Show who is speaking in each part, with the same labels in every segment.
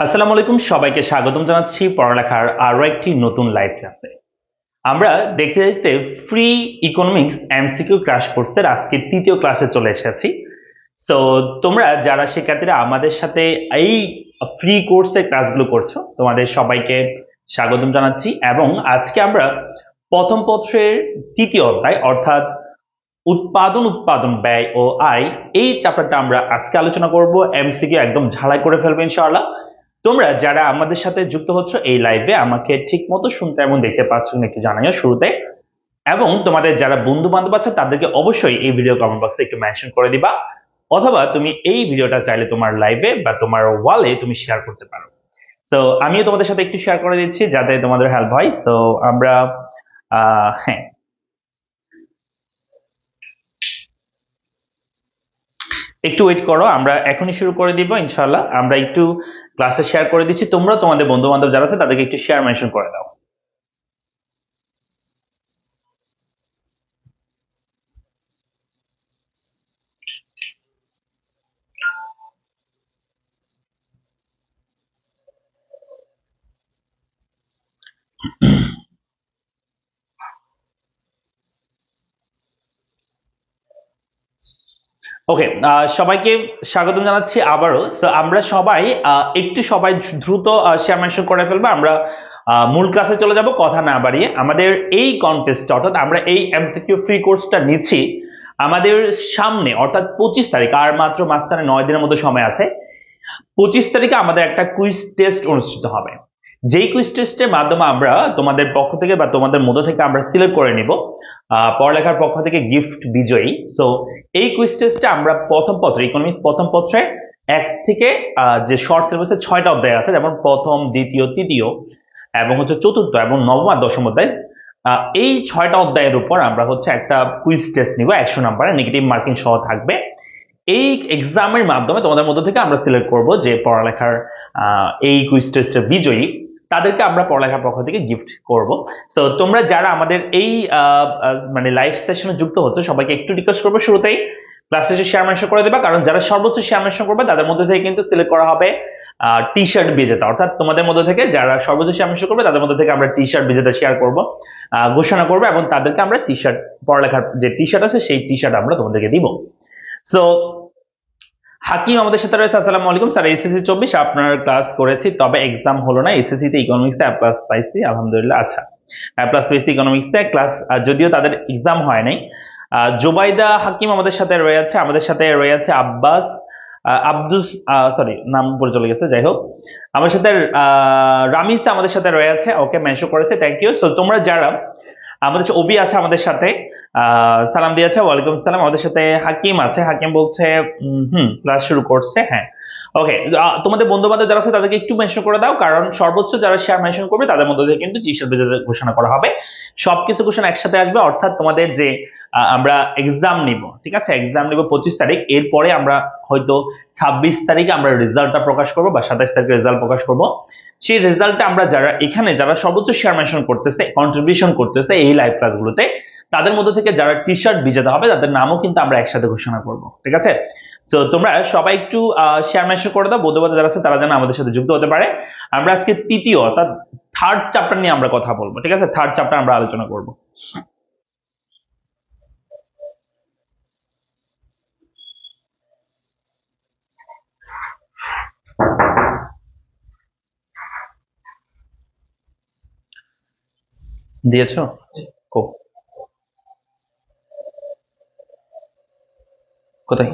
Speaker 1: আসসালামু আলাইকুম, সবাইকে স্বাগতম জানাচ্ছি পড়ালেখার আরো একটি নতুন লাইভ ক্লাসে। আমরা দেখতে দেখতে ফ্রি ইকোনমিক্স এমসিকিউ ক্র্যাশ কোর্সের আজকে তৃতীয় ক্লাসে চলে এসেছি। সো তোমরা যারা শিক্ষার্থীরা আমাদের সাথে এই ফ্রি কোর্সের ক্লাসগুলো করছো, তোমাদের সবাইকে স্বাগতম জানাচ্ছি। এবং আজকে আমরা প্রথম পত্রের তৃতীয় অধ্যায় অর্থাৎ উৎপাদন উৎপাদন ব্যয় ও আয়, এই চ্যাপ্টারটা আমরা আজকে আলোচনা করব। এমসিকিউ একদম ঝালাই করে ফেলবে ইনশাআল্লাহ। তোমরা যারা আমাদের সাথে যুক্ত হচ্ছ এই লাইভে, আমাকে ঠিক মতো শুনতে এবং দেখতে পাচ্ছ কিনা একটু জানাইও শুরুতে। এবং তোমাদের যারা বন্ধু বান্ধব আছে তাদেরকে অবশ্যই এই ভিডিও কমেন্ট বক্সে একটু মেনশন করে দিবা, অথবা তুমি এই ভিডিওটা চাইলে তোমার লাইভে বা তোমার ওয়ালে তুমি শেয়ার করতে পারো। তো আমিও তোমাদের সাথে একটু শেয়ার করে দিচ্ছি যাতে তোমাদের হেল্প হয়। সো আমরা হ্যাঁ, একটু ওয়েট করো, আমরা এখনই শুরু করে দিব ইনশাআল্লাহ। আমরা একটু ক্লাসে শেয়ার করে দিচ্ছি, তোমরা তোমাদের বন্ধু বান্ধব যারা আছে তাদেরকে একটু শেয়ার মেনশন করে দাও। ওকে, সবাইকে স্বাগতম জানাচ্ছি আবারও। তো আমরা সবাই একটু সবাই দ্রুত শেয়ার মেনশন করে ফেলবো। আমরা মূল ক্লাসে চলে যাব কথা না বাড়িয়ে। আমাদের এই কন্টেস্ট অর্থাৎ আমরা এই এমসিকিউ ফ্রি কোর্সটা নিচ্ছি আমাদের সামনে, অর্থাৎ 25 তারিখ, আর মাত্র মাঝখানে 9 দিনের মতো সময় আছে। 25 তারিখে আমাদের একটা কুইজ টেস্ট অনুষ্ঠিত হবে। যেই কুইজ টেস্টের মাধ্যমে আমরা তোমাদের পক্ষ থেকে বা তোমাদের মধ্যে থেকে আমরা সিলেক্ট করে নিব পড়ালেখার পক্ষ থেকে গিফট বিজয়ী। সো এই কুইজ টেস্টে আমরা প্রথম পত্র ইকোনমিক্স প্রথম পত্রে এক থেকে যে শর্ট সিলেবাসের 6টা অধ্যায় আছে, যেমন প্রথম, দ্বিতীয়, তৃতীয় এবং হচ্ছে চতুর্থ এবং নবম আর দশম অধ্যায়, এই 6টা অধ্যায়ের উপর আমরা হচ্ছে একটা কুইজ টেস্ট নিব 100 নাম্বারের, নেগেটিভ মার্কিং সহ থাকবে। এই এক্সামের মাধ্যমে তোমাদের মধ্য থেকে আমরা সিলেক্ট করব যে পড়ালেখার এই কুইজ টেস্টের বিজয়ী, তাদেরকে আমরা পড়ালেখার পক্ষ থেকে গিফট করব। সো তোমরা যারা আমাদের এই মানে লাইভ সেশনে যুক্ত হচ্ছে সবাইকে একটু রিকোয়েস্ট করবো শুরুতেই ক্লাস শেষে শেয়ার মেনশন করে দেবা, কারণ যারা সর্বোচ্চ শেয়ার মেনশন করবে তাদের মধ্যে থেকে কিন্তু সিলেক্ট করা হবে টি শার্ট বিজেতা। অর্থাৎ তোমাদের মধ্যে থেকে যারা সর্বোচ্চ শেয়ার মেনশন করবে তাদের মধ্যে থেকে আমরা টি শার্ট বিজেতা শেয়ার করব, ঘোষণা করবো, এবং তাদেরকে আমরা টি শার্ট, পড়ালেখার যে টি শার্ট আছে সেই টি শার্ট আমরা তোমাদেরকে দিব। সো হাকিম আমাদের সাথে রয়েছে। আসসালামু আলাইকুম স্যার, এসএসসি 24 আপনার ক্লাস করেছি, তবে এক্সাম হলো না। এসএসসি তে ইকোনমিক্সে এ প্লাস পাইছি, আলহামদুলিল্লাহ। আচ্ছা, এ প্লাস পেয়েছি ইকোনমিক্সে, ক্লাস যদিও তাদের এক্সাম হয় নাই। জুবাইদা হাকিম আমাদের সাথে রয়েছে, আমাদের সাথে রয়েছে আব্বাস আব্দুস, সরি নাম পরে চলে গেছে, যাই হোক। আমাদের সাথে রামিস আমাদের সাথে রয়েছে, ওকে মেনশন করেছে, থ্যাংক ইউ। সো তোমরা যারা আমাদের সাথে, ওবি আছে আমাদের সাথে, সালাম দিয়েছে, ওয়ালাইকুম সালাম। আমাদের সাথে হাকিম আছে, হাকিম বলছে ক্লাস শুরু করছে, হ্যাঁ ওকে। তোমাদের বন্ধু বান্ধব যারা আছে তাদেরকে একটু মেনশন করে দাও, কারণ সর্বোচ্চ যারা শেয়ার মেনশন করবে তাদের মধ্যে থেকে কিন্তু টি শার্ট ঘোষণা করা হবে। সবকিছু ঘোষণা একসাথে আসবে, অর্থাৎ তোমাদের যে আমরা এক্সাম নিব, ঠিক আছে, এক্সাম নিব 25 তারিখ, এরপরে আমরা হয়তো 26 তারিখে আমরা রেজাল্টটা প্রকাশ করবো বা 27 তারিখে রেজাল্ট প্রকাশ করব। সেই রেজাল্টে আমরা যারা এখানে যারা সর্বোচ্চ শেয়ার মেনশন করতেছে, কন্ট্রিবিউশন করতেছে এই লাইভ ক্লাসগুলোতে, তাদের মধ্যে থেকে যারা টি শার্ট বিজেতা হবে তাদের নামও কিন্তু আমরা একসাথে ঘোষণা করব, ঠিক আছে। তো তোমরা সবাই একটু শেয়ার মেনশন করে দাও, বন্ধুবান্ধব যারা আছে তারা যেন আমাদের সাথে যুক্ত হতে পারে। আমরা আজকে তৃতীয় অর্থাৎ থার্ড চ্যাপ্টার নিয়ে আমরা কথা বলবো, ঠিক আছে, থার্ড চ্যাপ্টার আমরা আলোচনা করব। দিয়েছো? কোথায়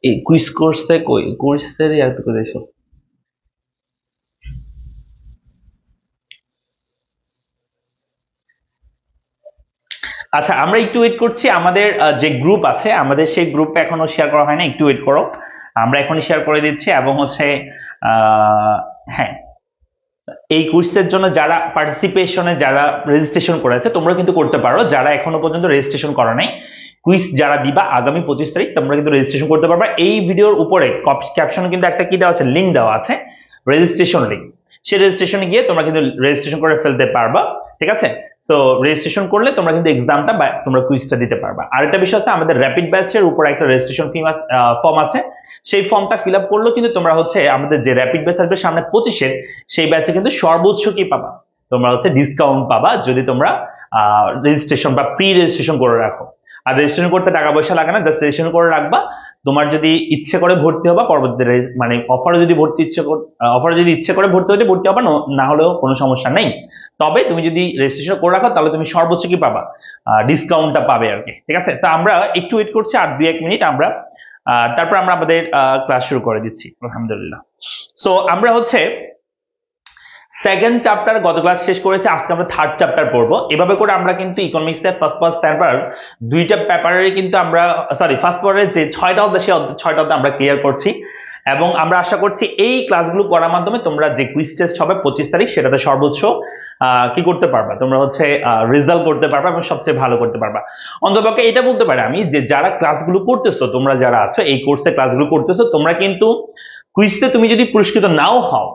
Speaker 1: এই কুইজ কোর্সে? কই কোর্সের ইয়ার তো করেছো? আচ্ছা, আমরা একটু ওয়েট করছি। আমাদের যে গ্রুপ আছে, আমাদের সেই গ্রুপে এখনো শেয়ার করা হয় না, একটু ওয়েট করো, আমরা এখনই শেয়ার করে দিচ্ছি। এবং হচ্ছে হ্যাঁ, এই কুইজের জন্য যারা পার্টিসিপেশনে যারা রেজিস্ট্রেশন করেছে তোমরা কিন্তু করতে পারো, যারা এখনো পর্যন্ত রেজিস্ট্রেশন করা নাই, কুইজ যারা দিবা আগামী 25 তারিখ তোমরা কিন্তু রেজিস্ট্রেশন করতে পারবা। এই ভিডিওর উপরে ক্যাপশনে কিন্তু একটা কি দেওয়া আছে, লিংক দেওয়া আছে, রেজিস্ট্রেশন লিংক। সেই রেজিস্ট্রেশনে গিয়ে তোমরা কিন্তু রেজিস্ট্রেশন করে ফেলতে পারবা, ঠিক আছে। সো রেজিস্ট্রেশন করলে তোমরা কিন্তু এক্সামটা বা তোমরা কুইজটা দিতে পারবা। আরেকটা বিষয় আছে, আমাদের র্যাপিড ব্যাচের উপর একটা রেজিস্ট্রেশন ফর্ম আছে, সেই ফর্মটা ফিল আপ করলেও কিন্তু তোমরা হচ্ছে আমাদের যে র্যাপিড ব্যাচ আসবে সামনে 25-এর, সেই ব্যাচে কিন্তু সর্বোচ্চ কি পাবা, তোমরা হচ্ছে ডিসকাউন্ট পাবা যদি তোমরা রেজিস্ট্রেশন বা প্রি রেজিস্ট্রেশন করে রাখো। আর রেজিস্ট্রেশন করতে টাকা পয়সা লাগে না, জাস্ট রেজিস্ট্রেশন করে রাখবা। তোমার যদি ইচ্ছে করে ভর্তি হবা পরবর্তীতে, মানে অফারে যদি ইচ্ছে করে ভর্তি হতে ভর্তি হবা, না হলেও কোনো সমস্যা নেই। তবে তুমি যদি রেজিস্ট্রেশন করে রাখো তাহলে তুমি সর্বোচ্চ কি পাবা, ডিসকাউন্টটা পাবে আর কি। ঠিক আছে, তো আমরা একটু ওয়েট করছি আর 2-1 মিনিট, আমরা তারপর আমরা আমাদের ক্লাস শুরু করে দিচ্ছি আলহামদুলিল্লাহ। সো আমরা হচ্ছে সেকেন্ড চ্যাপ্টার গত ক্লাস শেষ করেছি, আজকে আমরা থার্ড চ্যাপ্টার পড়বো। এভাবে করে আমরা কিন্তু ইকোনমিক্সের ফার্স্ট পেপার দুইটা পেপারের কিন্তু আমরা ফার্স্ট পেপারের যে 6টা অধ্যায় সেই 6টা অধ্যায় আমরা ক্লিয়ার করছি, এবং আমরা আশা করছি এই ক্লাসগুলো করার মাধ্যমে তোমরা যে কুইজ টেস্ট হবে 25 তারিখ সেটাতে সর্বোচ্চ কি করতে পারবা, তোমরা হচ্ছে রেজাল্ট করতে পারবা এবং সবচেয়ে ভালো করতে পারবা। অন্ততপক্ষে এটা বলতে পারি আমি যে যারা ক্লাসগুলো করতেছো, তোমরা যারা আছো এই কোর্সে ক্লাসগুলো করতেছো, তোমরা কিন্তু কুইজতে তুমি যদি পুরস্কৃত নাও হও,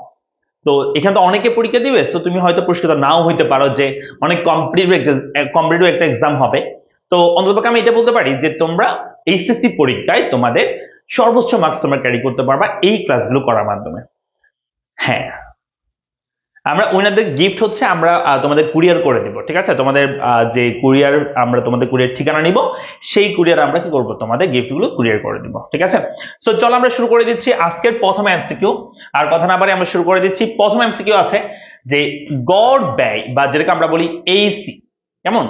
Speaker 1: তো এখানে তো অনেকে পরীক্ষা দিবে, তো তুমি হয়তো পুরস্কৃত নাও হইতে পারো, যে অনেক কম্পিটিটিভ একটা এক্সাম হবে। তো অন্ততপক্ষে আমি এটা বলতে পারি যে তোমরা এইচএসসি পরীক্ষায় তোমাদের সর্বোচ্চ মার্কস তোমরা ক্যারি করতে পারবা এই ক্লাসগুলো করার মাধ্যমে। হ্যাঁ, আমরা উইনারদের গিফট হচ্ছে আমরা তোমাদের কুরিয়ার করে দিব। ঠিক আছে, তোমাদের যে কুরিয়ার, আমরা তোমাদের কুরিয়ার ঠিকানা নিব, সেই কুরিয়ার আমরা কি করব, তোমাদের গিফটগুলো কুরিয়ার করে দিব। ঠিক আছে, সো চলো আমরা শুরু করে দিচ্ছি আজকের প্রথম এমসিকিউ। আর কথা না বাড়িয়ে আমরা শুরু করে দিচ্ছি। প্রথম এমসিকিউ আছে যে গড় ব্যয় বা যেটাকে আমরা বলি এইসি, কেমন,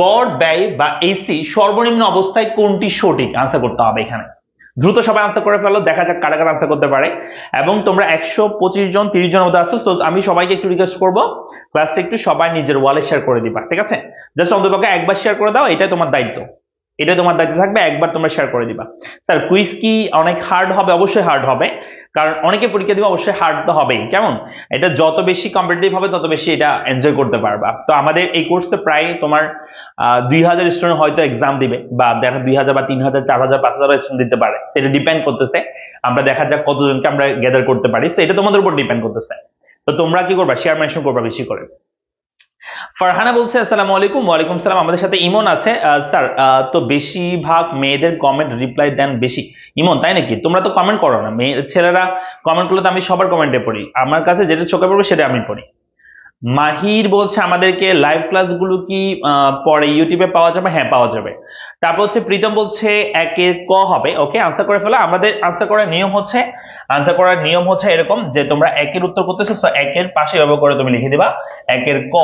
Speaker 1: গড় ব্যয় বা এইসি সর্বনিম্ন অবস্থায় কোনটি সঠিক, আনসার করতে হবে এখানে। দ্রুত সবাই আনসার করে ফেলো, দেখা যাক কারা কারা আনসার করতে পারে। এবং তোমরা 125 জন 30 জন মধ্যে আসছো, তো আমি সবাইকে একটু রিকোয়েস্ট করবো ক্লাসটা একটু সবাই নিজের ওয়ালে শেয়ার করে দিবা। ঠিক আছে, জাস্ট অন্ততপক্ষে একবার শেয়ার করে দাও, এটাই তোমার দায়িত্ব, এটা তোমার দায়িত্ব থাকবে, একবার তোমরা শেয়ার করে দিবা। স্যার কুইজ কি অনেক হার্ড হবে? অবশ্যই হার্ড হবে, কারণ অনেকে পরীক্ষা দিবে, অবশ্যই হার্ড তো হবেই। কেমন, এটা যত বেশি কম্পিটিটিভ হবে তত বেশি এটা এনজয় করতে পারবা। তো আমাদের এই কোর্সে প্রায় তোমার 2000 স্টুডেন্ট হয়তো এক্সাম দিবে, বা দেখা 2000 বা 3000 4000 5000 স্টুডেন্ট দিতে পারে, এটা ডিপেন্ড করতেছে, আমরা দেখা যাক কতজনকে আমরা গ্যাদার করতে পারি, তো এটা তোমাদের উপর ডিপেন্ড করতেছে। তো তোমরা কি করবা, শেয়ার মেনশন করবা বেশি করে। ফারহানা বলছে আসসালামু আলাইকুম। ওয়ালাইকুম সালাম। আমাদের সাথে ইমন আছে। স্যার তো বেশিরভাগ মেয়েদের কমেন্ট রিপ্লাই দেন বেশি। ইমন, তাই নাকি? তোমরা তো কমেন্ট করো না, ছেলেরা কমেন্ট করলে তো আমি সবার কমেন্টে পড়ি, আমার কাছে যেটা চোখে পড়বে সেটা আমি পড়ি। মাহির বলছে আমাদেরকে লাইভ ক্লাসগুলো কি পরে ইউটিউবে পাওয়া যাবে? হ্যাঁ, পাওয়া যাবে। তারপর হচ্ছে প্রীতম বলছে একের ক হবে। ওকে, আনসার করে ফেলো। আমাদের আনসার করার নিয়ম হচ্ছে এরকম যে তোমরা একের উত্তর করতেছো, তো একের পাশে এভাবে করে তুমি লিখে দিবা একের ক,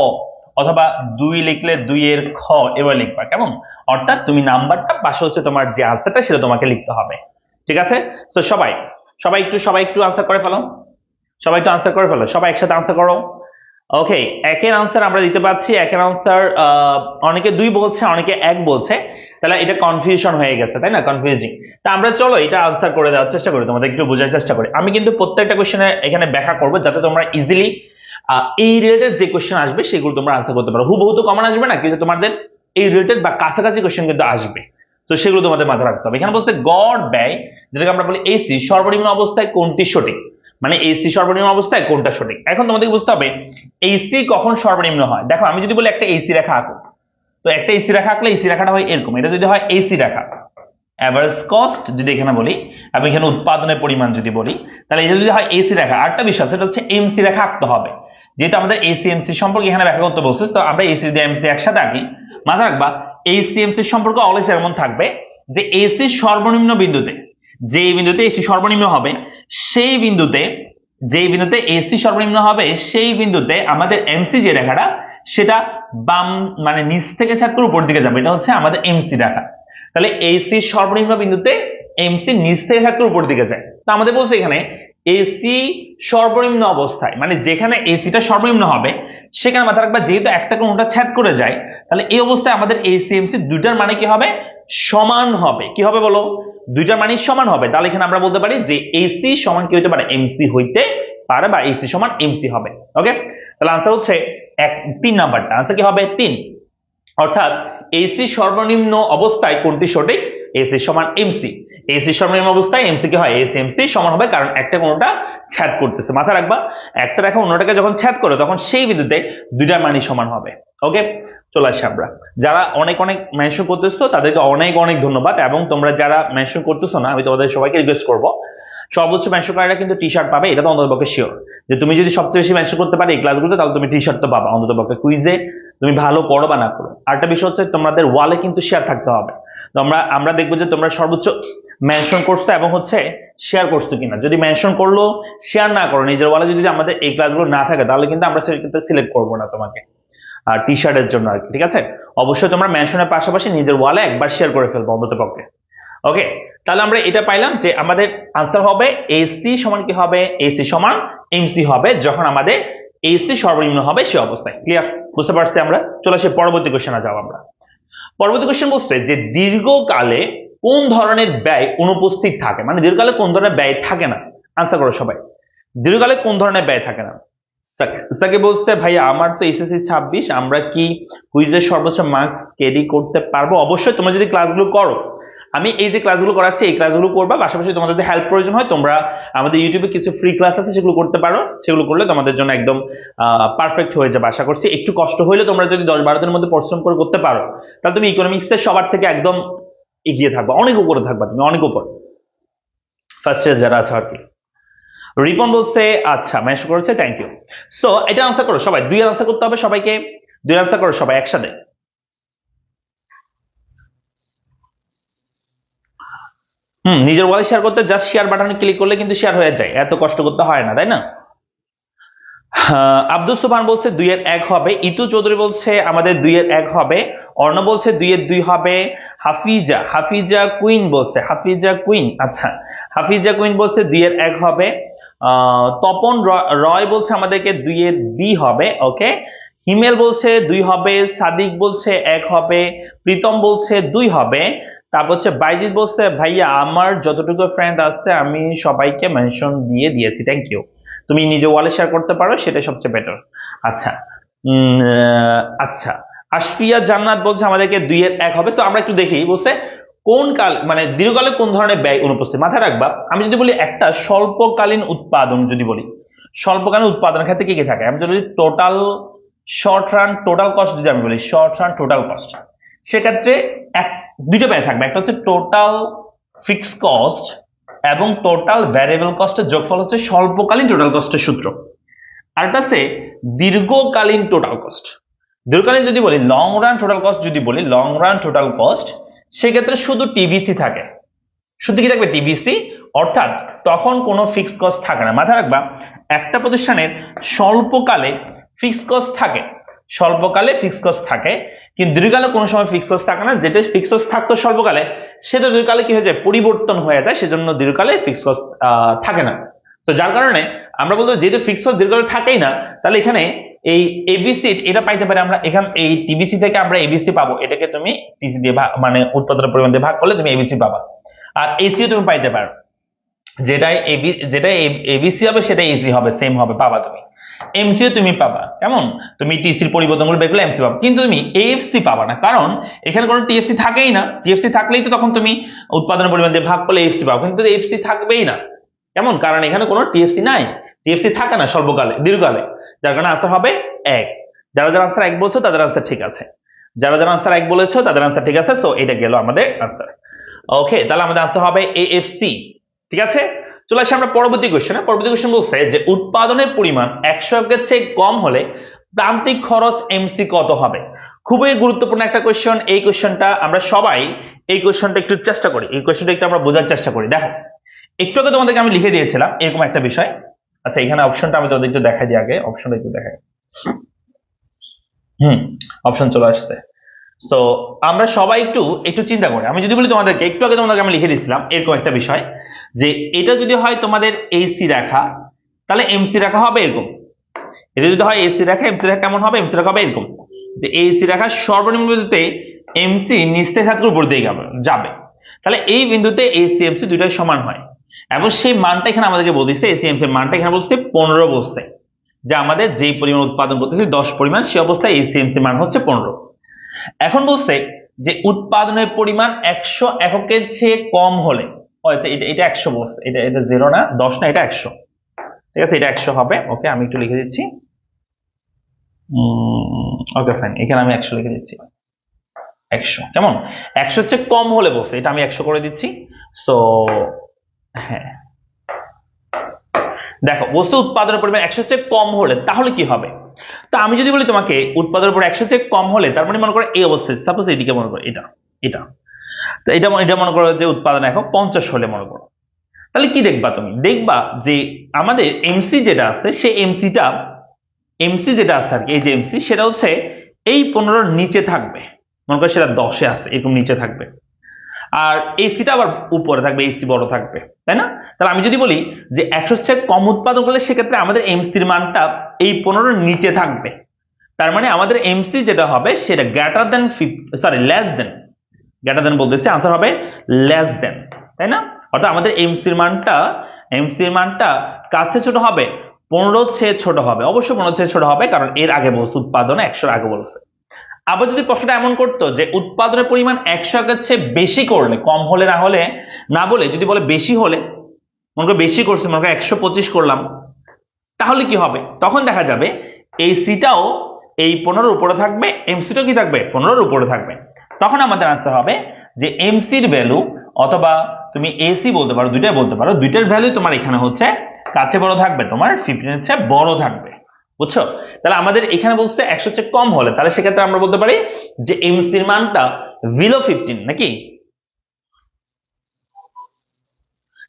Speaker 1: অথবা 2 লিখলে 2 এর খ এবার লিখবা, কেমন, অর্থাৎ তুমি নাম্বারটা পাশে হচ্ছে তোমার যে আনসারটা সেটা তোমাকে লিখতে হবে। ঠিক আছে, তো সবাই একটু আনসার করে ফেলো, সবাই একটু আনসার করে ফেলো, সবাই একসাথে আনসার করো। ওকে, একের আনসার আমরা দিতে পারছি। একের আনসার অনেকে 2 বলছে, অনেকে 1 বলছে, তাহলে এটা কনফিউশন হয়ে গেছে, তাই না, কনফিউজিং। তা আমরা চলো এটা আনসার করে দেওয়ার চেষ্টা করি, তোমাদের একটু বোঝার চেষ্টা করি। আমি কিন্তু প্রত্যেকটা কোশ্চেনে এখানে ব্যাখ্যা করবো, যাতে তোমরা ইজিলি এই রিলেটেড যে কোশ্চেন আসবে সেগুলো তোমরা আনসার করতে পারো। হুবহু তো কমন আসবে না, কিন্তু তোমাদের এই রিলেটেড বা কাছাকাছি কোশ্চেন কিন্তু আসবে, তো সেগুলো তোমাদের মাথায় রাখতে হবে। এখানে বলতে গড় ব্যয়, যেটাকে আমরা বলি এইসি, সর্বনিম্ন অবস্থায় কোনটি সঠিক, মানে এইসি সর্বনিম্ন অবস্থায় কোনটা সঠিক। এখন তোমাদেরকে বুঝতে হবে এইসি কখন সর্বনিম্ন হয়। দেখো আমি যদি বলি একটা এইসি রেখা আঁকো, তো একটা এইসি রেখা আঁকলে এইসি রেখাটা হয় এরকম, এটা যদি হয় এইসি রেখা, এভারেজ কস্ট যদি এখানে বলি, এবং এখানে উৎপাদনের পরিমাণ যদি বলি, তাহলে এটা যদি হয় এসি রেখা। আরেকটা বিষয় সেটা হচ্ছে এমসি রেখা আঁকতে হবে, যেহেতু আমাদের এসি এমসি সম্পর্কে এখানে ব্যাখ্যা করতে বলছি, তো আমরা এসি দিয়ে এমসি একসাথে আঁকি। মাথায় রাখবা এসি এমসি সম্পর্ক অলওয়েজ এমন থাকবে যে এসি সর্বনিম্ন বিন্দুতে, যে বিন্দুতে এসি সর্বনিম্ন হবে সেই বিন্দুতে, যেই বিন্দুতে এসি সর্বনিম্ন হবে সেই বিন্দুতে আমাদের এমসি যে রেখাটা সেটা বাম মানে নিচ থেকে ছেদ করে উপর দিকে যাবে, এটা হচ্ছে আমাদের এমসি রেখা। তাহলে এসি সর্বনিম্ন বিন্দুতে এমসি নিচ থেকে ছেদ করে উপর দিকে যায়। তো আমাদের বলছে এখানে এসি সর্বনিম্ন অবস্থায়, মানে যেখানে এসিটা সর্বনিম্ন হবে সেখানে মাথা রাখবা যেহেতু একটা কোণটা ছেদ করে যায়, তাহলে এই অবস্থায় আমাদের এসি এমসি দুইটার মানে কি হবে, সমান হবে। কি হবে বলো, দুইটার মানে সমান হবে। তাহলে এখানে আমরা বলতে পারি যে এসি সমান কি হইতে পারে, এমসি হইতে পারে, বা এসি সমান এমসি হবে। ওকে, তাহলে আনসার হচ্ছে 3 নাম্বারটা, আনসার কি হবে 3, অর্থাৎ এসি সর্বনিম্ন অবস্থায় কোনটি সঠিক, এসি সমান এমসি। এসি সর্বনিম্ন অবস্থায় এমসি কি হয়, এসি এমসি সমান হবে, কারণ একটা কোণটা ছেদ করতেছে। মাথা রাখবা একটা রেখা অন্যটাকে যখন ছেদ করে তখন সেই বিন্দুতে দুইটার মানই সমান হবে। ওকে, চলে আসি আমরা। যারা অনেক অনেক মেনশন করতেছো তাদেরকে অনেক অনেক ধন্যবাদ, এবং তোমরা যারা মেনশন করতেছো না আমি তোমাদের সবাইকে রিকোয়েস্ট করবো সর্বোচ্চ মেনশনকারীরা কিন্তু টি শার্ট পাবে, এটা তো অন্ততপক্ষে শিওর। যে তুমি যদি সবচেয়ে বেশি মেনশন করতে পারো এই ক্লাসগুলোতে তাহলে তুমি টি শার্ট তো পাবা অন্ততপক্ষে, কুইজে তুমি ভালো পড়ো বা না পড়ো। আরেকটা বিষয় হচ্ছে তোমাদের ওয়ালে কিন্তু শেয়ার থাকতে হবে। তো আমরা দেখবো যে তোমরা সর্বোচ্চ মেনশন করছো এবং হচ্ছে শেয়ার করছো কিনা। যদি মেনশন করলো শেয়ার না করো নিজের ওয়ালে, যদি আমাদের এই ক্লাসগুলো না থাকে তাহলে কিন্তু আমরা সেক্ষেত্রে সিলেক্ট করবো না তোমাকে আর টি শার্টের জন্য আর কি, ঠিক আছে। অবশ্যই তোমরা মেনশনের পাশাপাশি নিজের ওয়ালে একবার শেয়ার করে ফেলবো অন্ততপক্ষে। ওকে, তাহলে আমরা এটা পাইলাম যে আমাদের আনসার হবে এসি সমান কি হবে, এসি সমান এমসি হবে যখন আমাদের এসি সর্বনিম্ন হবে সে অবস্থায়। ক্লিয়ার, বুঝতে পারছি আমরা। চলে আসি পরবর্তী কোশ্চেনে যাও আমরা। পরবর্তী কোশ্চেন বলছে যে দীর্ঘকালে কোন ধরনের ব্যয় অনুপস্থিত থাকে, মানে দীর্ঘকালে কোন ধরনের ব্যয় থাকে না। আনসার করো সবাই, দীর্ঘকালে কোন ধরনের ব্যয় থাকে না। সাকে বলছে ভাইয়া আমার তো এসএসসি 26, আমরা কি কুইজের সর্বোচ্চ মার্কস ক্যারি করতে পারবো? অবশ্যই তোমরা যদি ক্লাসগুলো করো, আমি এই যে ক্লাসগুলো করাচ্ছি এই ক্লাসগুলো করবা, পাশাপাশি তোমাদের যদি হেল্প প্রয়োজন হয় তোমরা আমাদের ইউটিউবে কিছু ফ্রি ক্লাস আছে সেগুলো করতে পারো, সেগুলো করলে তোমাদের জন্য একদম পারফেক্ট হয়ে যাবে আশা করছি। একটু কষ্ট হইলে তোমরা যদি 10-12 দিনের মধ্যে পরিশ্রম করে করতে পারো তাহলে তুমি ইকোনমিক্সের সবার থেকে একদম এগিয়ে থাকবা, অনেক উপরে থাকবা তুমি, অনেক উপর ফার্স্ট ইয়ার যারা আছে আর কি। রিপন বলছে আচ্ছা মেনশন করেছে, থ্যাংক ইউ। সো এটা আনসার করো সবাই, 2 আনসার করতে হবে সবাইকে, 2 আনসার করো সবাই একসাথে। নিজের ওয়ালে শেয়ার করতে জাস্ট শেয়ার বাটনে ক্লিক করলে কিন্তু শেয়ার হয়ে যায়, এত কষ্ট করতে হয় না, তাই না? আব্দুল সুবহান বলছে 2 এর 1 হবে, ইতু চৌধুরী বলছে আমাদের 2 এর 1 হবে, অর্ণ বলছে 2 এর 2 হবে, হাফিজা কুইন বলছে, হাফিজা কুইন, আচ্ছা হাফিজা কুইন বলছে 2 এর 1 হবে। তপন রয় বলছে আমাদেরকে 2 এর 2 হবে। ওকে, হিমেল বলছে 2 হবে, সাদিক বলছে 1 হবে, প্রীতম বলছে 2 হবে। তারপর হচ্ছে বাইজিৎ বলছে ভাইয়া আমার যতটুকু ফ্রেন্ড আছে আমি সবাইকে মেনশন দিয়ে দিয়েছি, থ্যাংক ইউ। তুমি নিজে ওয়ালে শেয়ার করতে পারো সেটাই সবচেয়ে বেটার। আচ্ছা আচ্ছা, আশফিয়া জান্নাত বলছে আমাদেরকে 2 এর 1 হবে। তো আমরা একটু দেখি বলছে কোন কাল, মানে দীর্ঘকালে কোন ধরনের ব্যয় অনুপস্থিত। মাথায় রাখবা আমি যদি বলি একটা স্বল্পকালীন উৎপাদন, যদি বলি স্বল্পকালীন উৎপাদনের ক্ষেত্রে কি কি থাকে, আমি যদি total short run total cost, যদি আমি বলি শর্ট রান টোটাল কস্ট, সেক্ষেত্রে দুইটা ব্যয় থাকবে, একটা হচ্ছে টোটাল ফিক্স কস্ট এবং টোটাল ভ্যারিয়েবল কস্টের যোগফল হচ্ছে স্বল্পকালীন টোটাল কস্টের সূত্র। আরেকটা আছে দীর্ঘকালীন টোটাল কস্ট। দীর্ঘকালীন যদি বলি লং রান টোটাল কস্ট, যদি বলি লং রান টোটাল কস্ট, সেক্ষেত্রে শুধু টিবিসি থাকে, শুধু কি থাকবে টিবিসি, অর্থাৎ তখন কোনো ফিক্সড কস্ট থাকে না। মাথায় রাখবা একটা প্রতিষ্ঠানের স্বল্পকালে ফিক্সড কস্ট থাকে, স্বল্পকালে ফিক্সড কস্ট থাকে, কিন্তু দীর্ঘকালে কোনো সময় ফিক্সড কস্ট থাকে না। যেটা ফিক্সড কস্ট থাকতো স্বল্পকালে সেটা দীর্ঘকালে কি হয়ে যায়, পরিবর্তন হয়ে যায়, সেজন্য দীর্ঘকালে ফিক্সড কস্ট থাকে না। তো যার কারণে আমরা বলবো যেহেতু ফিক্সড কস্ট দীর্ঘকালে থাকেই না, তাহলে এখানে এই এবিসি এটা পাইতে পারে আমরা, এখানে এই টিবিসি থেকে আমরা এবিসি পাবো, এটাকে তুমি টিসি দিয়ে মানে উৎপাদনের পরিমাণ দিয়ে ভাগ করলে তুমি এবিসি পাবা। আর এসিও তুমি পাইতে পারো, যেটাই এবিসি হবে সেটাই এসি হবে, সেম হবে, পাবা তুমি। এমসিও তুমি পাবা, কেমন তুমি টিসির পরিবর্তনগুলো বের করলে এমসি পাবা, কিন্তু তুমি এএফসি পাবা না, কারণ এখানে কোনো টিএফসি থাকেই না। টিএফসি থাকলেই তো তখন তুমি উৎপাদনের পরিমাণ দিয়ে ভাগ করলে এফসি পাবো, কিন্তু এফসি থাকবেই না, কেমন, কারণ এখানে কোনো টিএফসি নাই, টিএফসি থাকে না স্বল্পকালে, দীর্ঘকালে। যার কারণে আনসার হবে 1। যারা যারা আনসার 1 বলছো তাদের আনসার ঠিক আছে, যারা যারা আনসার 1 বলেছো তাদের আনসার ঠিক আছে। তো এটা গেল আমাদের আনসার। ওকে, তাহলে আমাদের আনসার হবে এএফসি, ঠিক আছে। চলে আসি আমরা পরবর্তী কোশ্চেনে। পরবর্তী কোশ্চেন বলছে যে উৎপাদনের পরিমাণ 100 এর চেয়ে কম হলে প্রান্তিক খরচ এমসি কত হবে। খুবই গুরুত্বপূর্ণ একটা কোশ্চেন। এই কোশ্চেনটা আমরা সবাই এই কোশ্চেনটা একটু চেষ্টা করি, এই কোশ্চেনটা একটু আমরা বোঝার চেষ্টা করি। দেখো একটু আগে তোমাদেরকে আমি লিখে দিয়েছিলাম এরকম একটা বিষয়। আচ্ছা এখানে অপশনটা আমি তোমাদের একটু দেখাই দিই, আগে অপশনটা একটু দেখাই। অপশন চলে আসছে। তো আমরা সবাই একটু একটু চিন্তা করি, আমি যদি বলি তোমাদেরকে একটু আগে তোমাদেরকে আমি লিখে দিয়েছিলাম এরকম একটা বিষয়, যে এটা যদি হয় তোমাদের এসি রেখা তাহলে এমসি রেখা হবে এরকম। এটা যদি হয় এসি রেখা, এমসি রেখা কেমন হবে, এমসি রেখা হবে এরকম, যে এসি রেখার সর্বনিম্ন বিন্দুতে এমসি নিস্তেজ হাতের উপর দিয়ে যাবে। তাহলে এই বিন্দুতে এসি এমসি দুইটাই সমান হয়, এবং সেই মানটা এখানে আমাদেরকে বলছে, এসি এমসি মানটা এখানে বলছে 15 বলছে, যে আমাদের যে পরিমাণ উৎপাদন করতেছি 10 পরিমাণ, সে অবস্থায় এসি এমসি মান হচ্ছে 15। এখন বলছে যে উৎপাদনের পরিমাণ 100 এককের চেয়ে কম হলে, এটা 100 বলছে, এটা 0 না 10 না, এটা 100, ঠিক আছে, এটা 100 হবে। ওকে আমি একটু লিখে দিচ্ছি, ওকে ফাইন, এখানে আমি 100 লিখে দিচ্ছি। 100 কেমন? 100 চেয়ে কম হলে বলছে, এটা আমি 100 করে দিচ্ছি। সো হ্যাঁ, দেখো বস্তু উৎপাদনের পরিমাণ 100 চেয়ে কম হলে তাহলে কি হবে? তো আমি যদি বলি তোমাকে উৎপাদনের পর 100 চেয়ে কম হলে, তার মানে মনে করো এই অবস্থায়, সাপোজ এইদিকে মনে করো এটা এটা তো এটা এটা মনে করো যে উৎপাদন একক 50 হলে মনে করো, তাহলে কি দেখবা? তুমি দেখবা যে আমাদের এমসি যেটা আছে, সেই এমসি যেটা আছে আর কি, এই যে এমসি সেটা হচ্ছে এই 15 নিচে থাকবে। মনে করো সেটা 10-এ আছে, এরকম নিচে থাকবে। আর এসিটা আবার উপরে থাকবে, এসি বড় থাকবে, তাই না? তাহলে আমি যদি বলি যে 100 চেয়ে কম উৎপাদন করলে, সেক্ষেত্রে আমাদের এমসির মানটা এই 15 নিচে থাকবে। তার মানে আমাদের এমসি যেটা হবে সেটা greater than less than, greater than বলতেছি, আনসার হবে লেস দেন, তাই না? অর্থাৎ আমাদের এমসির মানটা কার চেয়ে ছোট হবে? 15 চেয়ে ছোট হবে, অবশ্যই 15 চেয়ে ছোট হবে, কারণ এর আগে বলছে উৎপাদনে 100 আগে বলছে। আবার যদি প্রশ্নটা এমন করতো যে উৎপাদনের পরিমাণ 100 এর চেয়ে বেশি করলে, কম হলে না বলে যদি বলে বেশি হলে, মনে করো বেশি করছি, মনে করো 125 করলাম, তাহলে কি হবে? তখন দেখা যাবে এই সিটাও এই 15 উপরে থাকবে, এমসিটাও কি থাকবে? 15 উপরে থাকবে। তখন আমাদের আনসার হবে যে এমসির ভ্যালু, অথবা তুমি এসি বলতে পারো, দুইটাই বলতে পারো, দুইটার ভ্যালু তোমার এখানে হচ্ছে কার চেয়ে বড় থাকবে? তোমার 15 এর চেয়ে বড় থাকবে। বুঝছো? তাহলে আমাদের এখানে বলতে 100 চেয়ে কম হলে, তাহলে সেক্ষেত্রে আমরা বলতে পারি যে এমসির মানটা বিলো 15, নাকি?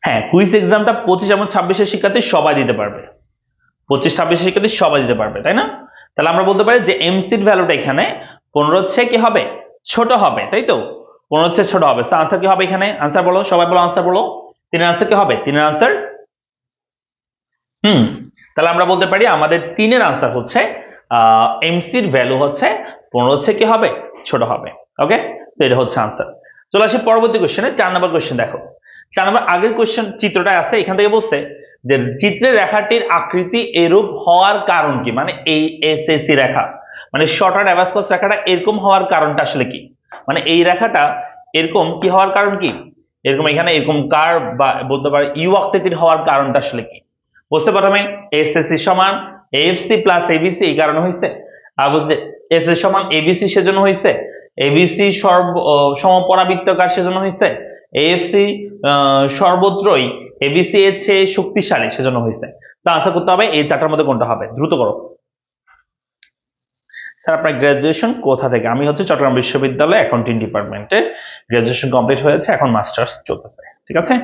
Speaker 1: হ্যাঁ, কুইজ এক্সামটা 25 এবং 26 শিক্ষার্থী সবাই দিতে পারবে, 25-26 শিক্ষার্থী সবাই দিতে পারবে, তাই না? তাহলে আমরা বলতে পারি যে এমসির ভ্যালুটা এখানে 15 হচ্ছে কি হবে? ছোট হবে, তাই তো? 15 হচ্ছে ছোট হবে। আনসার কি হবে এখানে? আনসার বলো, সবাই বলো, আনসার বলো। তিনের আনসার কি হবে? তিনের আনসার হুম তাহলে আমরা বলতে পারি আমাদের তিনের আনসার হচ্ছে এমসির ভ্যালু হচ্ছে 15 হচ্ছে কি হবে? ছোট হবে। ওকে, তো এটা হচ্ছে আনসার। চলে আসি পরবর্তী কোশ্চেনে, 4 নম্বর কোশ্চেন দেখো। 4 নম্বর আগের কোশ্চেন চিত্রটা আছে, এখান থেকে বলছে যে চিত্রের রেখাটির আকৃতি এরূপ হওয়ার কারণ কি? মানে এই এসএসসি রেখা, মানে শর্টার অ্যাবাসকস রেখাটা এরকম হওয়ার কারণটা আসলে কি? মানে এই রেখাটা এরকম কি হওয়ার কারণ কি? এরকম এখানে এরকম কার্ভ বা বলতে পারি ইউ আকৃতির হওয়ার কারণটা আসলে কি? বলছে প্রথমে এসএসসি সমান এএফসি প্লাস এবিসি, এই কারণে হয়েছে। আর বলছে এসএসসি সমান এবিসি, সেজন্য হয়েছে। এবিসি সমপরাবৃত্তাকার, সেজন্য হয়েছে। এএফসি সর্বত্রই এবিসি এর চেয়ে শক্তিশালী, সেজন্য হয়েছে। তো আনসার করতে হবে এই চারটার মধ্যে কোনটা হবে, দ্রুত করো। স্যার আপনার গ্রাজুয়েশন কোথা থেকে? আমি হচ্ছে চট্টগ্রাম বিশ্ববিদ্যালয় অ্যাকাউন্টিং ডিপার্টমেন্টে গ্রাজুয়েশন কমপ্লিট হয়েছে, এখন মাস্টার্স চলতেছে। ঠিক আছে,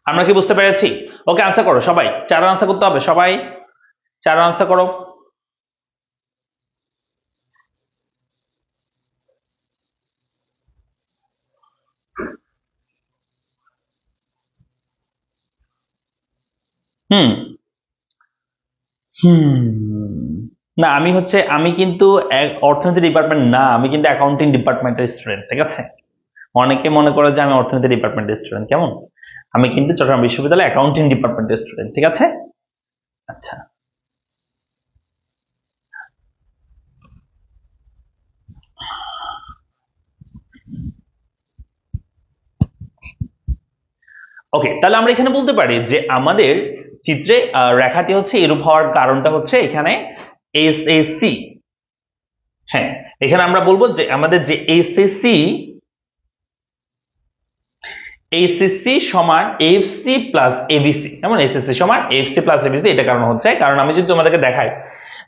Speaker 1: আমরা কি বুঝতে পেরেছি? ওকে, আনসার করো সবাই, 4 আনসার করতে হবে সবাই, 4 আনসার করো। হুম হুম না, আমি কিন্তু অর্থনীতি ডিপার্টমেন্ট না, আমি কিন্তু অ্যাকাউন্টিং ডিপার্টমেন্টের স্টুডেন্ট। ঠিক আছে, অনেকে মনে করে যে আমি অর্থনীতি ডিপার্টমেন্টের স্টুডেন্ট, কেমন? আমি কিন্তু চট্টগ্রাম বিশ্ববিদ্যালয় অ্যাকাউন্টিং ডিপার্টমেন্টের স্টুডেন্ট। ঠিক আছে, আচ্ছা। ওকে, তাহলে আমরা এখানে বলতে পারি যে আমাদের চিত্রে রেখাটি হচ্ছে এরূপ হওয়ার কারণটা হচ্ছে এখানে এস এস সি। হ্যাঁ, এখানে আমরা বলবো যে আমাদের যে এসএসসি এসএসসি সমান এফসি প্লাস এবিসি, যেমন এসএসসি সমান এফসি প্লাস এবিসি, এটা কারণ হচ্ছে, কারণ আমি যদি তোমাদেরকে দেখাই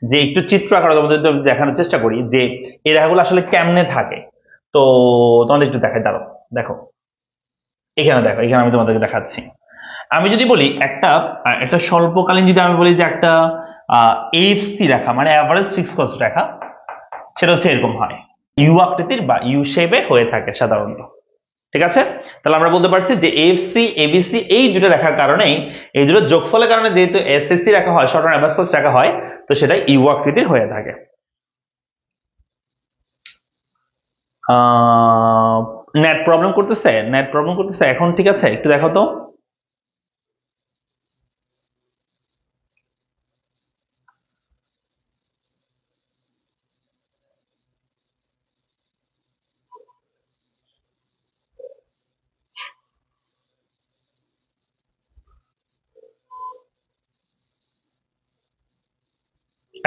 Speaker 1: যে একটু চিত্র আকারে তোমাদের দেখানোর চেষ্টা করি যে এই রেখাগুলো আসলে কেমনে থাকে, তো তোমাদের একটু দেখাই, দাঁড়ো। দেখো এখানে, দেখো এখানে আমি তোমাদেরকে দেখাচ্ছি। আমি যদি বলি একটা একটা স্বল্পকালীন, যদি আমি বলি যে একটা এফসি রেখা, মানে অ্যাভারেজ ফিক্সড কস্ট রেখা, সেটা হচ্ছে এরকম হয়, ইউ আকৃতির বা ইউ শেপে হয়ে থাকে সাধারণত। ঠিক আছে, তাহলে আমরা বলতে পারছি যে এফসি এবিসি এই দুটো রেখার কারণেই, এই দুটো যোগফলের কারণে যেহেতু এসএসসি রাখা হয়, শর্ট টার্ম অ্যাভারেজ রাখা হয়, তো সেটা ইউ আকৃতির হয়ে থাকে। নেট প্রবলেম করতেছে এখন। ঠিক আছে, একটু দেখো তো।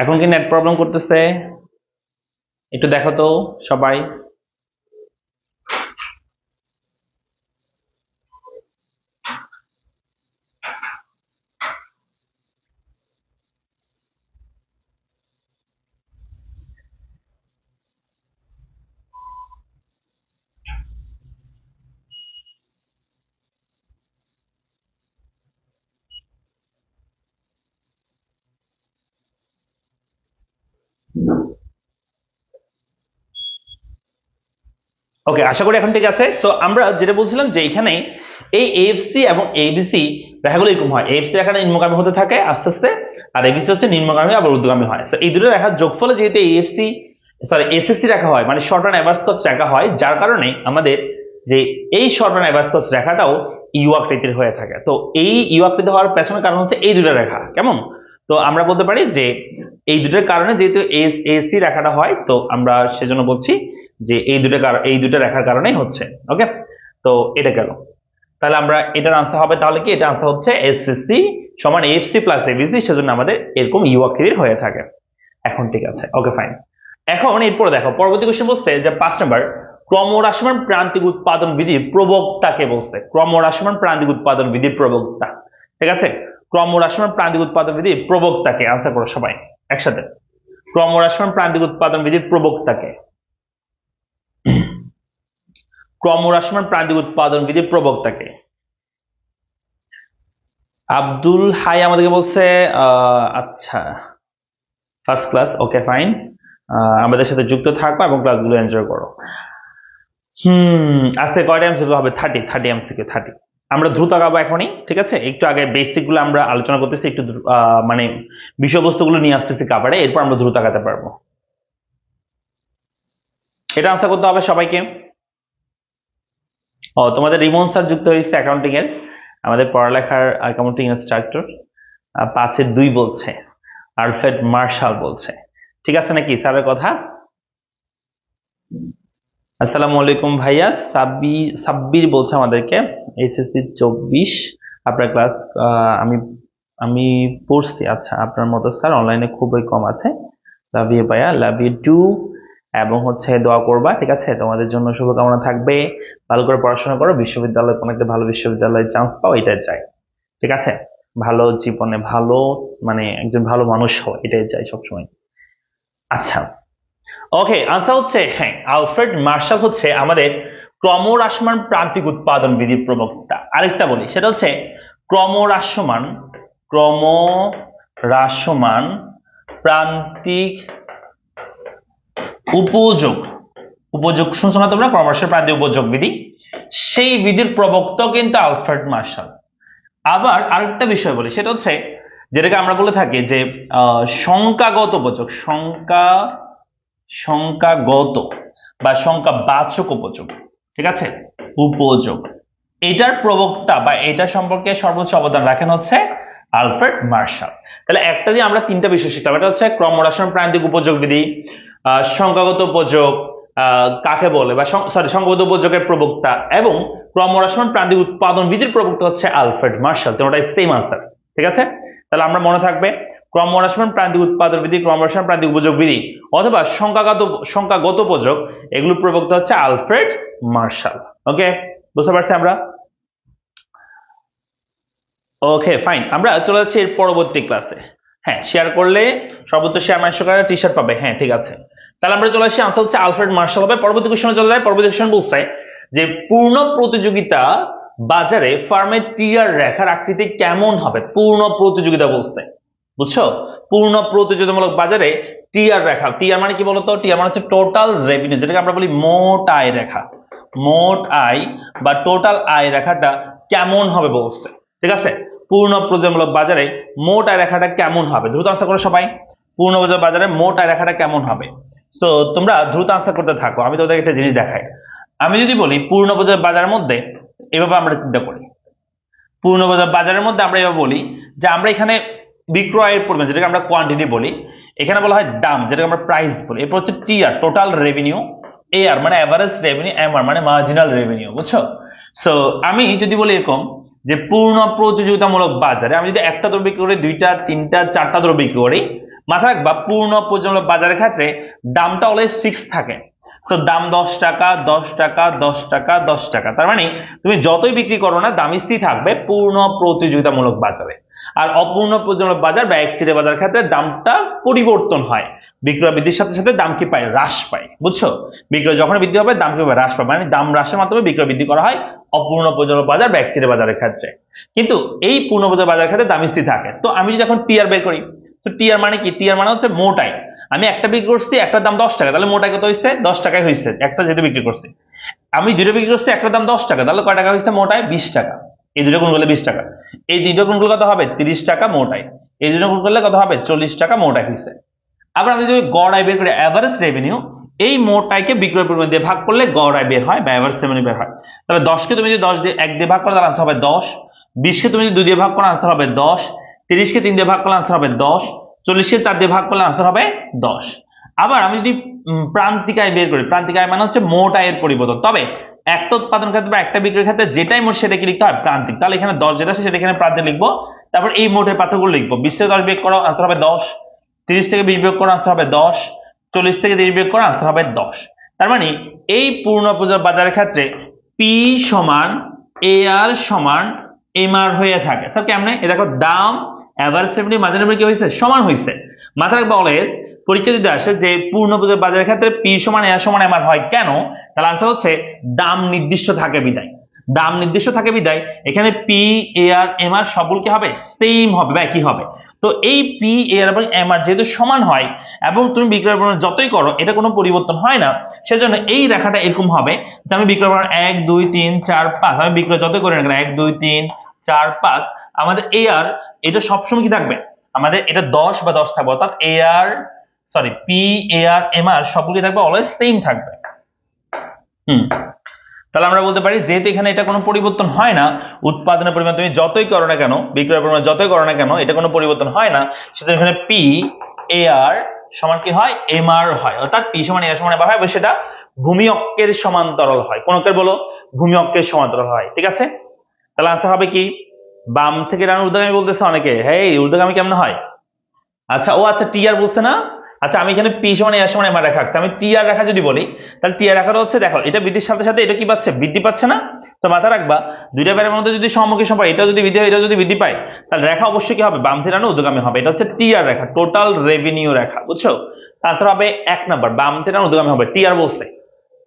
Speaker 1: এখন কি নেট প্রবলেম করতেছে? একটু দেখো তো সবাই। ওকে, আশা করি এখন ঠিক আছে। সো আমরা যেটা বলছিলাম যে এখানে এই এএফসি এবং এবিসি রেখাগুলো এরকম হয়, এএফসি রেখাটা নিম্নগামী হতে থাকে আস্তে আস্তে, আর এবিসি হচ্ছে নিম্নগামী আবার ঊর্ধ্বগামী হয়। তো এই দুটো রেখার যোগফলে যেহেতু এএফসি সরি এসএসসি রেখা হয়, মানে শর্ট রান অ্যাভারেজ কস্ট রেখা হয়, যার কারণে আমাদের যে এই শর্ট রান অ্যাভারেজ কস্ট রেখাটাও ইউ আকৃতির হয়ে থাকে। তো এই ইউ আকৃতি হওয়ার পেছনের কারণ হচ্ছে এই দুটো রেখা, কেমন? তো আমরা বলতে পারি যে এই দুটোর কারণে যেহেতু এসি রেখাটা হয়, তো আমরা সেজন্য বলছি যে এই দুটো রেখার কারণেই হচ্ছে। ওকে, তো এটা গেল। তাহলে আমরা এটার আনসার হবে, তাহলে কি এটা আনসার হচ্ছে এসএসসি সমান এফসি প্লাস এবিসি, সেজন্য আমাদের এরকম ইউ আকৃতির হয়ে থাকে। এখন ঠিক আছে, ওকে ফাইন। এখন এরপরে দেখো পরবর্তী কোশ্চেন বলছে যে 5 নাম্বার, ক্রমহ্রাসমান প্রান্তিক উৎপাদন বিধির প্রবক্তাকে বলছে। ক্রমহ্রাসমান প্রান্তিক উৎপাদন বিধির প্রবক্তা, ঠিক আছে? ক্রমহ্রাসমান প্রান্তিক উৎপাদন বিধির প্রবক্তাকে, আনসার করো সবাই একসাথে। ক্রমহ্রাসমান প্রান্তিক উৎপাদন বিধির প্রবক্তাকে, ক্রমহ্রাসমান প্রান্তিক উৎপাদন বিধির প্রবক্তাকে। আব্দুল হাই আমাদেরকে বলছে আচ্ছা ফার্স্ট ক্লাস, ওকে ফাইন, আমাদের সাথে যুক্ত থাকো এবং ক্লাসগুলো এনজয় করো। আজকে কয়টা এমসিকিউ হবে? 30 এমসিকিউ 30। আমরা দ্রুত আগাবো এখনই, ঠিক আছে? একটু আগে বেসিক গুলো আমরা আলোচনা করতেছি, একটু মানে বিষয়বস্তুগুলো নিয়ে আসতেছি কাভারে, এরপর আমরা দ্রুত আগাতে পারবো। এটা আনসার করতে হবে সবাইকে। ও, তোমাদের রিমন স্যার যুক্ত হয়েছে অ্যাকাউন্টিং এর, আমাদের পড়ালেখার অ্যাকাউন্টিং ইনস্ট্রাক্টর। 5-এর 2 বলছে, আলফ্রেড মার্শাল বলছে। ঠিক আছে নাকি স্যারের কথা? আসসালামু আলাইকুম ভাইয়া। সাব্বির বলছে আমাদেরকে এসএসসি 24 আপনার ক্লাস। আমি আমি পড়ছি। আচ্ছা, আপনার মতো স্যার অনলাইনে খুবই কম আছে। লাভ ইউ ভাইয়া, লাভ ইউ টু। এবং হচ্ছে দোয়া করবা, ঠিক আছে? তোমাদের জন্য শুভকামনা থাকবে, ভালো করে পড়াশোনা করো, বিশ্ববিদ্যালয়ে কোনো একটা ভালো বিশ্ববিদ্যালয়ে চান্স পাও, এটাই চাই, ঠিক আছে? ভালো জীবনে ভালো, মানে একজন ভালো মানুষ হও, এটাই চাই সবসময়। আচ্ছা, ওকে, আনসার হচ্ছে হ্যাঁ, আলফ্রেড মার্শাল হচ্ছে আমাদের ক্রমহ্রাসমান প্রান্তিক উৎপাদন বিধির প্রবক্তা। আরেকটা বলি, সেটা হচ্ছে ক্রমহ্রাসমান ক্রমহ্রাসমান প্রান্তিক উপযোগ, উপযোগ শুনছো না তোমরা? ক্রমহ্রাসমান প্রান্তিক উপযোগ বিধি, সেই বিধির প্রবক্তা কিন্তু আলফ্রেড মার্শাল। আবার আরেকটা বিষয় বলি, সেটা হচ্ছে যেটাকে আমরা বলে থাকি যে সংখ্যাগত উপযোগ, সংখ্যাগত বা সংখ্যাবাচক উপযোগ, ঠিক আছে? উপযোগ, এটার প্রবক্তা বা এটা সম্পর্কে সর্বোচ্চ অবদান রাখেন হচ্ছে আলফ্রেড মার্শাল। তাহলে একটা দিয়ে আমরা 3টা বিষয় শিখলাম। এটা হচ্ছে ক্রমহ্রাসমান প্রান্তিক উপযোগ বিধি, সংখ্যাগত উপযোগ কাকে বলে, বা সরি সংখ্যাগত উপযোগের প্রবক্তা, এবং ক্রমহ্রাসমান প্রান্তিক উৎপাদন বিধির প্রবক্তা হচ্ছে আলফ্রেড মার্শাল। তোমরা সেম আনসার, ঠিক আছে? তাহলে আমরা মনে থাকবে ক্রমহ্রাসমান প্রান্তিক উৎপাদন বিধি, ক্রমহ্রাসমান প্রান্তিক উপযোগ বিধি অথবা সংখ্যাগত উপযোগ, এগুলোর প্রবক্তা হচ্ছে আলফ্রেড মার্শাল। ওকে, বুঝতে পারছি আমরা? ওকে ফাইন, আমরা চলে যাচ্ছি এর পরবর্তী ক্লাসে। হ্যাঁ, শেয়ার করলে সর্বোচ্চ শেয়ার 500 টাকা টি শার্ট পাবে। হ্যাঁ ঠিক আছে, তাহলে আমরা চলে আসি, আনসার হচ্ছে আলফ্রেড মার্শাল হবে। পরবর্তী কোশ্চেনে চলে যায়। পরবর্তী কোশ্চেন বলছে যে পূর্ণ প্রতিযোগিতা বাজারে ফার্মের টিআর রেখার আকৃতি কেমন হবে? পূর্ণ প্রতিযোগিতা বলছে, বুঝছো? পূর্ণ প্রতিযোগিতামূলক বাজারে টিআর রেখা, টিআর মানে কি বলতো? টিআর মানে হচ্ছে টোটাল রেভিনিউ, যেটাকে আমরা বলি মোট আয় রেখা। মোট আয় বা টোটাল আয় রেখাটা কেমন হবে বলছে, ঠিক আছে? পূর্ণ প্রতিযোগিতামূলক বাজারে মোট আয় রেখাটা কেমন হবে? দ্রুত আনসার করো সবাই। পূর্ণ বাজারে মোট আয় রেখাটা কেমন হবে? তো তোমরা দ্রুত আনসার করতে থাকো, আমি তোমাদের একটা জিনিস দেখাই। আমি যদি বলি পূর্ণ বাজারের মধ্যে, এভাবে আমরা চিন্তা করি, পূর্ণ বাজারের মধ্যে আমরা এভাবে বলি যে আমরা এখানে বিক্রয়ের পরিমাণ, যেটাকে আমরা কোয়ান্টিটি বলি, এখানে বলা হয় দাম, যেটাকে আমরা প্রাইস বলি। এরপর হচ্ছে টিআর, টোটাল রেভিনিউ, এআর মানে অ্যাভারেজ রেভিনিউ, এমআর মানে মার্জিনাল রেভিনিউ, বুঝছো? সো আমি যদি বলি এরকম যে পূর্ণ প্রতিযোগিতামূলক বাজারে আমি যদি একটা দ্রব্য বিক্রি করি, 2টা 3টা 4টা দ্রব্য বিক্রি করি, মাথা রাখবা পূর্ণ পর্যায়মূলক বাজারের ক্ষেত্রে দামটা অলওয়েজ ফিক্স থাকে। তো দাম 10 টাকা 10 টাকা 10 টাকা 10 টাকা, তার মানে তুমি যতই বিক্রি করো না দাম স্থির থাকবে পূর্ণ প্রতিযোগিতামূলক বাজারে। আর অপূর্ণ প্রতিযোগিতামূলক বাজার বা একচেটিয়া বাজারের ক্ষেত্রে দামটা পরিবর্তন হয়, বিক্রয় বৃদ্ধির সাথে সাথে দাম কি পায়, হ্রাস পায়। বুঝছো, বিক্রয় যখন বৃদ্ধি হবে দাম কি হ্রাস পাবে, মানে দাম হ্রাসের মাধ্যমে বিক্রয় বৃদ্ধি করা হয় অপূর্ণ প্রতিযোগিতামূলক বাজার বা একচেটিয়া বাজারের ক্ষেত্রে। কিন্তু এই পূর্ণ প্রতিযোগিতা বাজারের ক্ষেত্রে দাম স্থির থাকে। তো আমি যদি এখন টিআর বের করি, তো টিআর মানে কি, টিআর মানে হচ্ছে মোটাই। আমি একটা বিক্রি করছি, একটা দাম 10 টাকা, তাহলে মোটাই কত হয়েছে, 10 টাকায় হয়েছে একটা যেটা বিক্রি করছি। আমি দুটো বিক্রি করছি, একটা দাম 10 টাকা, তাহলে কয় টাকা হয়েছে, মোটায় 20 টাকা। এই দুটো গুণ করলে 20 টাকা, এই দুটো গুণ করলে কত হবে, 30 টাকা মোটাই। এই দুটো গুণ করলে কত হবে, 40 টাকা মোটাই হয়েছে। আবার আমি যদি গড় আয় বের করি, অ্যাভারেজ রেভিনিউ, এই মোটাইকে বিক্রয় পরিমাণ দিয়ে ভাগ করলে গড় আয় বের হয় বা অ্যাভারেজ রেভিনিউ বের হয়। তাহলে 10কে তুমি যদি 10 দিয়ে 1 দিয়ে ভাগ করো তাহলে আনসার হবে 10, 20কে তুমি যদি 2 দিয়ে ভাগ করো আনসার হবে 10, 30কে 3 দিয়ে ভাগ করলে আনসার হবে 10, 40কে 4 দিয়ে ভাগ করলে আনসার হবে 10। আবার আমি যদি প্রান্তিক আয় বের করি, প্রান্তিক আয় মানে হচ্ছে মোট আয়ের পরিবর্তন, তবে একটা উৎপাদন ক্ষেত্রে বা একটা বিক্রির ক্ষেত্রে যেটাই মোট সেটাকে লিখতে হয় প্রান্তিক। তাহলে এখানে 10 যেটা আছে সেটা এখানে প্রান্তিক লিখবো, তারপর এই মোটের পার্থক্য লিখবো। 20 থেকে 10 বিয়োগ করো আনসার হবে 10, 30 থেকে 20 বিয়োগ করো আনসার হবে 10, 40 থেকে 30 বিয়োগ করো আনসার হবে 10। তার মানে এই পূর্ণ বাজারের ক্ষেত্রে পি সমান এ আর সমান এম আর হয়ে থাকে। স্যার কেমনে, এ দেখো দাম এভারেজ রেভিনিউ মাঝে মাঝে কি হয়েছে, সমান হয়েছে। মাথা রাখবা অলওয়েজ পরীক্ষা যদি আসে যে পূর্ণ বাজারের ক্ষেত্রে পি সমান এ আর সমান এম আর হয় কেন, তাহলে আনসার হচ্ছে দাম নির্দিষ্ট থাকে বিদায়। দাম নির্দিষ্ট থাকে বিদায় এখানে P A R M R সবগুলো কি হবে, সেম হবে বা একই হবে। তো এই পি এ আর এবং এম আর যেহেতু সমান হয় এবং তুমি বিক্রয় পরিমাণ যতই করো এটা কোনো পরিবর্তন হয় না, সেজন্য এই রেখাটা এরকম হবে যে আমি বিক্রয় পরিমাণ 1 2 3 4 5, আমি বিক্রয় যতই করি না কেন 1 2 3 4 5, আমাদের এ আর এটা সবসময় কি থাকবে, আমাদের এটা 10 বা 10 থাকবে, অর্থাৎ A R sorry P A R M R সবগুলো থাকবে অলওয়েজ সেম থাকবে। তাহলে আমরা বলতে পারি যেহেতু এখানে এটা কোনো পরিবর্তন হয় না, উৎপাদনের পরিমাণ তুমি যতই করো না কেন, বিক্রয়ের পরিমাণ যতই করো না কেন এটা কোনো পরিবর্তন হয় না, সেটা এখানে পি এ আর সমান কি হয়, এম আর হয়। অর্থাৎ পি সমান এ আর সমান এম আর হয়, সেটা ভূমি অক্ষের সমান্তরাল হয়। কোন অক্ষের বলো, ভূমি অক্ষের সমান্তরাল হয়। ঠিক আছে, তাহলে আনসার হবে কি, বাম থেকে ডান ঊর্ধ্বগামী বলতেছে অনেকে, হ্যাঁ ঊর্ধ্বগামী কেমন হয়, আচ্ছা ও আচ্ছা টি আর বলছে না, আচ্ছা আমি এখানে পি সমান এ আর সমান এম আর রেখা, আমি টি আর রেখা যদি বলি তাহলে টি আর রেখাটা হচ্ছে, দেখো এটা বৃদ্ধির সাথে সাথে এটা কি পাচ্ছে, বৃদ্ধি পাচ্ছে না। তো মাথা রাখবা দুইটা প্যারের মধ্যে যদি সমমুখী সম্পর্ক, এটা যদি বৃদ্ধি হয় এটা যদি বৃদ্ধি পায় তাহলে রেখা অবশ্যই কি হবে, বাম থেকে ডানে ঊর্ধ্বগামী হবে। এটা হচ্ছে টি আর রেখা, টোটাল রেভিনিউ রেখা, বুঝছো। তারপর হবে 1 নাম্বার, বাম থেকে ডানে ঊর্ধ্বগামী হবে, টি আর বলছে,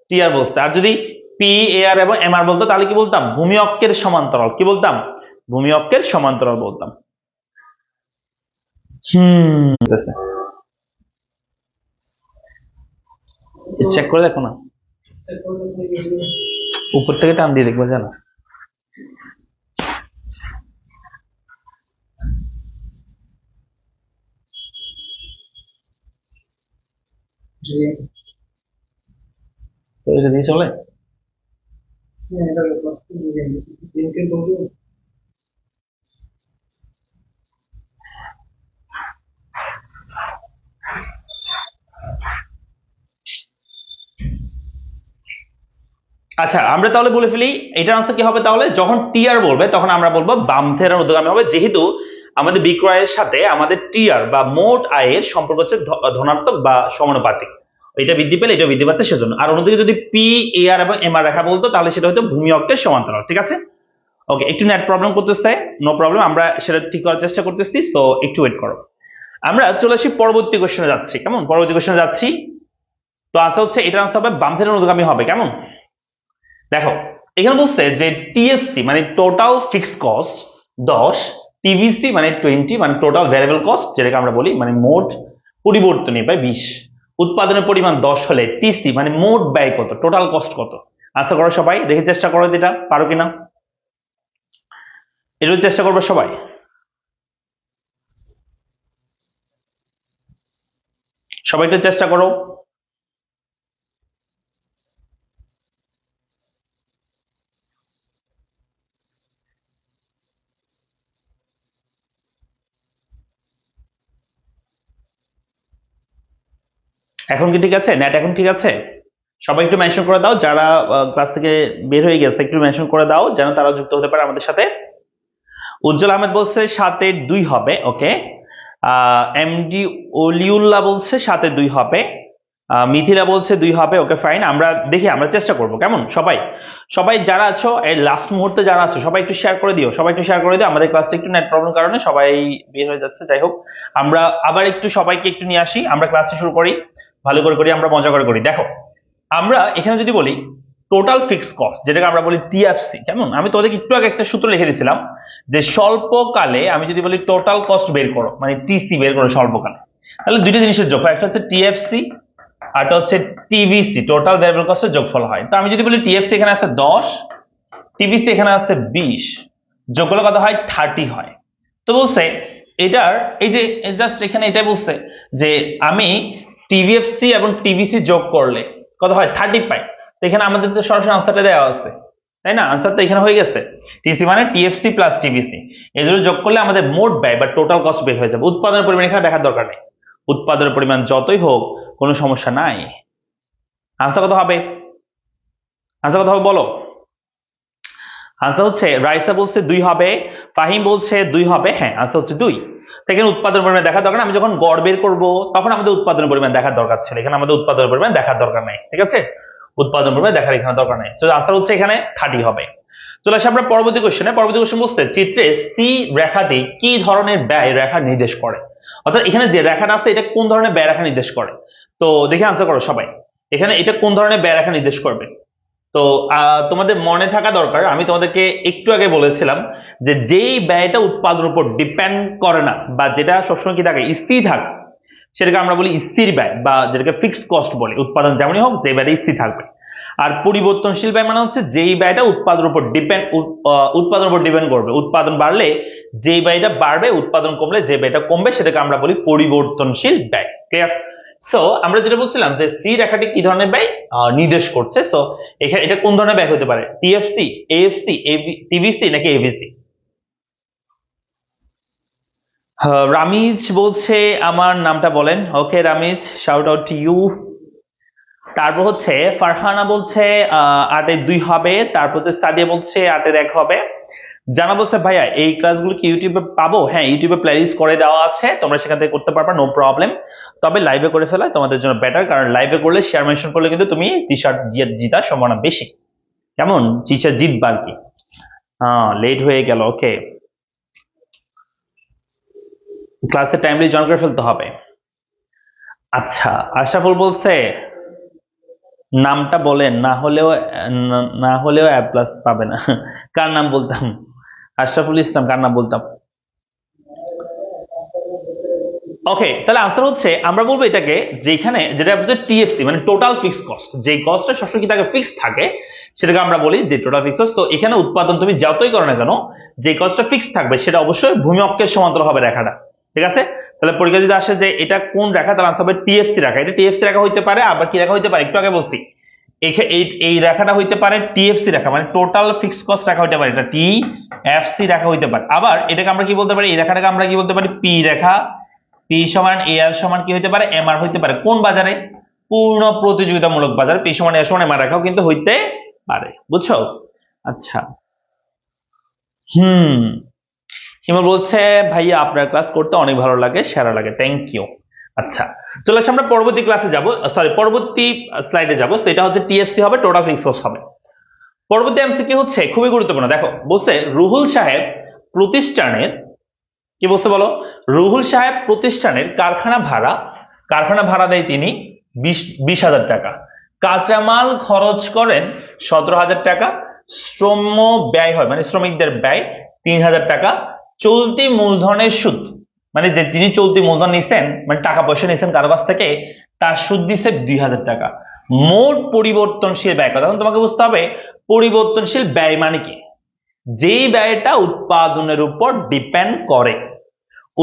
Speaker 1: টি আর বলছে। আর যদি পি এ আর এবং এম আর বলতো তাহলে কি বলতাম, ভূমি অক্ষের সমান্তরাল, কি বলতাম, ভূমি অক্ষের সমান্তরাল বলতাম। চেক করে দেখো না, উপর থেকে টান দিয়ে দেখবো জানো। তো এটা দিয়ে চলে, আচ্ছা আমরা তাহলে বলে ফেলি এটার আনসার কি হবে, তাহলে যখন টিআর বলবে তখন আমরা বলবো বাম থেকে ঊর্ধ্বগামী হবে, যেহেতু আমাদের বিক্রয়ের সাথে আমাদের টিআর বা মোট আয়ের সম্পর্ক হচ্ছে ধনাত্মক বা সমানুপাতিক, এটা বৃদ্ধি পেলে এটা বৃদ্ধি পাচ্ছে সেজন্য। আর অন্যদিকে যদি পি এ আর এবং এম আর রেখা বলতো তাহলে সেটা হয়তো ভূমি অক্ষের সমান্তরাল। ঠিক আছে, ওকে, একটু নেট প্রবলেম করতেছে, নো প্রবলেম, আমরা সেটা ঠিক করার চেষ্টা করতেছি, তো একটু ওয়েট করো। আমরা চলে আসি পরবর্তী কোশ্চেনে যাচ্ছি, কেমন, পরবর্তী কোশ্চেনে যাচ্ছি। তো আনসার হচ্ছে এটার আনসার হবে বাম থেকে ঊর্ধ্বগামী হবে, কেমন। দেখো এখানে বলছে যে টিএফসি মানে টোটাল ফিক্সড কস্ট 10, টিভিসি মানে 20 মানে টোটাল ভ্যারিয়েবল কস্ট যেটাকে আমরা বলি মানে মোট পরিবর্তনীয় প্রায় 20, উৎপাদনের পরিমাণ 10 হলে টিসি মানে মোট ব্যয় কত, টোটাল কস্ট কত। আনসার করো সবাই, দেখে চেষ্টা করো এটা পারো কিনা, এটাও চেষ্টা করবে সবাই। সবাই একটু চেষ্টা করো। এখন কি ঠিক আছে, নেট এখন ঠিক আছে, সবাই একটু মেনশন করে দাও, যারা ক্লাস থেকে বের হয়ে গেছে একটু মেনশন করে দাও যেন তারা যুক্ত হতে পারে আমাদের সাথে। উজ্জ্বল আহমেদ বলছে 7 এর 2 হবে, ওকে। এমডি অলিউল্লাহ বলছে সাথে 2 হবে, মিথিলা বলছে 2 হবে। ওকে ফাইন, আমরা দেখি, আমরা চেষ্টা করব। কেমন সবাই, সবাই যারা আছো এই লাস্ট মুহূর্তে যারা আছো সবাই একটু শেয়ার করে দিও, সবাই একটু শেয়ার করে দিও। আমাদের ক্লাসটা একটু নেট প্রবলেম কারণে সবাই বের হয়ে যাচ্ছে। যাই হোক, আমরা আবার একটু সবাইকে একটু নিয়ে আসি, আমরা ক্লাসটা শুরু করি, ভালো করে করি, আমরা মজা করে করি। দেখো, আমরা এখানে যদি বলি টোটাল ফিক্স কস্ট, যেটাকে আমরা বলি টিএফসি, কেমন, আমি তোদেরকে একটু আগে একটা সূত্র লিখে দিয়েছিলাম যে স্বল্পকালে আমি যদি বলি টোটাল কস্ট বের করো, মানে টিসি বের করো স্বল্পকালে, তাহলে দুইটা জিনিসের যোগ হয়, একটা হচ্ছে টিএফসি আরটা হচ্ছে টিভিসি, টোটাল ভ্যারিয়েবল কস্টের যোগফল হয়। তো আমি যদি বলি টিএফসি এখানে আছে 10, টিভিসি এখানে আছে 20, যোগ করলে কত হয়? 30 হয়। তো বলছে এটার এই যে জাস্ট এখানে এটাই বলছে যে আমি টিভিএফসি এবং টিভিসি যোগ করলে কত হয়? 30 পাই। তো এখানে আমাদের তো সরাসরি আনসারটা দেওয়া আছে, তাই না? আনসার তো এখানে হয়ে গেছে, টিসি মানে টিএফসি প্লাস টিভিসি, এই দুটো যোগ করলে আমাদের মোট ব্যয় বা টোটাল কস্ট বের হয়ে যাবে। উৎপাদনের পরিমাণ এখানে দেখার দরকার নেই, উৎপাদনের পরিমাণ যতই হোক কোনো সমস্যা নাই। আনসার কত হবে? আনসার কত হবে বলো? আনসার হচ্ছে রাইসা বলছে 2 হবে, ফাহিম বলছে 2 হবে। হ্যাঁ, আনসার হচ্ছে 2। এখানে উৎপাদনের পরিমাণ দেখার দরকার, আমি যখন গড় বের করবো তখন আমাদের উৎপাদনের পরিমাণ দেখার দরকার ছিল, এখানে আমাদের উৎপাদনের পরিমাণ দেখার দরকার নাই। ঠিক আছে, উৎপাদন পরিমাণ দেখার এখানে দরকার নাই। তো আনসার হচ্ছে এখানে 30 হবে। চলে আসি আমরা পরবর্তী কোশ্চেনে। পরবর্তী কোশ্চেন বলছে চিত্রে সি রেখাটি কি ধরনের ব্যয় রেখা নির্দেশ করে, অর্থাৎ এখানে যে রেখাটা আছে এটা কোন ধরনের ব্যয় রেখা নির্দেশ করে। তো দেখে আনসার করো সবাই, এখানে এটা কোন ধরনের ব্যয় রেখা নির্দেশ করবে। তো তোমাদের মনে থাকা দরকার, আমি তোমাদেরকে একটু আগে বলেছিলাম যে যেই ব্যয়টা উৎপাদনের উপর ডিপেন্ড করে না বা যেটা সবসময় কি থাকে, স্থির থাকে, সেটাকে আমরা বলি স্থির ব্যয় বা যেটাকে ফিক্সড কস্ট বলি। উৎপাদন যেমনই হোক, যে ব্যয়টা স্থির থাকবে। আর পরিবর্তনশীল ব্যয় মানে হচ্ছে যেই ব্যয়টা উৎপাদনের উপর ডিপেন্ড করবে। উৎপাদন বাড়লে যেই ব্যয়টা বাড়বে, উৎপাদন কমলে যে ব্যয়টা কমবে, সেটাকে আমরা বলি পরিবর্তনশীল ব্যয়। ক্লিয়ার? সো আমরা যেটা বলছিলাম যে সি রেখাটি কি ধরনের ব্যয় নির্দেশ করছে, সো এখানে এটা কোন ধরনের ব্যয় হতে পারে? টিএফসি, এএফসি, টিভিসি নাকি এভিসি? রামিজ বলছে আমার নামটা বলেন। Okay Ramiz, shout out to you. তারপর হচ্ছে ফারহানা বলছে 8 এর 2 হবে। তারপর হচ্ছে সাদিয়া বলছে 8 এর 1 হবে। জানা বলছে ভাইয়া এই ক্লাসগুলো কি ইউটিউবে পাবো? হ্যাঁ, ইউটিউবে প্লেলিস্ট করে দেওয়া আছে, তোমরা সেখান থেকে করতে পারবা, নো প্রবলেম। তবে লাইভে করে ফেলা তোমাদের জন্য বেটার, কারণ লাইভে করলে শেয়ার মেনশন করলে কিন্তু তুমি টি শার্ট জিতার সম্ভাবনা বেশি। কেমন, টি শার্ট জিতবা আর কি। হ্যাঁ, লেট হয়ে গেল। ওকে, ক্লাসে টাইমলি জয়েন করে ফেলতে হবে। আচ্ছা, আশরাফুল বলছে নামটা বলেন, না হলেও এ প্লাস পাবে না। কার নাম বলতাম? আশরাফুল ইসলাম, কার নাম বলতাম? ওকে, তাহলে আনসার হচ্ছে আমরা বলবো এটাকে যেখানে যেটা হচ্ছে টিএফসি মানে টোটাল ফিক্স কস্ট, যে কস্টটা সবসময় কি থাকে, ফিক্স থাকে, সেটাকে আমরা বলি যে টোটাল ফিক্স কস্ট। তো এখানে উৎপাদন তুমি যতই করো না কেন, যে কস্টটা ফিক্স থাকবে সেটা অবশ্যই ভূমি অক্ষের সমান্তরাল হবে রেখাটা। ঠিক আছে, তাহলে পরীক্ষা যদি আসে যে এটা কোন রেখা, তাহলে আনসার হবে টিএফসি রেখা। এটা টিএফসি রেখা হইতে পারে, আবার কি রেখা হইতে পারে একটু আগে বলছি, এই রেখাটা হইতে পারে টিএফসি রেখা, মানে টোটাল ফিক্স কস্ট রেখা হইতে পারে, এটা টিএফসি রেখা হইতে পারে। আবার এটাকে আমরা কি বলতে পারি, এই রেখাটাকে আমরা কি বলতে পারি, পি রেখা। পি সমান এ আর সমান কি হইতে পারে, এম আর হইতে পারে। কোন বাজারে? পূর্ণ প্রতিযোগিতামূলক বাজার। পি সমান এ সমান এম আর রেখাও কিন্তু হইতে পারে, বুঝছো? আচ্ছা, হিমা বলছে ভাইয়া আপনার ক্লাস করতে অনেক ভালো লাগে, সেরা লাগে, থ্যাংক ইউ। আচ্ছা, চলে আসি আমরা পরবর্তী ক্লাসে যাব, সরি পরবর্তী স্লাইডে যাব। তো এটা হচ্ছে টিএফসি হবে, টোটাল ফিক্সড কস্ট হবে। পরবর্তী এমসিকিউ হচ্ছে খুবই গুরুত্বপূর্ণ। দেখো বলছে রুহুল সাহেব প্রতিষ্ঠানের, কি বলছে বলো, রুহুল সাহেব প্রতিষ্ঠানের কারখানা ভাড়া দেয় তিনি 20,000 টাকা, কাঁচামাল খরচ করেন 17,000 টাকা, শ্রম ব্যয় হয় মানে শ্রমিকদের ব্যয় 3,000 টাকা, চলতি মূলধনের সুদ মানে যে যিনি চলতি মূলধন নিছেন মানে টাকা পয়সা নিছেন কারো কাছ থেকে, তার সুদ দিছে 2,000 টাকা। মোট পরিবর্তনশীল ব্যয় কথা তোমাকে বুঝতে হবে। পরিবর্তনশীল ব্যয় মানে কি? যেই ব্যয়টা উৎপাদনের উপর ডিপেন্ড করে।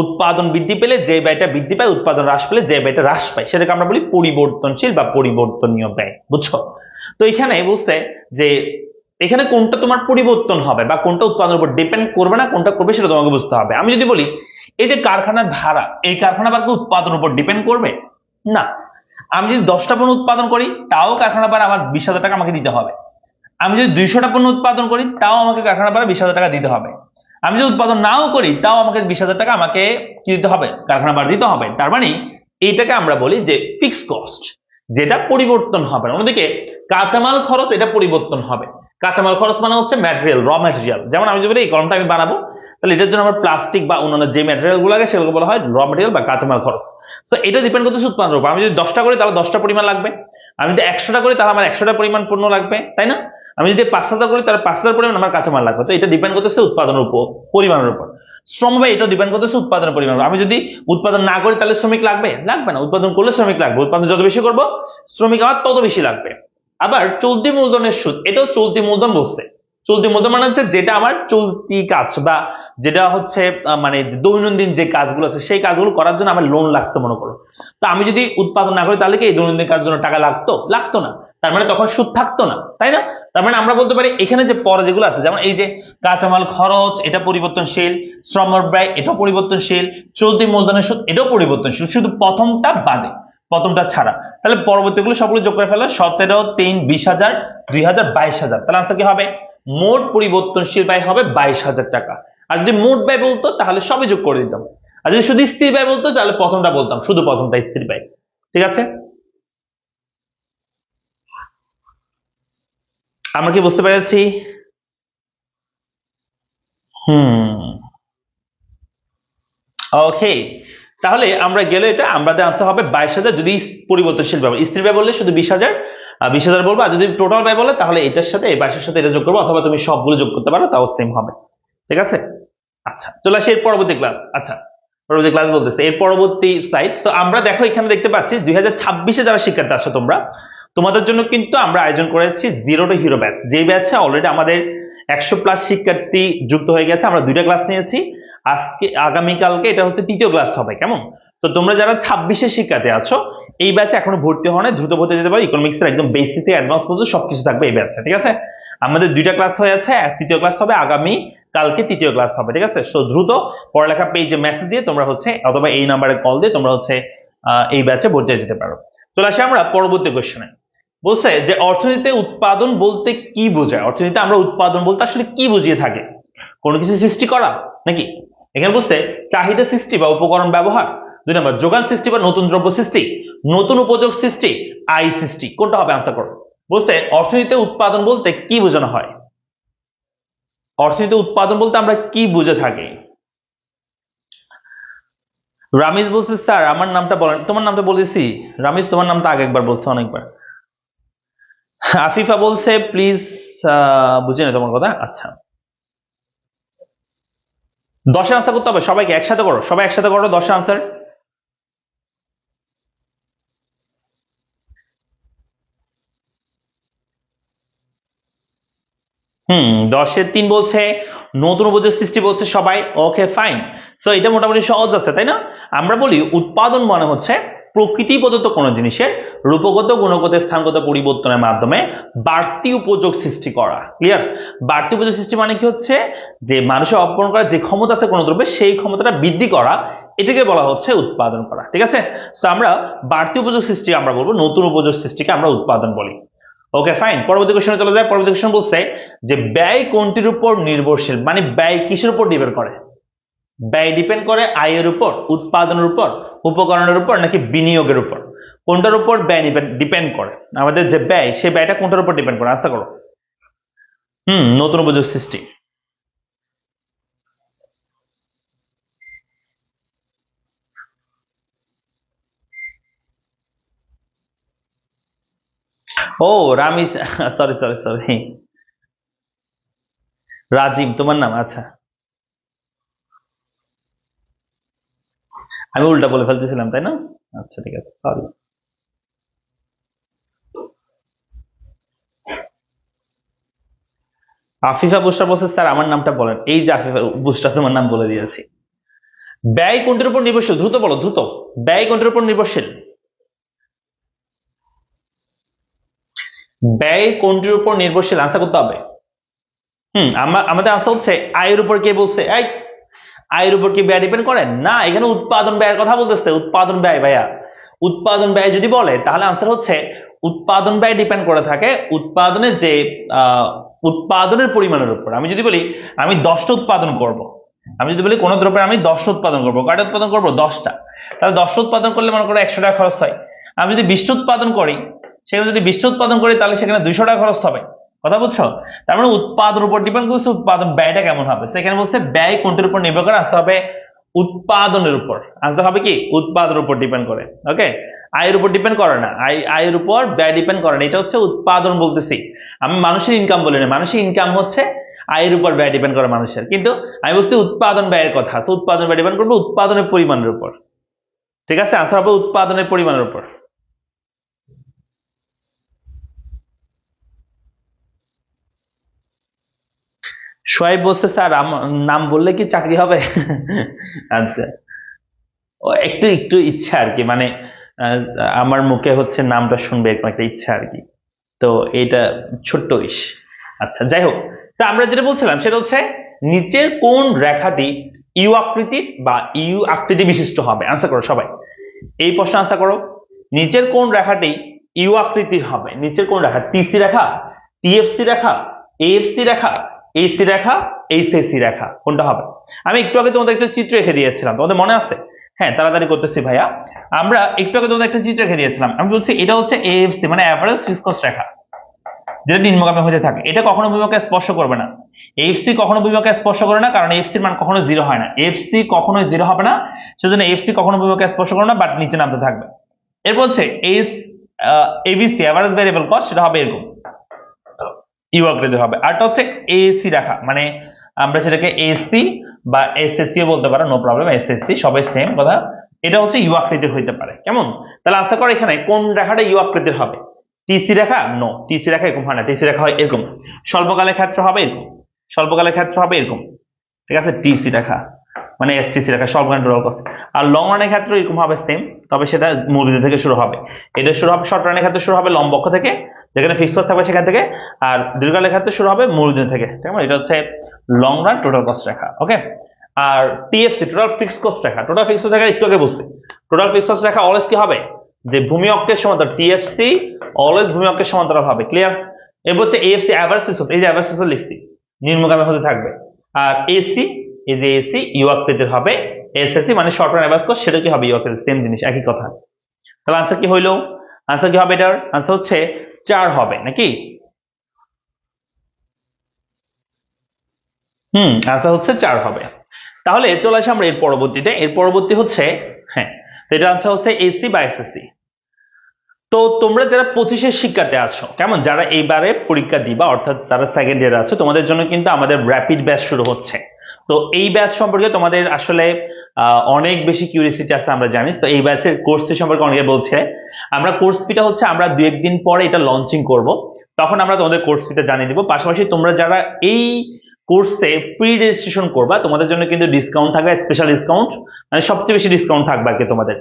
Speaker 1: উৎপাদন বৃদ্ধি পেলে যে ব্যয়টা বৃদ্ধি পায়, উৎপাদন হ্রাস পেলে যে ব্যয়টা হ্রাস পায়, সেটাকে আমরা বলি পরিবর্তনশীল বা পরিবর্তনীয় ব্যয়, বুঝছো? তো এখানে বলছে যে এখানে কোনটা তোমার পরিবর্তন হবে বা কোনটা উৎপাদনের উপর ডিপেন্ড করবে না, কোনটা করবে সেটা তোমাকে বুঝতে হবে। আমি যদি বলি এই যে কারখানার ভাড়া, এই কারখানা ভাড়া উৎপাদনের উপর ডিপেন্ড করবে না। আমি যদি 10টা পণ্য উৎপাদন করি তাও কারখানা ভাড়া আমার 20,000 টাকা আমাকে দিতে হবে। আমি যদি 200টা পণ্য উৎপাদন করি তাও আমাকে কারখানা ভাড়া 20,000 টাকা দিতে হবে। আমি যদি উৎপাদন নাও করি তাও আমাকে 20,000 টাকা আমাকে কি দিতে হবে, কারখানা ভাড়া দিতে হবে। তার মানে এইটাকে আমরা বলি যে ফিক্সড কস্ট, যেটা পরিবর্তন হবে না। অন্যদিকে কাঁচামাল খরচ এটা পরিবর্তন হবে। কাঁচামাল খরচ মানে হচ্ছে ম্যাটেরিয়াল, র ম্যাটেরিয়াল। যেমন আমি যদি বলি এই কলমটা আমি বানাবো, তাহলে এটার জন্য আমার প্লাস্টিক বা অন্যান্য যে ম্যাটেরিয়াল গুলো লাগে সেগুলো বলা হয় র ম্যাটেরিয়াল বা কাঁচামাল খরচ। তো এটা ডিপেন্ড করতেছে উৎপাদনের উপর। আমি যদি 10টা করি তাহলে 10টা পরিমাণ লাগবে, আমি যদি 100টা করি তাহলে আমার 100টা পরিমাণ পণ্য লাগবে, তাই না? আমি যদি 5,000 করি তাহলে 5,000 পরিমাণ আমার কাঁচামাল লাগবে। তো এটা ডিপেন্ড করতেছে উৎপাদনের উপর, পরিমাণের উপর। শ্রম ব্যয় এটা ডিপেন্ড করতেছে উৎপাদনের পরিমাণ। আমি যদি উৎপাদন না করি তাহলে শ্রমিক লাগবে, লাগবে না। উৎপাদন করলে শ্রমিক লাগবে, উৎপাদন যত বেশি করবো শ্রমিক আমার তত বেশি লাগবে। আবার চলতি মূলধনের সুদ, এটাও চলতি মূলধন বলছে। চলতি মূলধন মানে হচ্ছে যেটা আমার চলতি কাজ বা যেটা হচ্ছে মানে দৈনন্দিন যে কাজগুলো আছে সেই কাজগুলো করার জন্য আমার লোন লাগতো মনে করো। তো আমি যদি উৎপাদন না করি তাহলে কি এই দৈনন্দিন কাজের জন্য টাকা লাগতো, লাগতো না। তার মানে তখন সুদ থাকতো না, তাই না? তার মানে আমরা বলতে পারি এখানে যে পরে যেগুলো আছে, যেমন এই যে কাঁচামাল খরচ এটা পরিবর্তনশীল, শ্রম ব্যয় এটাও পরিবর্তনশীল, চলতি মূলধনের সুদ এটাও পরিবর্তনশীল, শুধু প্রথমটা বাদে, প্রথমটা ছাড়া। তাহলে পরবর্তীগুলো সবগুলো যোগ করে ফেলো, 17, 3, 20,000, 2,000, 22,000। তাহলে আনসার কি হবে? মোট পরিবর্তনশীল ব্যয় হবে 22,000 টাকা। আর যদি মোট ব্যয় বলতো তাহলে সবই যোগ করে দিতাম। আর যদি শুধু স্থির ব্যয় বলতো তাহলে প্রথমটা বলতাম, শুধু প্রথমটা স্থির ব্যয়। ঠিক আছে, আমরা কি বুঝতে পেরেছি? ওকে, তাহলে আমরা গেলে এটা আমাদের আনসার হবে 22,000 যদি পরিবর্তনশীল ব্যয়। স্থির ব্যয় বললে শুধু 20,000, 20,000 বলবো। আর যদি টোটাল ব্যয় বলে তাহলে এটার সাথে এই 22,000 সাথে এটা যোগ করবো, অথবা তুমি সবগুলো যোগ করতে পারো, তাও সেম হবে। ঠিক আছে, আচ্ছা চলে আসি এর পরবর্তী ক্লাস। আচ্ছা, পরবর্তী ক্লাস বলতেছে এর পরবর্তী স্লাইড। তো আমরা দেখো এখানে দেখতে পাচ্ছি 2026-এ যারা শিক্ষার্থী আসো তোমরা, তোমাদের জন্য কিন্তু আমরা আয়োজন করেছি জিরো টু হিরো ব্যাচ। যে ব্যাচে অলরেডি আমাদের 100+ শিক্ষার্থী যুক্ত হয়ে গেছে। আমরা 2টা ক্লাস নিয়েছি, আজকে আগামীকালকে এটা হচ্ছে 3য় ক্লাস হবে। কেমন? তো তোমরা যারা 26-এর শিক্ষার্থী আছো এই ব্যাচে এখনো ভর্তি হওয়া নাই, দ্রুত ভর্তি যেতে পারো। ইকোনমিক্সের একদম বেসিক থেকে অ্যাডভান্স পর্যন্ত সবকিছু থাকবে এই ব্যাচে। ঠিক আছে, আমাদের 2টা ক্লাস হয়ে আছে, 3য় ক্লাস হবে আগামী কালকে, 3য় ক্লাস হবে। ঠিক আছে, সো দ্রুত পড়ালেখা পেজে মেসেজ দিয়ে তোমরা হচ্ছে অথবা এই নাম্বারে কল দিয়ে তোমরা হচ্ছে এই ব্যাচে ভর্তি হয়ে যেতে পারো। চলে আসি আমরা পরবর্তী কোশ্চেনে। বলছে যে অর্থনীতিতে উৎপাদন বলতে কি বোঝায়? অর্থনীতিতে আমরা উৎপাদন বলতে আসলে কি বুঝিয়ে থাকি? কোনো কিছু সৃষ্টি করা নাকি? এখানে বলছে চাহিদা সৃষ্টি বা উপকরণ ব্যবহার, 2 নম্বর যোগান সৃষ্টি বা নতুন দ্রব্য সৃষ্টি, নতুন উপযোগ সৃষ্টি, আয় সৃষ্টি। কোনটা হবে? আনসার করো। বলছে অর্থনীতিতে উৎপাদন বলতে কি বোঝানো হয়? অর্থনীতিতে উৎপাদন বলতে আমরা কি বুঝে থাকি? রামিজ বলছে স্যার আমার নামটা বলেন। তোমার নামটা বলেছি রামিজ, তোমার নামটা আগে একবার বলছে, অনেকবার। আফিফা বলছে প্লিজ, বুঝি না তোমার কথা। আচ্ছা, 10 আনসার করতে হবে সবাইকে, একসাথে করো, সবাই একসাথে করো 10 আনসার। হুম, 10-এর 3 বলছে নতুন উপযোগ সৃষ্টি বলছে সবাই। ওকে ফাইন, সো এটা মোটামুটি সহজ আছে, তাই না? আমরা বলি উৎপাদন মানে হচ্ছে প্রকৃতি প্রদত্ত কোনো জিনিসের রূপগত, গুণগত, স্থানগত পরিবর্তনের মাধ্যমে বাড়তি উপযোগ সৃষ্টি করা। ক্লিয়ার? বাড়তি উপযোগ সৃষ্টি মানে কি হচ্ছে যে মানুষের অর্পণ করার যে ক্ষমতা আছে কোনো দ্রব্যে সেই ক্ষমতাটা বৃদ্ধি করা, এটাকে বলা হচ্ছে উৎপাদন করা। ঠিক আছে, তো আমরা বাড়তি উপযোগ সৃষ্টি আমরা বলবো, নতুন উপযোগ সৃষ্টিকে আমরা উৎপাদন বলি। ওকে ফাইন, পরবর্তী কোশ্চেনে চলে যায়। পরবর্তী কোশ্চেন বলছে যে ব্যয় কোনটির উপর নির্ভরশীল? মানে ব্যয় কিসের উপর ডিপেন্ড করে? ব্যয় ডিপেন্ড করে আয়ের উপর, উৎপাদনের উপর, উপকরণের উপর, নাকি বিনিয়োগের উপর? কোনটার উপর ব্যয় ডিপেন্ড করে? আমাদের যে ব্যয় সেই ব্যয়টা কোনটার উপর ডিপেন্ড করে? আশা করো। নতুন উপযোগ সৃষ্টি। ও রামিস, সরি সরি সরি, রাজিম তোমার নাম। আচ্ছা, আমি উল্টা বলে ফেলতেছিলাম, তাই না? আচ্ছা ঠিক আছে, সরি। আফিফা বুশরা বলছে স্যার আমার নামটা বলেন। এই যে আফিফা বুশরা, তোমার নাম বলে দিয়েছি। ব্যয় কোনটির উপর নির্ভরশীল? দ্রুত বলো, দ্রুত। ব্যয় কোনটির উপর নির্ভরশীল? ব্যয় কোনটির উপর নির্ভরশীল? আনসার করতে হবে। আমাদের আনসার হচ্ছে আয়ের উপর। কে বলছে? এই আয়ের উপর কি ব্যয় ডিপেন্ড করে? না, এখানে উৎপাদন ব্যয়ের কথা বলতেছে। উৎপাদন ব্যয় ভাইয়া, উৎপাদন ব্যয় যদি বলে তাহলে আনসার হচ্ছে উৎপাদন ব্যয় ডিপেন্ড করে থাকে উৎপাদনের যে উৎপাদনের পরিমাণের উপর। আমি যদি বলি আমি 10টা উৎপাদন করব, আমি যদি বলি কোনো দ্রব্যের আমি 10টা উৎপাদন করবো, কয়টা উৎপাদন করবো? 10টা। তাহলে 10টা উৎপাদন করলে মনে করো 100 টাকা খরচ হয়। আমি যদি 20টা উৎপাদন করি, সেখানে যদি 20টা উৎপাদন করি তাহলে সেখানে 200 টাকা খরচ হবে। কথা বুঝছো? তার মানে উৎপাদনের উপর ডিপেন্ড করছে উৎপাদন ব্যয়টা কেমন হবে। সেখানে বলছে ব্যয় কোনটির উপর নির্ভর করে, আসতে হবে উৎপাদনের উপর, আসতে হবে কি উৎপাদনের উপর ডিপেন্ড করে। ওকে, আয়ের উপর ডিপেন্ড করে না, আয়ের উপর ব্যয় ডিপেন্ড করে না, এটা হচ্ছে উৎপাদন বলতেছি। আমি মানুষের ইনকাম বলি না, মানুষের ইনকাম হচ্ছে আয়ের উপর ব্যয় ডিপেন্ড করে মানুষের, কিন্তু আমি বলছি উৎপাদন ব্যয়ের কথা। তো উৎপাদন ব্যয় ডিপেন্ড করবে উৎপাদনের পরিমাণের উপর। ঠিক আছে, আনসার হবে উৎপাদনের পরিমাণের উপর। সোহাইব বলছে স্যার নাম বললে কি চাকরি হবে? আচ্ছা, ও একটু একটু ইচ্ছা আর কি, মানে আহ, আমার মুখে হচ্ছে নামটা শুনবে এরকম একটা ইচ্ছা আর কি। তো এটা ছোট্ট ইস। আচ্ছা, যাই হোক, তা আমরা যেটা বলছিলাম সেটা হচ্ছে নিচের কোন রেখাটি ইউ আকৃতির বা ইউ আকৃতি বিশিষ্ট হবে? আনসার করো সবাই, এই প্রশ্ন আনসার করো। নিচের কোন রেখাটি ইউ আকৃতির হবে? নিচের কোন রেখা? টিসি রেখা, টিএফসি রেখা, এএফসি রেখা, এইসি রেখা, এইচএসি রেখা, কোনটা হবে? আমি একটু আগে তোমাদের একটা চিত্র রেখে দিয়েছিলাম, তোমাদের মনে আছে? হ্যাঁ, তাড়াতাড়ি করতেছি ভাইয়া। আমরা একটু আগে তোমাদের একটা চিত্র রেখে দিয়েছিলাম, আমি বলছি এটা হচ্ছে এএফসি মানে অ্যাভারেজ ফিক্সড কস্ট রেখা, যেটা নিম্নগামী হতে থাকে। এটা কখনো ভূমিকে স্পর্শ করবে না। এফসি কখনো ভূমিকে স্পর্শ করে না, কারণ এফসির মান কখনো জিরো হয় না, এফসি কখনোই জিরো হবে না, সেজন্য এফসি কখনো ভূমিকে স্পর্শ করে না, বাট নিচে নামতে থাকবে। এরপর হচ্ছে এবিসি এভারেজ ভেরিয়েবল কস্ট, সেটা হবে এরকম ইউ আকৃতির হবে। আরটা হচ্ছে এএসি রেখা, মানে আমরা সেটাকে এসি বা এসএসসি বলতে পারো, নো প্রবলেম, এসএসসি সবাই সেম কথা। এটা হচ্ছে ইউ আকৃতির হইতে পারে, কেমন? তাহলে আশা করো এখানে কোন রেখাটা ইউ আকৃতির হবে? টিসি রেখা? নো, টিসি রেখা এরকম হয় না, টিসি রেখা হয় এরকম। স্বল্পকালের ক্ষেত্রে হবে এরকম, স্বল্পকালের ক্ষেত্রে হবে এরকম। ঠিক আছে, টিসি রেখা মানে এসটিসি রেখা, স্বল্পকালীন টোটাল কস্ট। আর লং রানের ক্ষেত্রে এরকম হবে সেম, তবে সেটা মূলবিন্দু থেকে শুরু হবে। এটা শুরু হবে শর্ট রানের ক্ষেত্রে শুরু হবে লম্ব অক্ষ থেকে, যেখানে ফিক্স কস্ট থাকবে সেখান থেকে। আর দীর্ঘকালের ক্ষেত্রে শুরু হবে মূলবিন্দু থেকে। ঠিক আছে, এটা হচ্ছে লং রান টোটাল কস্ট রেখা। ওকে, আর টিএফসি টোটাল ফিক্স কস্ট রেখা, টোটাল ফিক্স কস্ট রেখা একটু আগে বুঝছি। টোটাল ফিক্স কস্ট রেখা অলওয়েজ কি হবে? যে ভূমি অক্ষের সমান্তরাল, টিএফসি অলওয়েজ ভূমি অক্ষের সমান্তরাল হবে। ক্লিয়ার? এরপর হচ্ছে এএফসি অ্যাভারেজ ফিক্স কস্ট, এই যে অ্যাভারেজ ফিক্স কস্ট লিখছি, নিম্নগামী হতে থাকবে। আর এসি, এই যে এসি ইউ আকৃতির হবে, এসএসসি মানে শর্ট রান অ্যাভারেজ কস্ট, সেটা কি হবে? ইউ আকৃতির, সেম জিনিস, একই কথা। তাহলে আনসার কি হইলো? আনসার কি হবে এটার? আনসার হচ্ছে 4 হবে নাকি? আনসার হচ্ছে 4 হবে। তাহলে চলে আসি আমরা এর পরবর্তীতে। এর পরবর্তী হচ্ছে, হ্যাঁ, তো এটা আনসার হচ্ছে এসি বা এসএসসি। তো তোমরা যারা 25-এর শিক্ষার্থী আছো, কেমন, যারা এইবারে পরীক্ষা দিবা, অর্থাৎ তারা সেকেন্ড ইয়ারে আছো, তোমাদের জন্য কিন্তু আমাদের র্যাপিড ব্যাচ শুরু হচ্ছে। তো এই ব্যাচ সম্পর্কে তোমাদের আসলে অনেক বেশি কিউরিয়াসিটি আছে আমরা জানি। তো এই ব্যাচের কোর্স ফি সম্পর্কে অনেকে বলছে। আমরা কোর্স ফিটা হচ্ছে আমরা 2-1 দিন পরে এটা লঞ্চিং করব, তখন আমরা তোমাদের কোর্স ফিটা জানিয়ে দিব। পাশাপাশি তোমরা যারা এই কোর্সে প্রি রেজিস্ট্রেশন করবা, তোমাদের জন্য কিন্তু ডিসকাউন্ট থাকবে, স্পেশাল ডিসকাউন্ট, মানে সবচেয়ে বেশি ডিসকাউন্ট থাকবে আর কি তোমাদের।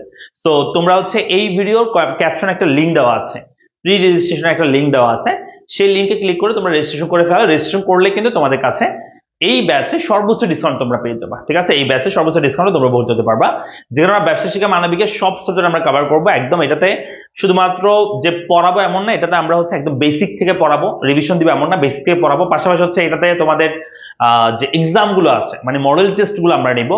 Speaker 1: তো তোমরা হচ্ছে এই ভিডিওর ক্যাপশনে একটা লিঙ্ক দেওয়া আছে, প্রি রেজিস্ট্রেশনের একটা লিঙ্ক দেওয়া আছে, সেই লিঙ্কে ক্লিক করে তোমরা রেজিস্ট্রেশন করে ফেলো। রেজিস্ট্রেশন করলে কিন্তু তোমাদের কাছে এই ব্যাচে সর্বোচ্চ ডিসকাউন্ট তোমরা পেয়ে যাবা। ঠিক আছে, এই ব্যাচে সর্বোচ্চ ডিসকাউন্ট তোমরা ভর্তি হতে পারবা, যেখানে আমরা ব্যবসা শিক্ষা মানবিকের সব সাবজেক্ট আমরা কভার করবো একদম। এটাতে শুধুমাত্র যে পড়াবো এমন না, এটাতে আমরা হচ্ছে একদম বেসিক থেকে পড়াবো, রিভিশন দিবো এমন না, বেসিক থেকে পড়াবো। পাশাপাশি হচ্ছে এটাতে তোমাদের যে এক্সাম গুলো আছে, মানে মডেল টেস্ট গুলো আমরা নিব,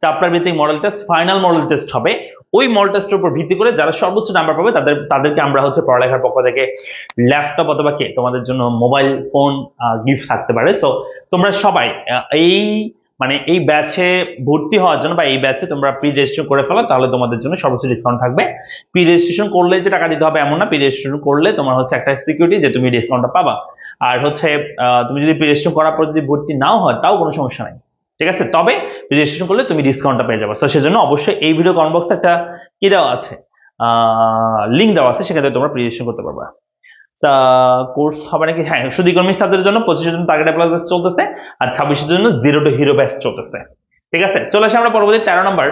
Speaker 1: চ্যাপ্টার ভিত্তিক model test, final model test হবে। ওই মডেল টেস্টের উপর ভিত্তি করে যারা সর্বোচ্চ নাম্বার পাবে তাদেরকে আমরা হচ্ছে পড়ালেখার পক্ষ থেকে ল্যাপটপ অথবা কে তোমাদের জন্য মোবাইল ফোন গিফট থাকতে পারে। সো তোমরা সবাই এই মানে এই ব্যাচে ভর্তি হওয়ার জন্য বা এই ব্যাচে তোমরা প্রি রেজিস্ট্রেশন করে ফেলো, তাহলে তোমাদের জন্য সর্বোচ্চ ডিসকাউন্ট থাকবে। প্রি রেজিস্ট্রেশন করলে যে টাকা দিতে হবে এমন না, প্রি রেজিস্ট্রেশন করলে তোমার হচ্ছে একটা সিকিউরিটি যে তুমি ডিসকাউন্টটা পাবা। আর হচ্ছে তুমি যদি প্রি রেজিস্ট্রেশন করার পর যদি ভর্তি নাও হয় তাও কোনো সমস্যা নাই। ঠিক আছে, তবে রেজিস্ট্রেশন করলে তুমি ডিসকাউন্টটা পেয়ে যাবে। তো সেজন্য অবশ্যই এই ভিডিও কমেন্ট বক্সে একটা কি দেওয়া আছে, লিঙ্ক দেওয়া আছে, সেখানে তোমরা প্রি রেজিস্ট্রেশন করতে পারবা। কোর্স হবে নাকি? হ্যাঁ, শুধু ইকোনমিক্স ছাত্রদের জন্য 25-এর জন্য টার্গেট প্লাস ব্যাচ চলতেছে, আর 26-এর জন্য জিরো টু হিরো ব্যাচ চলতেছে। ঠিক আছে, চলে আসি আমরা পরবর্তী 13 নম্বর।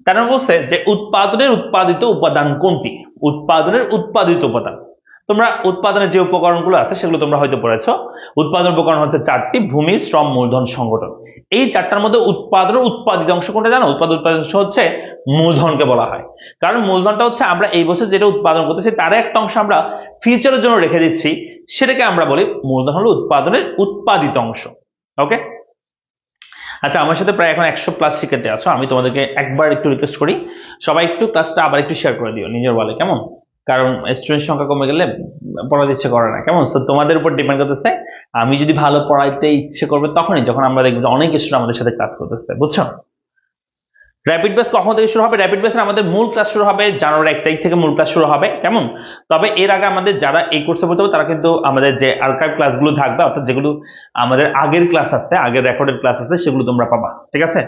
Speaker 1: 13 নম্বর বলছে যে উৎপাদনের উৎপাদিত উপাদান কোনটি? উৎপাদনের উৎপাদিত উপাদান। তোমরা উৎপাদনের যে উপকরণগুলো আছে সেগুলো তোমরা হয়তো পড়েছো। উৎপাদন উপকরণ হচ্ছে 4টি: ভূমি, শ্রম, মূলধন, সংগঠন। এই 4টার মধ্যে উৎপাদনের উৎপাদিত অংশ কোনটা জানো? উৎপাদন অংশ হচ্ছে মূলধনকে বলা হয়। কারণ মূলধনটা হচ্ছে আমরা এই বছর যেটা উৎপাদন করতেছি তার একটা অংশ আমরা ফিউচারের জন্য রেখে দিচ্ছি, সেটাকে আমরা বলি মূলধন হলো উৎপাদনের উৎপাদিত অংশ। ওকে, আচ্ছা আমার সাথে প্রায় এখন 100+ শিক্ষার্থী আছো, আমি তোমাদেরকে একবার একটু রিকোয়েস্ট করি, সবাই একটু ক্লাসটা আবার একটু শেয়ার করে দিও নিজের বলে, কেমন? কারণ স্টুডেন্ট সংখ্যা কমে গেলে পড়াতে ইচ্ছে করে না, কেমন? সো তোমাদের উপর ডিপেন্ড করতেছে। আমি যদি ভালো পড়াইতে ইচ্ছে করবে তখনই যখন আমরা দেখবো যে অনেক স্টুডেন্ট আমাদের সাথে ক্লাস করতেছে, বুঝছো? র্যাপিড বেস কখন থেকে শুরু হবে? র্যাপিড বেসের আমাদের মূল ক্লাস শুরু হবে জানুয়ারি 1 তারিখ থেকে, মূল ক্লাস শুরু হবে, কেমন? তবে এর আগে আমাদের যারা এই কোর্সে পড়তে হবে তারা কিন্তু আমাদের যে আর্কাইভ ক্লাসগুলো থাকবে, অর্থাৎ যেগুলো আমাদের আগের ক্লাস আছে, আগের রেকর্ডেড ক্লাস আছে, সেগুলো তোমরা পাবা, ঠিক আছে?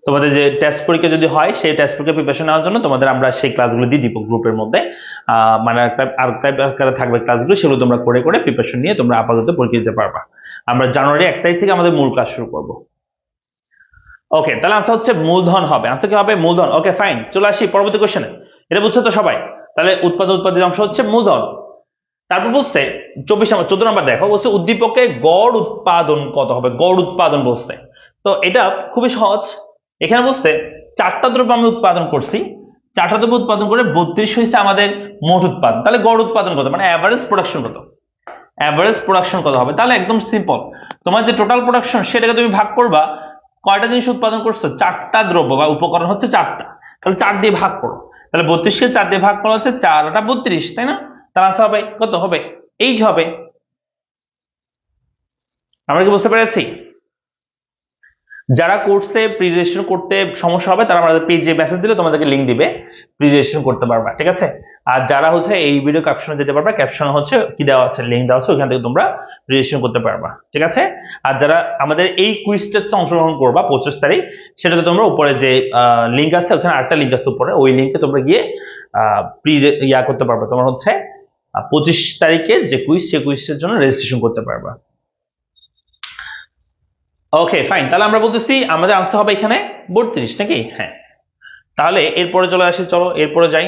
Speaker 1: তোমাদের যে টেস্ট পরীক্ষা যদি হয় সেই টেস্ট পরীক্ষা প্রিপারেশন নেওয়ার জন্য তোমাদের আমরা সেই ক্লাসগুলো দিয়ে দিব গ্রুপের মধ্যে, মানে আর্কাইভ আকারে থাকবে ক্লাসগুলো, সেগুলো তোমরা করে করে প্রিপারেশন নিয়ে তোমরা আপাতত পরীক্ষা দিতে পারবা। আমরা জানুয়ারি 1 তারিখ থেকে আমাদের মূল ক্লাস শুরু করব। ওকে, তাহলে আনসার হচ্ছে মূলধন হবে। আনসার কি হবে? মূলধন। ওকে ফাইন, চলে আসি পরবর্তী কোশ্চেনে। এটা বুঝছো তো সবাই? তাহলে উৎপাদিত অংশ হচ্ছে মূলধন। তারপর বলছে 14 নম্বর দেখো, বলছে উদ্দীপকে গড় উৎপাদন কত হবে? গড় উৎপাদন বলছে, তো এটা খুবই সহজ। এখানে বলছে 4টা দ্রব্য আমি উৎপাদন করছি, 4টা দ্রব্য উৎপাদন করে 32 হয়েছে আমাদের মোট উৎপাদন। তাহলে গড় উৎপাদন কত, মানে অ্যাভারেজ প্রোডাকশন কত? অ্যাভারেজ প্রোডাকশন কত হবে? তাহলে একদম সিম্পল, তোমার যে টোটাল প্রোডাকশন সেটাকে তুমি ভাগ করবা, কয়টা জিনিস উৎপাদন করছো? 4টা দ্রব্য বা উপকরণ হচ্ছে 4টা, তাহলে 4 দিয়ে ভাগ করো। তাহলে 32কে 4 দিয়ে ভাগ করা হচ্ছে 4 × 32, তাই না? তাহলে আনসার হবে কত? হবে 8 হবে। আমরা কি বুঝতে পেরেছি? যারা কোর্সে প্রি রেজিস্ট্রেশন করতে সমস্যা হবে তারা আমাদের পেজে মেসেজ দিলে তোমাদেরকে লিংক দিবে, প্রি রেজিস্ট্রেশন করতে পারবা, ঠিক আছে? আর যারা হচ্ছে এই ভিডিও ক্যাপশনে যেতে পারবা, ক্যাপশনে হচ্ছে কি দেওয়া আছে, লিংক দেওয়া আছে, ওখান থেকে তোমরা রেজিস্ট্রেশন করতে পারবা, ঠিক আছে? আর যারা আমাদের এই কুইজ টেস্টে অংশগ্রহণ করবা 25 তারিখ, সেটাতে তোমরা উপরে যে লিংক আছে, ওখানে আরেকটা লিংক আছে উপরে, ওই লিংকে তোমরা গিয়ে প্রি করতে পারবা, তোমার হচ্ছে 25 তারিখে যে কুইজ, সেই কুইজের জন্য রেজিস্ট্রেশন করতে পারবা। ওকে ফাইন, তাহলে আমরা বলতেছি আমাদের আনসার হবে এখানে 32, নাকি? হ্যাঁ, তাহলে এরপরে চলে আসি, চলো এরপরে যাই।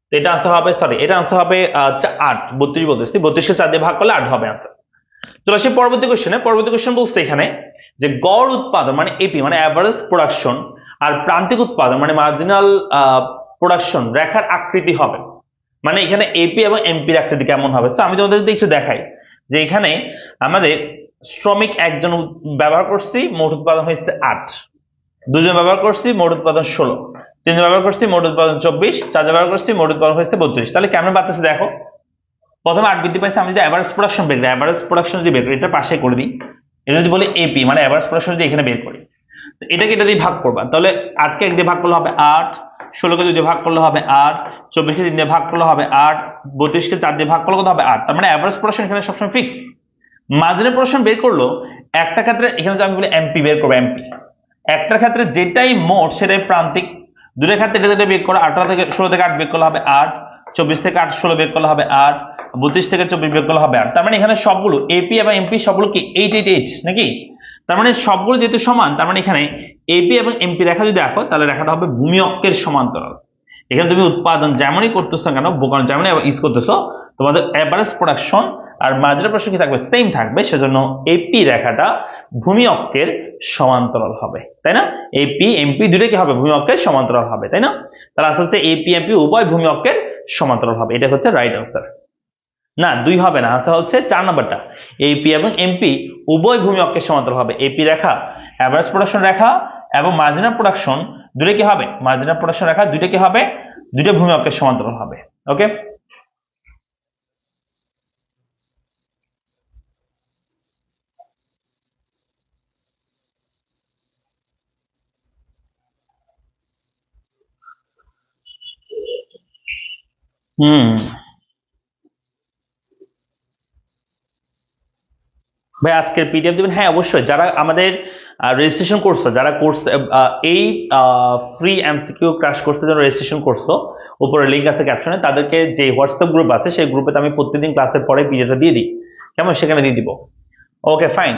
Speaker 1: তো এটা আনসার হবে, সরি এটা আনসার হবে 8, 32 বলতেছি, 32কে 4 দিয়ে ভাগ করলে 8 হবে আনসার। চলে আসি পরবর্তী কোশ্চেনে। পরবর্তী কোশ্চেন বলছে এখানে যে গড় উৎপাদন মানে এপি মানে অ্যাভারেজ প্রোডাকশন আর প্রান্তিক উৎপাদন মানে মার্জিনাল প্রোডাকশন রেখার আকৃতি হবে, মানে এখানে এপি এবং এমপির আকৃতি কেমন হবে? তো আমি তোমাদের একটু দেখাই যে এখানে আমাদের শ্রমিক একজন ব্যবহার করছি, মোট উৎপাদন হয়েছে 8, দুজন ব্যবহার করছি, মোট উৎপাদন 16, তিনজন ব্যবহার করছি, মোট উৎপাদন 24, চারজন ব্যবহার করছি, মোট উৎপাদন হয়েছে 32। তাহলে কেমন বাড়তেছে দেখো, প্রথমে 8 বৃদ্ধি পাইছে, আমি যদি অ্যাভারেজ প্রোডাকশন বের করি, অ্যাভারেজ প্রোডাকশন যদি বের করি, এটা পাশে করে দিই, এটা যদি বলি এপি মানে অ্যাভারেজ প্রোডাকশন যদি এখানে বের করি, এটাকে এটা দিয়ে ভাগ করবা, তাহলে 8কে 1 দিয়ে ভাগ করলে হবে 8, 16কে 2 দিয়ে ভাগ করলে হবে 8, 24কে 3 দিয়ে ভাগ করলে হবে 8, 32কে 4 দিয়ে ভাগ করলে কত হবে 8। তার মানে অ্যাভারেজ প্রোডাকশন এখানে সবসময় ফিক্স। মার্জিনাল প্রোডাকশন বের করলো, একটা ক্ষেত্রে এখানে যদি আমি বলি এমপি বের করবো, এমপি একটার ক্ষেত্রে যেটাই মোট সেটাই প্রান্তিক, দুটোর ক্ষেত্রে এটা বের করো, 18 থেকে 16 থেকে 8 বের করলে হবে 8, 24 থেকে 8 16 বের করলে হবে 8, 32 থেকে 24 বের করলে হবে 8। তার মানে এখানে সবগুলো এপি এবং এমপি সবগুলো কি 8 8 8, নাকি? তার মানে সবগুলো যেহেতু সমান, তার মানে এখানে এপি এবং এমপি রেখা যদি আঁকো তাহলে রেখাটা হবে ভূমি অক্ষের সমান্তরাল। এখানে তুমি উৎপাদন যেমনই করতেছো কেন, যেমনই ইউজ করতেছো, তোমাদের এভারেজ প্রোডাকশন আর মার্জিনাল প্রোডাকশন কি থাকবে? সেম থাকবে, সেজন্য এপি রেখাটা ভূমি অক্ষের সমান্তরাল হবে, তাই না? এপি এমপি দুটোই কি হবে? ভূমি অক্ষের সমান্তরাল হবে, তাই না? তাহলে আসলে হচ্ছে এপি এমপি উভয় ভূমি অক্ষের সমান্তরাল হবে, এটা হচ্ছে রাইট আনসার। না 2 হবে না, আনসার হচ্ছে 4 নম্বরটা, এপি এবং এমপি উভয় ভূমি অক্ষের সমান্তরাল হবে। এপি রেখা এভারেজ প্রোডাকশন রেখা এবং মার্জিনাল প্রোডাকশন দুটো কি হবে? মার্জিনাল প্রোডাকশন রেখা দুটো কি হবে? দুটো ভূমি অক্ষের সমান্তরাল হবে। ওকে, ভাই আজকের পিডিএফ দিবেন? হ্যাঁ অবশ্যই, যারা আমাদের রেজিস্ট্রেশন করছো, যারা কোর্স এই ফ্রি এমসিকিউ ক্র্যাশ কোর্সের জন্য রেজিস্ট্রেশন করছো, উপরে লিংক আছে ক্যাপশনে, তাদেরকে যে হোয়াটসঅ্যাপ গ্রুপ আছে সেই গ্রুপে আমি প্রত্যেকদিন ক্লাসের পরে পিডিএফটা দিয়ে দিই, কেমন? সেখানে দিয়ে দিব। ওকে ফাইন,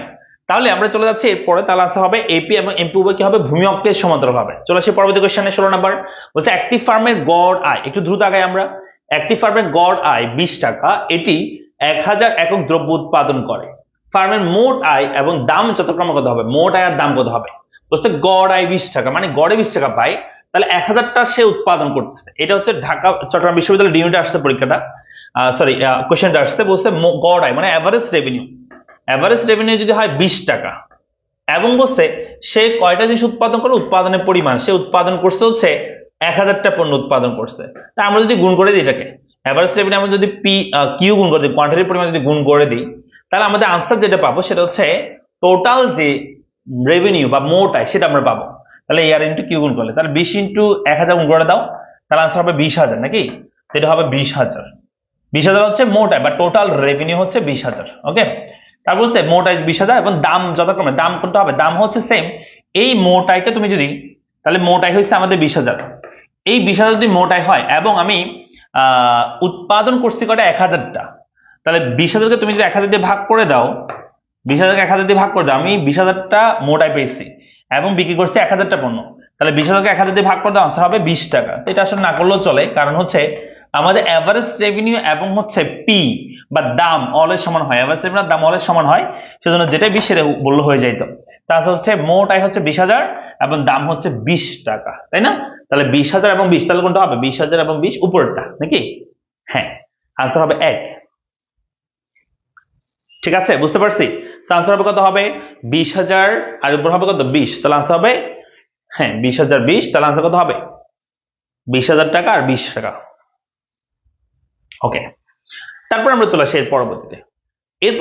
Speaker 1: তাহলে আমরা চলে যাচ্ছি এরপরে। তাহলে আসতে হবে এপি এবং এমপি উভয় কি হবে? ভূমি অক্ষের সমান্তরাল হবে। চলে আসি পরবর্তী কোশ্চেনে, 16 নাম্বার বলছে একটি ফার্মের গড় আয়, একটু দ্রুত আগাই আমরা। একটি ফার্মের গড় আয় 20 টাকা, এটি 1000 একক দ্রব্য উৎপাদন করে। ফার্মের মোট আয় এবং দাম যথাক্রমে কত হবে? মোট আয় আর দাম কত হবে? বলছে গড় আয় 20 টাকা, মানে গড়ে 20 টাকা পায়, তাহলে 1000টা সে উৎপাদন করতেছে। এটা হচ্ছে ঢাকা চট্টগ্রাম বিশ্ববিদ্যালয় ডিউনিটে আসছে পরীক্ষাটা। সরি কোশ্চেনটা আসছে বলছে গড় আয় মানে এভারেজ রেভিনিউ যদি হয় 20 টাকা এবং বলছে সে কয়টা জিনিস উৎপাদন করে, উৎপাদনের পরিমাণ সে উৎপাদন করছে হচ্ছে 1000টা পণ্য উৎপাদন করছে। তা আমরা যদি গুণ করে দিই এটাকে এভারেজ রেভিনিউ আমরা যদি কিউ গুণ করে দিই, কোয়ান্টিটির পরিমাণ যদি গুণ করে দিই, তাহলে আমাদের আনসার যেটা পাবো সেটা হচ্ছে টোটাল যে রেভিনিউ বা মোট আয় সেটা আমরা পাবো। তাহলে এর ইন্টু কিউ গুণ করলে তাহলে 20 ইন্টু 1000 গুণ করে দাও, তাহলে আনসার হবে 20,000 নাকি? এটা হবে 20,000। 20,000 হচ্ছে মোট আয় বা টোটাল রেভিনিউ হচ্ছে 20,000। ওকে, তারপর হচ্ছে মোট আয় 20,000 এবং দাম যথাক্রমে দাম কোনটা হবে, দাম হচ্ছে সেম। এই মোট আয়টা তুমি যদি, তাহলে মোট আয় হচ্ছে আমাদের 20,000। এই 20,000 যদি মোট আয় হয় এবং আমি উৎপাদন করছি কটা 1000টা, তাহলে 20,000কে তুমি যদি 1000 দিয়ে ভাগ করে দাও, 20,000কে 1000 দিয়ে ভাগ করে দাও, আমি 20,000টা মোট আয় পেয়েছি এবং বিক্রি করছি 1000টা পণ্য, তাহলে 20,000কে 1000 দিয়ে ভাগ করে দাও আনসার হবে 20 টাকা। এটা আসলে না করলেও চলে, কারণ হচ্ছে আমাদের এভারেজ রেভিনিউ এবং হচ্ছে পি বা দাম অলওয়েজ সমান হয়, এভারেজ রেভিনিউ দাম অলওয়েজ সমান হয়, সেজন্য যেটাই 20 সেটা বললে হয়ে যাইত। তাহলে হচ্ছে মোট আয় হচ্ছে 20,000 এবং দাম হচ্ছে 20 টাকা, তাই না? তাহলে 20,000 এবং 20, তাহলে কোনটা হবে 20,000 এবং 20 উপরেরটা নাকি? হ্যাঁ, আনসার হবে 1। ঠিক আছে, বুঝতে পারছি। আনসার হবে কত হবে 20,000 আর উপর হবে কত 20, তাহলে আনসার হবে হ্যাঁ 20,000 20, তাহলে আনসার কত হবে 20,000 টাকা আর 20 টাকা। ওকে, তারপর আমরা চলে আসি এর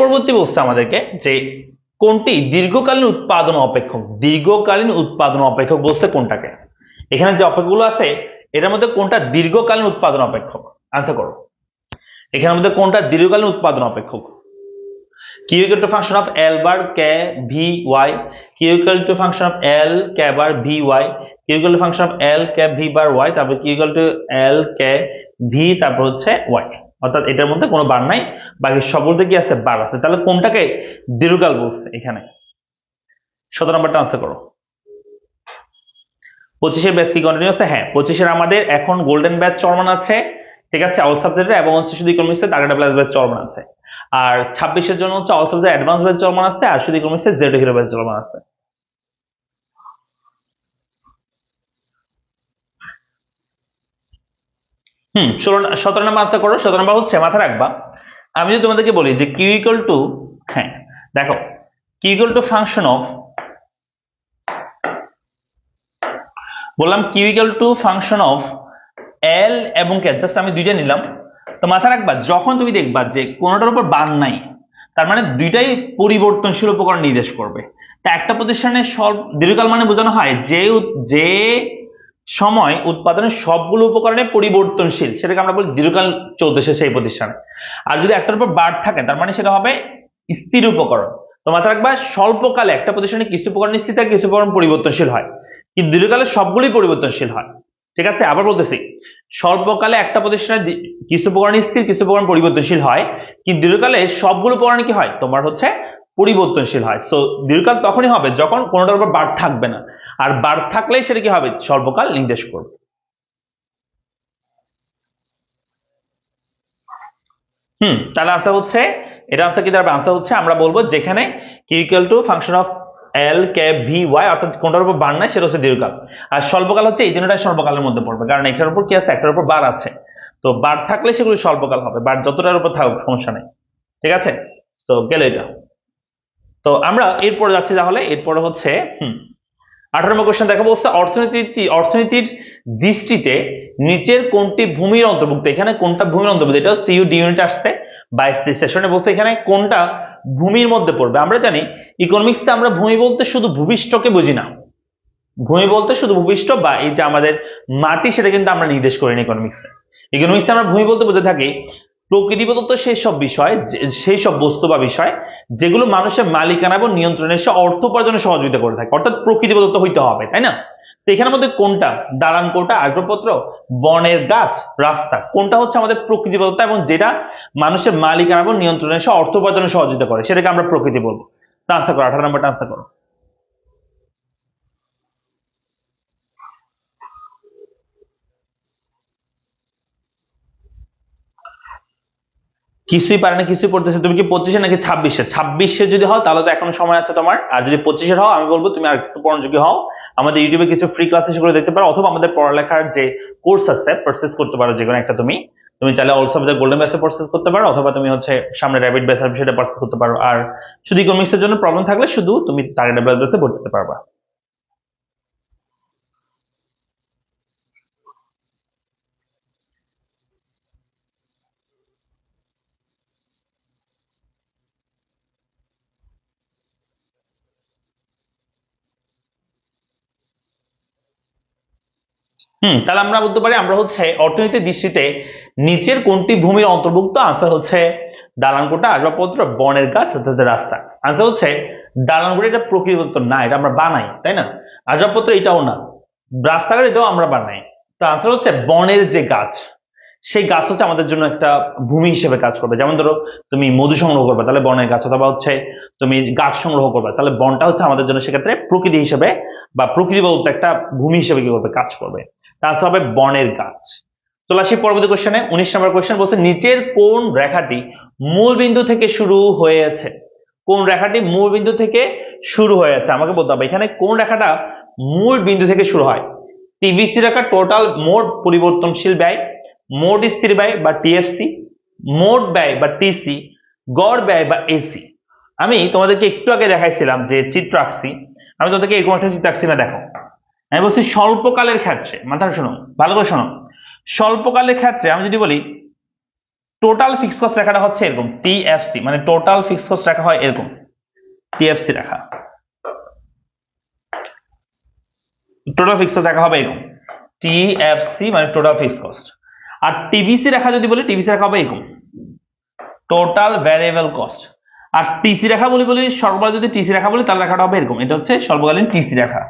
Speaker 1: পরবর্তী বলছে আমাদেরকে যে কোনটি দীর্ঘকালীন উৎপাদন অপেক্ষক। দীর্ঘকালীন উৎপাদন অপেক্ষক বলছে কোনটাকে? এখানে যে অপেক্ষকগুলো আছে এটার মধ্যে কোনটা দীর্ঘকালীন উৎপাদন অপেক্ষক, আনসার করো। এখানের মধ্যে কোনটা দীর্ঘকালীন উৎপাদন অপেক্ষক? Q equal to function of L bar K V Y, Q equal to function of L K bar V Y, Q equal to function of L K V bar Y, তারপর Q equal to L K V, তারপর হচ্ছে Y। অর্থাৎ এটার মধ্যে কোনো বার নাই, বাকি সবগুলোতে কি আছে বার আছে। তাহলে কোনটাকে দীর্ঘকাল বলছে এখানে? 17 নম্বরটা আনসার করো। 25-এর ব্যাচ কি কন্টিনিউ আছে? হ্যাঁ, 25-এর আমাদের এখন গোল্ডেন ব্যাচ চলমান আছে, ঠিক আছে, অল সাবজেক্টে, এবং হচ্ছে শুধু ইকোনমিক্সে টার্গেট প্লাস ব্যাচ চলমান আছে। আর 26-এর জন্য হচ্ছে অল সাবজেক্ট অ্যাডভান্স ব্যাচ চলমান আছে আর শুধু ইকোনমিক্সে জেড হিরো ব্যাচ চলমান আছে। হুম, 17 নম্বর আনসার করো। 17 নম্বর হচ্ছে মাথায় রাখবা, আমি যদি তোমাদেরকে বলি যে কিউ ইকুয়াল টু, হ্যাঁ দেখো, Q equal to function of, বললাম Q equal to function of L এবং কে, জাস্ট আমি দুইটা নিলাম। তো মাথায় রাখবা যখন তুমি দেখবা যে কোনোটার উপর বার নাই, তার মানে দুইটাই পরিবর্তনশীল উপকরণ নির্দেশ করবে। তা একটা প্রতিষ্ঠানের দীর্ঘকাল মানে বোঝানো হয় যে সময় উৎপাদনের সবগুলো উপকরণে পরিবর্তনশীল, সেটাকে আমরা বলি দীর্ঘকাল চলতেছে সেই প্রতিষ্ঠানে। আর যদি একটার উপর বার থাকে তার মানে সেটা হবে স্থির উপকরণ। তো মাথায় রাখবা স্বল্পকালে একটা প্রতিষ্ঠানে কিছু উপকরণ স্থির থাকে, কিছু উপকরণ পরিবর্তনশীল হয়, কিন্তু দীর্ঘকালে সবগুলোই পরিবর্তনশীল হয়। ঠিক আছে, আবার বলতেছি, স্বল্পকালে একটা প্রতিষ্ঠানে কিছু উপকরণ স্থির, কিছু উপকরণ পরিবর্তনশীল হয়, কিন্তু দীর্ঘকালে সবগুলো উপকরণ কি হয় তোমার হচ্ছে পরিবর্তনশীল হয়। সো দীর্ঘকাল তখনই হবে যখন কোনোটার উপর বার থাকবে না, আর বার থাকলেই সেটা কি হবে স্বল্পকাল নির্দেশ করবে। তাহলে আনসার হচ্ছে, এটা আনসার কি দাঁড়াবে? আনসার হচ্ছে আমরা বলবো যেখানে Q equal to function of L K V Y, অর্থাৎ কোনটার উপর বার নাই সেটা হচ্ছে দীর্ঘকাল, আর স্বল্পকাল হচ্ছে এই তিনটাই স্বল্পকালের মধ্যে পড়বে, কারণ একটার উপর কি আছে, একটার উপর বার আছে। তো বার থাকলে সেগুলো স্বল্পকাল হবে, বার যতটার উপর থাকুক সমস্যা নেই। ঠিক আছে, তো গেল এটা। তো আমরা এরপরে যাচ্ছি, তাহলে এরপরে হচ্ছে 18 নম্বর কোশ্চেন দেখো, বলছে অর্থনীতির দৃষ্টিতে নিচের কোনটি ভূমির অন্তর্ভুক্ত। এখানে কোনটা ভূমির অন্তর্ভুক্ত, এটা সিইউ ডি ইউনিট আসছে 22 সেশনে, বলছে এখানে কোনটা ভূমির মধ্যে পড়বে। আমরা জানি ইকোনমিক্সে আমরা ভূমি বলতে শুধু ভূমিষ্ঠকে বুঝি না, ভূমি বলতে শুধু ভূমিষ্ঠ বা এই যে আমাদের মাটি সেটা কিন্তু আমরা নির্দেশ করি না ইকোনমিক্সে। ইকোনমিক্সে আমরা ভূমি বলতে বুঝে থাকি প্রকৃতি প্রদত্ত সেই সব বিষয়, সেই সব বস্তু বা বিষয় যেগুলো মানুষের মালিকানা এবং নিয়ন্ত্রণে এসে অর্থ উপার্জনে সহযোগিতা করে থাকে, অর্থাৎ প্রকৃতি প্রদত্ত হইতে হবে, তাই না? তো এখানের মধ্যে কোনটা, দালান কোটা, আসবাবপত্র, বনের গাছ, রাস্তা, কোনটা হচ্ছে আমাদের প্রকৃতি প্রদত্ত এবং যেটা মানুষের মালিকানা এবং নিয়ন্ত্রণে এসে অর্থ উপার্জনে সহযোগিতা করে, সেটাকে আমরা প্রকৃতি বলবো। তা আনসার করো, 18 নম্বরটা আনসার করো। কিছুই পারে না, কিছুই পড়তেছে। তুমি কি 25-এ নাকি 26-এ? 26-এ যদি হও তাহলে তো এখনো সময় আছে তোমার, আর যদি 25-এর হও আমি বলবো তুমি আর একটু মনোযোগী হও, আমাদের ইউটিউবে কিছু ফ্রি ক্লাস সেগুলো দেখতে পারো, অথবা আমাদের পড়ালেখার যে কোর্স আছে পারচেজ করতে পারো যে কোনো একটা তুমি। তুমি চাইলে অল সাবজেক্ট গোল্ডেন ব্যাচে পারচেজ করতে পারো, অথবা তুমি হচ্ছে সামনে র্যাপিড ব্যাচ আসবে সেটা পারচেজ করতে পারো। আর শুধু ইকোনমিক্সের জন্য প্রবলেম থাকলে শুধু তুমি টার্গেটেড ব্যাচে ভর্তি হতে পারবা। তাহলে আমরা বলতে পারি আমরা হচ্ছে অর্থনীতির দৃষ্টিতে নিচের কোনটি ভূমির অন্তর্ভুক্ত? আনসার হচ্ছে দালানকোটা, আসবাবপত্র, বনের গাছ, অর্থাৎ রাস্তা। আনসার হচ্ছে দালানকোটা, এটা প্রকৃতিদত্ত না, এটা আমরা বানাই, তাই না? আসবাবপত্র এটাও না, রাস্তাঘাট এটাও আমরা বানাই। তো আনসার হচ্ছে বনের যে গাছ, সেই গাছ হচ্ছে আমাদের জন্য একটা ভূমি হিসেবে কাজ করবে। যেমন ধরো তুমি মধু সংগ্রহ করবে, তাহলে বনের গাছ, অথবা হচ্ছে তুমি গাছ সংগ্রহ করবে, তাহলে বনটা হচ্ছে আমাদের জন্য সেক্ষেত্রে প্রকৃতি হিসেবে বা প্রকৃতি বলতে একটা ভূমি হিসেবে কি করবে, কাজ করবে। আনসার হবে বনের গাছ। চলে আসি পরবর্তী কোশ্চেনে। 19 নম্বর কোশ্চেন বলছে নিচের কোন রেখাটি মূল বিন্দু থেকে শুরু হয়েছে? কোন রেখাটি মূল বিন্দু থেকে শুরু হয়েছে আমাকে বলতে হবে। এখানে কোন রেখাটা মূল বিন্দু থেকে শুরু হয়? টিভিসি রেখা, টোটাল মোট পরিবর্তনশীল ব্যয়, মোট স্থির ব্যয় বা টিএফসি, মোট ব্যয় বা টিসি, গড় ব্যয় বা এসি। আমি তোমাদেরকে একটু আগে দেখাইছিলাম যে চিত্র আঁকছি, আমি তোমাদেরকে এরকম একটা চিত্র আঁকছি না, দেখো। আমি বলছি স্বল্পকালের ক্ষেত্রে, মাথায় শোনো, ভালো করে শোনো, স্বল্পকালের ক্ষেত্রে আমি যদি বলি টোটাল ফিক্সড কস্ট রেখাটা হচ্ছে এরকম টিএফসি, মানে টোটাল ফিক্সড কস্ট রেখা হয় এরকম টিএফসি রেখা, টোটাল ফিক্সড কস্ট রেখা হবে এরকম টিএফসি, মানে টোটাল ফিক্সড কস্ট। আর টিভিসি রেখা যদি বলি, টিভিসি রেখা হবে এরকম টোটাল ভ্যারিয়েবল কস্ট। আর টিসি রেখা বলি সর্বকাল যদি টিসি রেখা বলি তাহলে রেখাটা হবে এরকম, এটা হচ্ছে স্বল্পকালীন টিসি রেখা।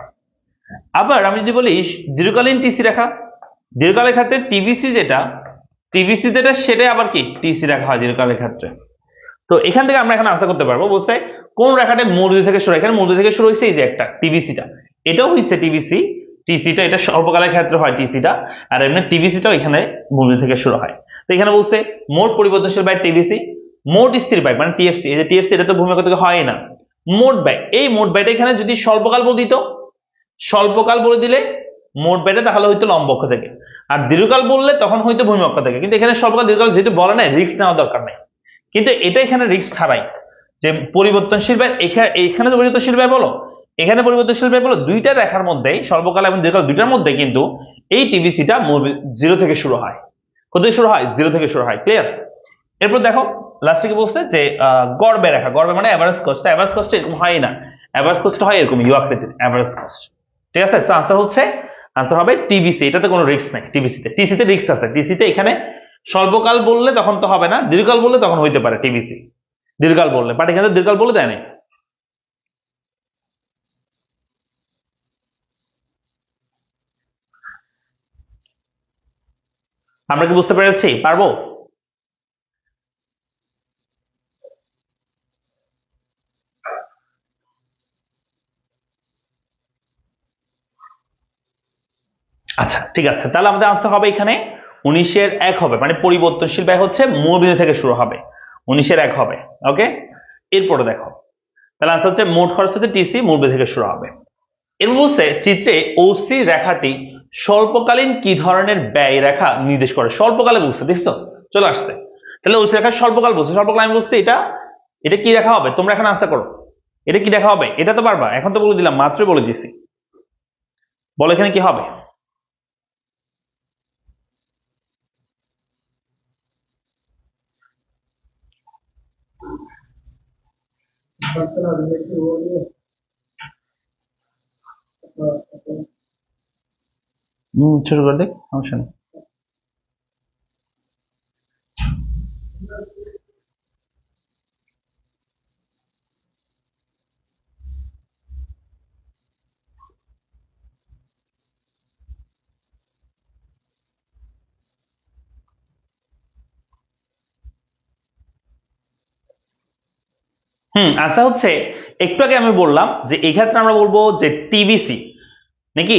Speaker 1: আবার আমি যদি বলি দীর্ঘকালীন টিসি রেখা, দীর্ঘকালের ক্ষেত্রে টিভিসি যেটা সেটাই আবার কি টিসি রেখা হয় দীর্ঘকালের ক্ষেত্রে। তো এখান থেকে আমরা এখন আনসার করতে পারবো, বলতে কোন রেখাটা মূলবিন্দু থেকে শুরু, এখানে মূলবিন্দু থেকে শুরু হয়েছে এই যে একটা টিভিসিটা, এটাও হচ্ছে টিভিসি, টিসিটা এটা স্বল্পকালের ক্ষেত্রে হয় টিসিটা, আর এমনি টিভিসিটাও এখানে মূলবিন্দু থেকে শুরু হয়। তো এখানে বলছে মোট পরিবর্তনশীল ব্যয় টিভিসি, মোট স্থির ব্যয় মানে টিএফসি, এই যে টিএফসি এটা তো ভূমিকা থেকে হয় না, মোট ব্যয়, এই মোট ব্যয়টা এখানে যদি স্বল্পকাল বলে দিত, স্বল্পকাল বলে দিলে মোট ব্যয়টা তাহলে হয়তো লম্ব অক্ষ থেকে, আর দীর্ঘকাল বললে তখন হয়তো ভূমি অক্ষ থেকে। কিন্তু এখানে স্বল্পকাল দীর্ঘকাল যেহেতু বলে নাই, রিস্ক নেওয়ার দরকার নাই, কিন্তু এটা এখানে রিস্ক ছাড়াই যে পরিবর্তনশীল ব্যয়, এখানে তো পরিবর্তনশীল ব্যয় বলো, এখানে পরিবর্তনশীল ব্যয় বলো, দুইটা রেখার মধ্যে স্বল্পকাল এবং দীর্ঘকাল দুইটার মধ্যে কিন্তু এই টিভিসিটা জিরো থেকে শুরু হয়। কোথায় শুরু হয়? জিরো থেকে শুরু হয়। ক্লিয়ার? এরপর দেখো লাস্টে কি বলছে যে গড় ব্যয় রেখা, গড় ব্যয় মানে এভারেজ কস্ট, এভারেজ কস্ট এরকম হয় না, এভারেজ কস্ট হয় এরকম ইউ আকৃতির এভারেজ কস্ট। ঠিক আছে? সো আনসার হচ্ছে, আনসার হবে টিভিসি, এটাতে কোনো রিস্ক নাই। টিভিসিতে, টিসিতে রিস্ক আছে, টিসিতে এখানে স্বল্পকাল বললে তখন তো হবে না, দীর্ঘকাল বললে তখন হইতে পারে টিভিসি, দীর্ঘকাল বললে, বাট এখানে দীর্ঘকাল বলে দেয় না। আমরা কি বুঝতে পেরেছি? পারবো? আচ্ছা ঠিক আছে, তাহলে আমাদের আনসার হবে এখানে 19-এর 1 হবে, মানে পরিবর্তনশীল ব্যয় হচ্ছে মূলবিন্দু থেকে শুরু হবে, 19-এর 1 হবে। ওকে, এরপরে দেখো, তাহলে আনসার হচ্ছে মোট খরচ হচ্ছে টিসি, মূলবিন্দু থেকে শুরু হবে। এর বলছে চিত্রে ওসি রেখাটি স্বল্পকালীন কি ধরনের ব্যয় রেখা নির্দেশ করে? স্বল্পকালে বলছে, দেখছো চলে আসছে। তাহলে ওসি রেখা স্বল্পকাল বলছে, স্বল্পকাল আমি বলছি এটা, এটা কি রেখা হবে? তোমরা এখন আনসার করো, এটা কি রেখা হবে? এটা তো পারবা, এখন তো বলে দিলাম, মাত্রই বলে দিছি, বলো এখানে কি হবে? শুরু করে দেখ, সমস্যা নেই। আচ্ছা হচ্ছে একটু আগে আমি বললাম যে এই ক্ষেত্রে আমরা বলবো যে টিবিসি নাকি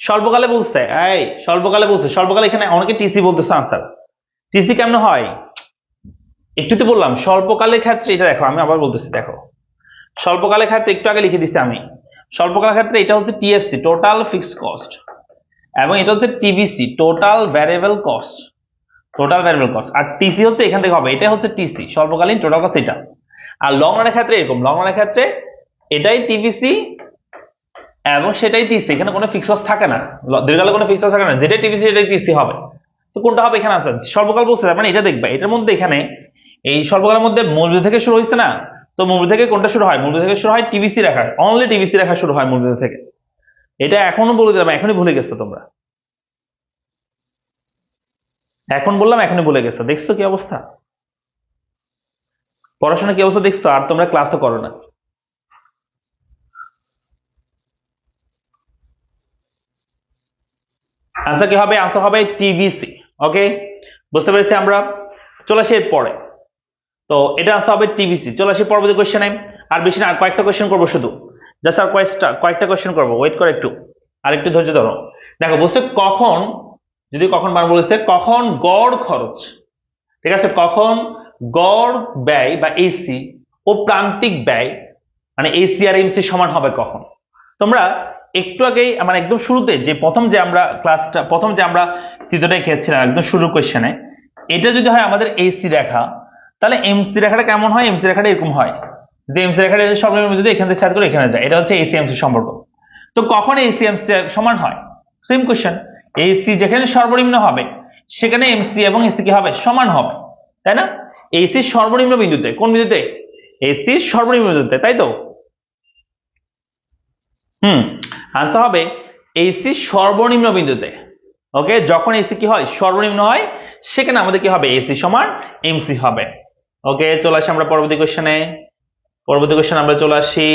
Speaker 1: স্বল্পকালে বলছে, এই স্বল্পকালে বলছে, স্বল্পকালে এখানে অনেকে টিসি বলতেছে। আনসার টিসি কেমন হয় একটু তো বললাম, স্বল্পকালের ক্ষেত্রে এটা দেখো, আমি আবার বলতেছি, দেখো স্বল্পকালের ক্ষেত্রে একটু আগে লিখে দিচ্ছি আমি, স্বল্পকালের ক্ষেত্রে এটা হচ্ছে টিএফসি টোটাল ফিক্সড কস্ট, এবং এটা হচ্ছে TVC total variable cost. Total variable cost. আর টিসি হচ্ছে এখান থেকে হবে, এটা হচ্ছে টিসি স্বল্পকালীন টোটাল কস্ট এটা। আর লং রানের ক্ষেত্রে এরকম, লং রানের ক্ষেত্রে এটাই টিভিসি এবং সেটাই টিসি, এখানে কোনো ফিক্স কস্ট থাকে না, দীর্ঘকালে কোনো ফিক্স কস্ট থাকে না, যেটাই টিভিসি সেটাই টিসি হবে। তো কোনটা হবে এখানে আছে স্বল্পকাল বলছে, তার মানে এটা দেখবে এটার মধ্যে এখানে এই স্বল্পকালের মধ্যে মূলবিন্দু থেকে শুরু হয়েছে না, তো মূলবিন্দু থেকে কোনটা শুরু হয়, মূলবিন্দু থেকে শুরু হয় টিভিসি রেখা, অনলি টিভিসি রেখা শুরু হয় মূলবিন্দু থেকে। এটা এখনো বলে দিলাম, এখনই ভুলে গেছো তোমরা, এখন বললাম এখনই ভুলে গেছো, দেখছো কি অবস্থা, পড়াশোনা কি অবস্থা দেখছো, আর তোমরা ক্লাসও করো না। আনসার কি হবে, আনসার হবে টিভিসি। ওকে, বুঝতে পেরেছি আমরা। চলে আসি পরে, তো এটা আনসার হবে টিভিসি। চলে আসি পরবর্তী কোয়েশ্চেনে, আর বেশি না, আর কয়েকটা কোয়েশ্চেন করবো শুধু, জাস্ট আর কয়েকটা কোয়েশ্চেন করবো, ওয়েট করে একটু, আর একটু ধৈর্য ধরো। দেখো বলছে কখন, যদি কখন মান বলেছে কখন গড় খরচ, ঠিক আছে, কখন গড় ব্যয় বা এসি ও প্রান্তিক ব্যয় মানে এসি আর এমসি সমান হবে কখন। তোমরা একটু আগেই মানে একদম শুরুতে যে প্রথম যে আমরা ক্লাসটা প্রথম যে আমরা চিত্রটা খেয়েছিলাম একদম শুরুর কোয়েশ্চেনে, এটা যদি হয় আমাদের এসি রেখা, তাহলে এমসি রেখাটা কেমন হয়, এমসি রেখাটা এরকম হয় যে এমসি রেখাটা সর্বনিম্ন যদি এখান থেকে স্টার্ট করে এখানে যায়, এটা হচ্ছে এসি এমসি সম্পর্ক। তো কখন এসি এমসি সমান হয়, সেম কোয়েশ্চেন, এসি যেখানে সর্বনিম্ন হবে সেখানে এমসি এবং এসি কি হবে, সমান হবে, তাই না? এসি সর্বনিম্ন বিন্দুতে, কোন বিন্দুতে, এসি সর্বনিম্ন বিন্দুতে, তাই তো। আনসার হবে এসি সর্বনিম্ন বিন্দুতে। ওকে, যখন এসি কি হয়, সর্বনিম্ন হয়, সেখানে আমাদের কি হবে, এসি সমান এমসি হবে। ওকে, চলে আসি আমরা পরবর্তী কোশ্চেনে, পরবর্তী কোশ্চেন আমরা চলে আসি।